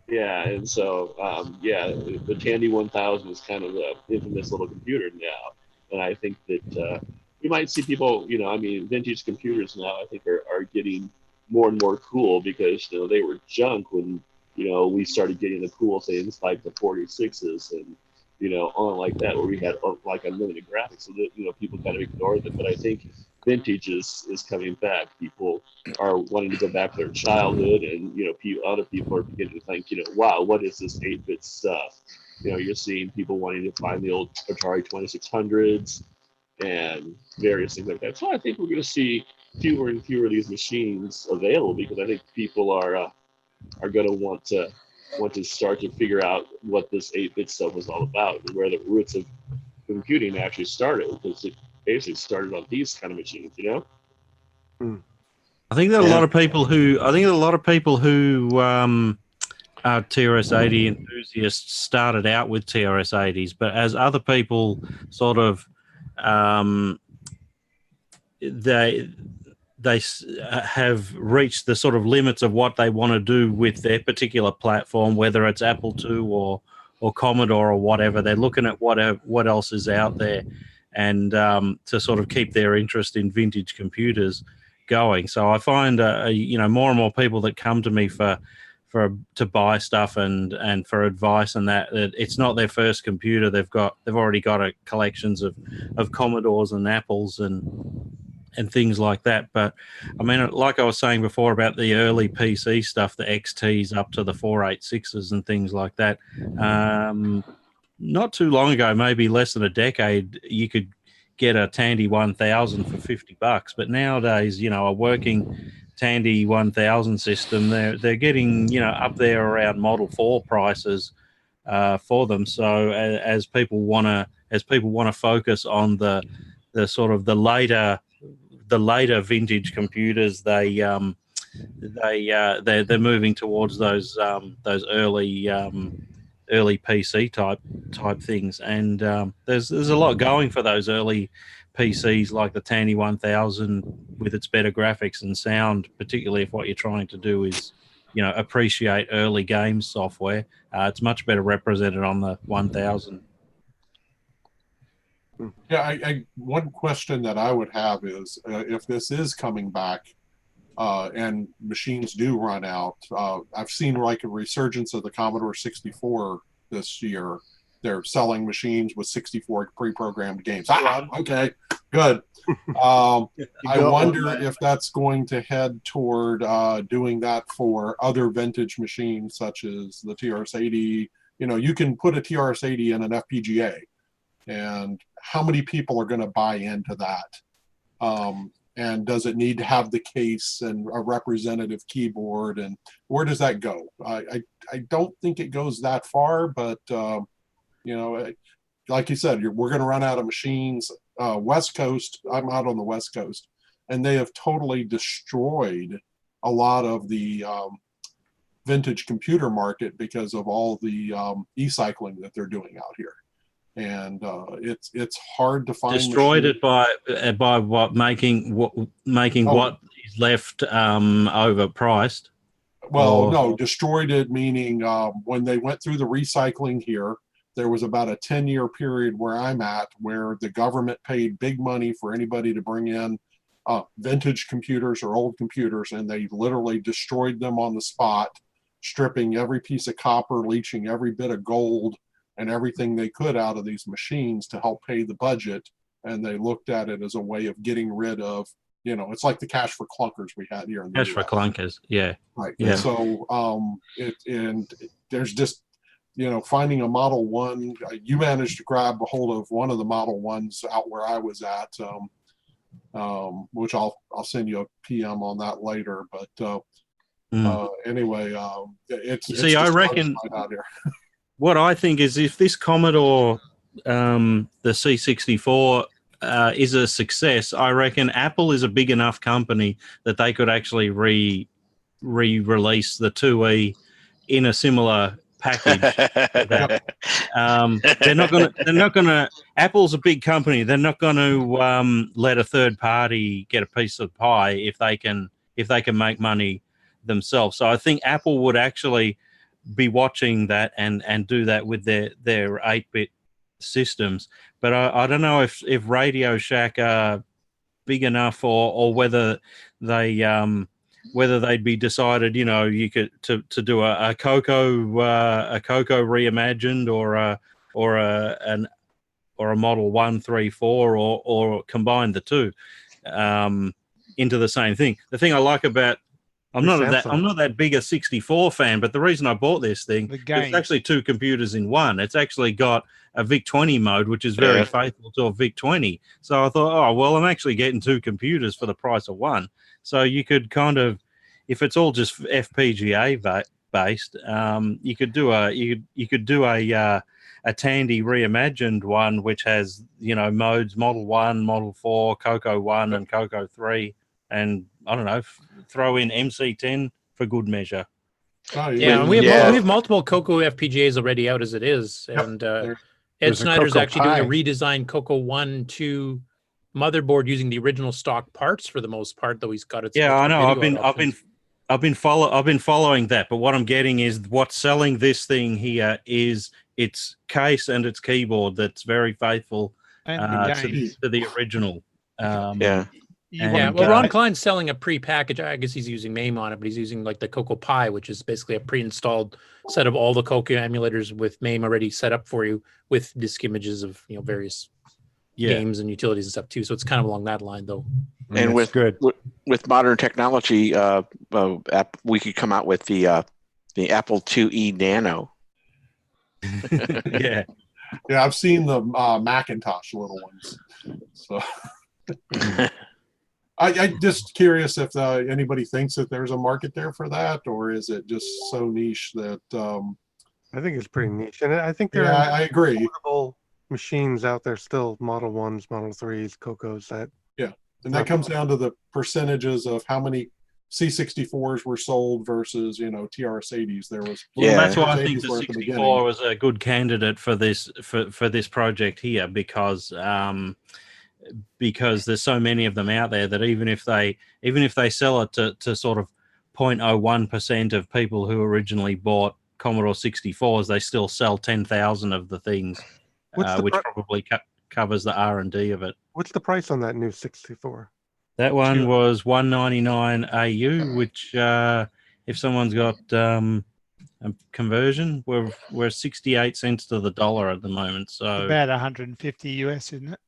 Yeah. And so, the Tandy 1000 is kind of the infamous little computer now. And I think that we might see people, vintage computers now, I think, are getting more and more cool because, they were junk when, we started getting the cool things like the 46s and, on like that, where we had like unlimited graphics. So that, people kind of ignored them. But I think vintage is coming back. People are wanting to go back to their childhood, and other people are beginning to think, wow, what is this 8-bit stuff? You're seeing people wanting to find the old Atari 2600s and various things like that. So I think we're going to see fewer and fewer of these machines available because I think people are going to want to start to figure out what this 8-bit stuff was all about and where the roots of computing actually started, because it basically started on these kind of machines, I think that a lot of people who are TRS-80 enthusiasts started out with TRS-80s, but as other people sort of they have reached the sort of limits of what they want to do with their particular platform, whether it's Apple II or Commodore or whatever. They're looking at what else is out there, and to sort of keep their interest in vintage computers going. So I find more and more people that come to me to buy stuff and for advice, and that it's not their first computer. They've already got collections of Commodores and Apples and things like that. But I mean, like I was saying before about the early PC stuff, the XTs up to the 486s and things like that. Not too long ago, maybe less than a decade, you could get a Tandy 1000 for $50. But nowadays, a working Tandy 1000 system, they're getting up there around Model 4 prices for them. So as people want to focus on the sort of the later vintage computers, they're moving towards those early PC type things, and there's a lot going for those early PCs like the Tandy 1000 with its better graphics and sound, particularly if what you're trying to do is appreciate early game software. It's much better represented on the 1000. Yeah, one question that I would have is if this is coming back and machines do run out, I've seen like a resurgence of the Commodore 64 this year. They're selling machines with 64 pre-programmed games. Okay, good. I wonder if that's going to head toward doing that for other vintage machines such as the TRS-80. You can put a TRS-80 in an FPGA, and how many people are going to buy into that? And does it need to have the case and a representative keyboard? And where does that go? I don't think it goes that far, but like you said, we're going to run out of machines. West Coast, I'm out on the West Coast, and they have totally destroyed a lot of the vintage computer market because of all the e-cycling that they're doing out here. And it's hard to find. Destroyed it by what making what is left overpriced. Well, no, destroyed it meaning when they went through the recycling here, there was about a 10-year period where I'm at where the government paid big money for anybody to bring in vintage computers or old computers, and they literally destroyed them on the spot stripping every piece of copper, leaching every bit of gold and everything they could out of these machines to help pay the budget. And they looked at it as a way of getting rid of, it's like the cash for clunkers we had here in the Cash for US. clunkers, yeah. Right. Yeah. And so there's just, finding a Model 1, you managed to grab a hold of one of the Model 1s out where I was at, which I'll send you a PM on that later. But anyway, See, I reckon out here. what I think is if this Commodore, the C64, is a success, I reckon Apple is a big enough company that they could actually re-release the 2E in a similar package. They're not gonna. Apple's a big company. They're not going to let a third party get a piece of the pie if they can make money themselves. So I think Apple would actually be watching that and do that with their 8-bit systems. But I don't know if Radio Shack are big enough or whether they'd be decided, you could to do a Coco reimagined or a Model 1, 3, 4 or combine the two into the same thing. The thing I like about I'm not that big a 64 fan, but the reason I bought this thing, it's actually two computers in one. It's actually got a VIC-20 mode, which is very faithful to a VIC-20. So I thought, oh, well, I'm actually getting two computers for the price of one. So you could kind of, if it's all just FPGA based, you could do a Tandy reimagined one, which has, modes Model 1, Model 4, Coco 1 and Coco 3. And I don't know, throw in MC10 for good measure. We have multiple Coco FPGAs already out as it is, and Ed Snyder's actually doing a redesigned Coco 1.2 motherboard using the original stock parts for the most part, though he's got it. Yeah, I know. I've been following that, but what I'm getting is what's selling this thing here is its case and its keyboard that's very faithful to the original. Well, Ron Klein's selling a pre-package. I guess he's using MAME on it, but he's using like the Coco Pi, which is basically a pre-installed set of all the Coco emulators with MAME already set up for you with disk images of various games and utilities and stuff too. So it's kind of along that line, though. And with modern technology, we could come out with the Apple IIe Nano. Yeah, I've seen the Macintosh little ones. So. I'm just curious if anybody thinks that there's a market there for that, or is it just so niche that? I think it's pretty niche, and I think there are. I agree. Affordable machines out there still, Model 1s, Model 3s, Cocos. And that comes down to the percentages of how many C64s were sold versus TRS-80s. There was that's why I think the 64 was a good candidate for this project here because there's so many of them out there that even if they sell it to sort of 0.01% of people who originally bought Commodore 64s, they still sell 10,000 of the things, which probably covers the R&D of it. What's the price on that new 64? That one was $199 AU, which if someone's got a conversion, we're 68 cents to the dollar at the moment. So about 150 US, isn't it?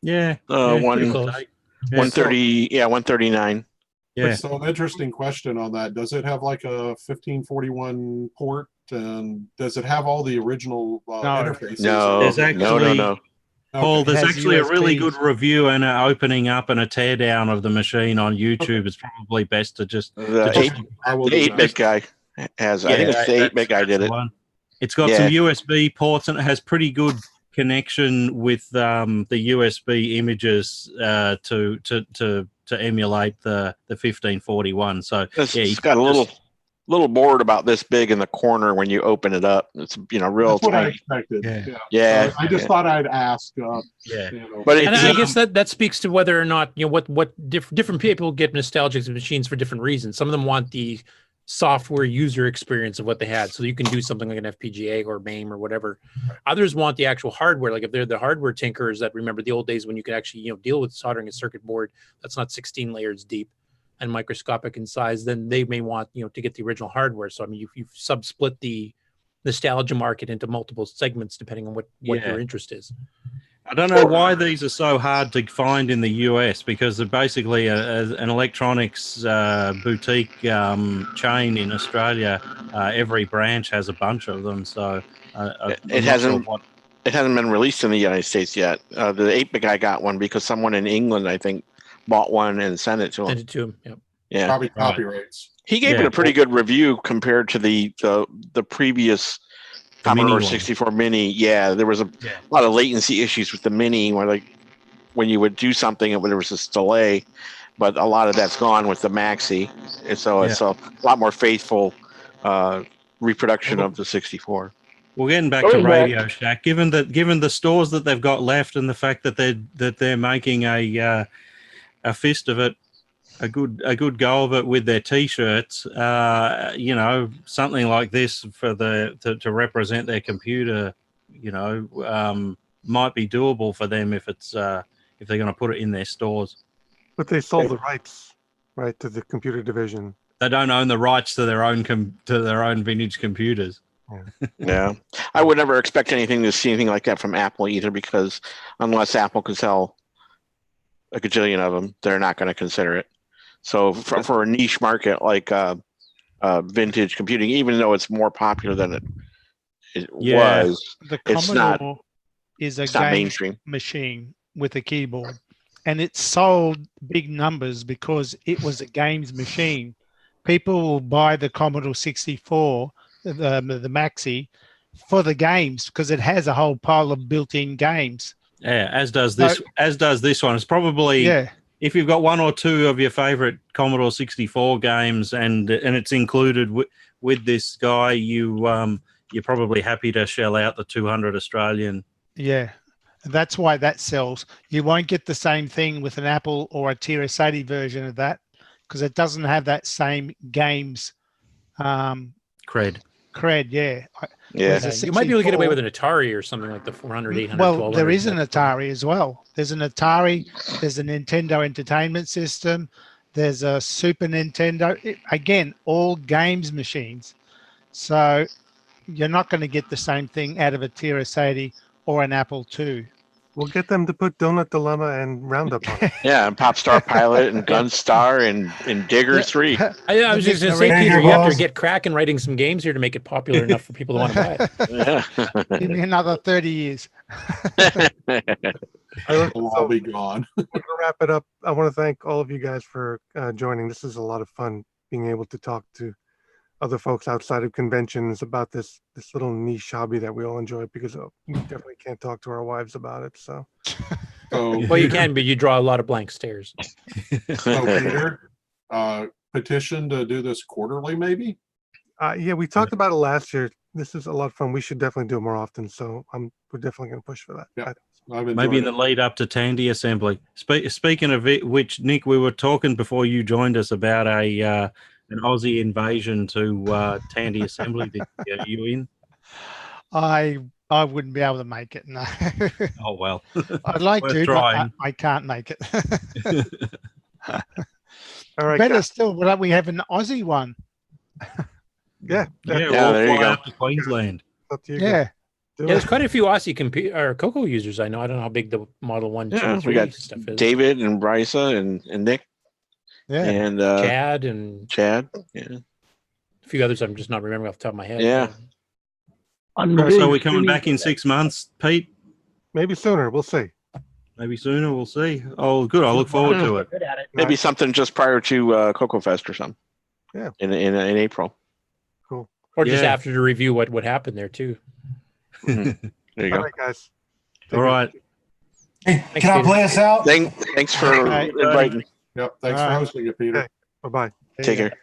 Yeah, 130. Yeah, 139. Yeah. So an interesting question on that: does it have like a 1541 port, and does it have all the original interfaces? No, there's actually, no. Paul, there's actually a really good review and an opening up and a teardown of the machine on YouTube. Okay. It's probably best to just the 8-bit guy has. I think it's the 8-bit guy did it. It's got some USB ports and it has pretty good connection with the USB images to emulate the 1541. So it's got a little board about this big in the corner when you open it up. It's real That's what tiny. I expected. Yeah. I just thought I'd ask. But I guess that speaks to whether or not what different people get nostalgic of machines for different reasons. Some of them want the software user experience of what they had, so you can do something like an FPGA or MAME or whatever. Others want the actual hardware, like if they're the hardware tinkers that remember the old days when you could actually deal with soldering a circuit board that's not 16 layers deep. and microscopic in size, then they may want, to get the original hardware. So I mean, you've sub-split the nostalgia market into multiple segments depending on what your interest is. I don't know why these are so hard to find in the US, because they're basically an electronics boutique chain in Australia. Every branch has a bunch of them, so It hasn't been released in the United States yet. The 8-bit guy got one because someone in England, I think, bought one and sent it to him. Sent it to him. Yep. Yeah. Probably copyrights. He gave it a pretty good review compared to the previous Commodore 64 Mini. Yeah, there was a lot of latency issues with the Mini, where when you would do something, there was this delay. But a lot of that's gone with the Maxi, and so it's a lot more faithful reproduction of the 64. Well, getting back to Radio Shack, given the stores that they've got left, and the fact that they're making a fist of it, a good go of it with their T-shirts, something like this for to represent their computer, might be doable for them if they're going to put it in their stores. But they sold the rights, right, to the computer division. They don't own the rights to their own vintage computers. Yeah, I would never expect to see anything like that from Apple either, because unless Apple could sell a gajillion of them, they're not going to consider it. So for a niche market like vintage computing, even though it's more popular than it was, the it's Commodore is a game mainstream machine with a keyboard, and it sold big numbers because it was a games machine. People will buy the Commodore 64, the Maxi, for the games because it has a whole pile of built-in games. Yeah, as does this one. It's probably if you've got one or two of your favorite Commodore 64 games and it's included with this guy, you're probably happy to shell out the 200 Australian. Yeah, that's why that sells. You won't get the same thing with an Apple or a TRS-80 version of that because it doesn't have that same games cred. Yeah. You might be able to get away with an Atari or something like the 400, 800, Well, 1200. there is an Atari as well. There's an Atari. There's a Nintendo Entertainment System. There's a Super Nintendo. Again, all games machines. So you're not going to get the same thing out of a TRS-80 or an Apple II. We'll get them to put Donut Dilemma and Roundup on it. Yeah, and Popstar Pilot and Gunstar and Digger 3. I was just going to say, Peter, you have to get cracking writing some games here to make it popular enough for people to want to buy it. Give me another 30 years. I'll be gone. To wrap it up, I want to thank all of you guys for joining. This is a lot of fun being able to talk to other folks outside of conventions about this little niche hobby that we all enjoy, because we definitely can't talk to our wives about it. So, well, you can, but you draw a lot of blank stares. So, Peter, petition to do this quarterly, maybe? Yeah, we talked about it last year. This is a lot of fun. We should definitely do it more often. So we're definitely going to push for that. Yeah. Maybe in the lead up to Tandy Assembly. Speaking of it, which, Nick, we were talking before you joined us about an Aussie invasion to Tandy Assembly. Are you in? I wouldn't be able to make it. No. Oh well. I'd like to, trying. but I can't make it. All right. Better still, why don't we have an Aussie one? Yeah. We'll there you fly go. up to Queensland. Up to you Yeah. guys. There's quite a few Aussie or Coco users I know. I don't know how big the Model 1, 2, Yeah, 3 we got stuff is. David and Brysa and Nick. Yeah. And Chad and Chad. Yeah. a few others I'm just not remembering off the top of my head. Yeah. So we're coming back in 6 months, Pete? Maybe sooner. We'll see. Maybe sooner. We'll see. Oh, good. I look forward to it. Good at it. Maybe something just prior to Cocoa Fest or something. Yeah. In April. Cool. Or just after to review what happened there too. Mm-hmm. There you All go. right, guys. All right. Hey, can I play us out? Thanks for inviting me. Yep. Thanks for hosting it, Peter. Okay. Bye-bye. Take care.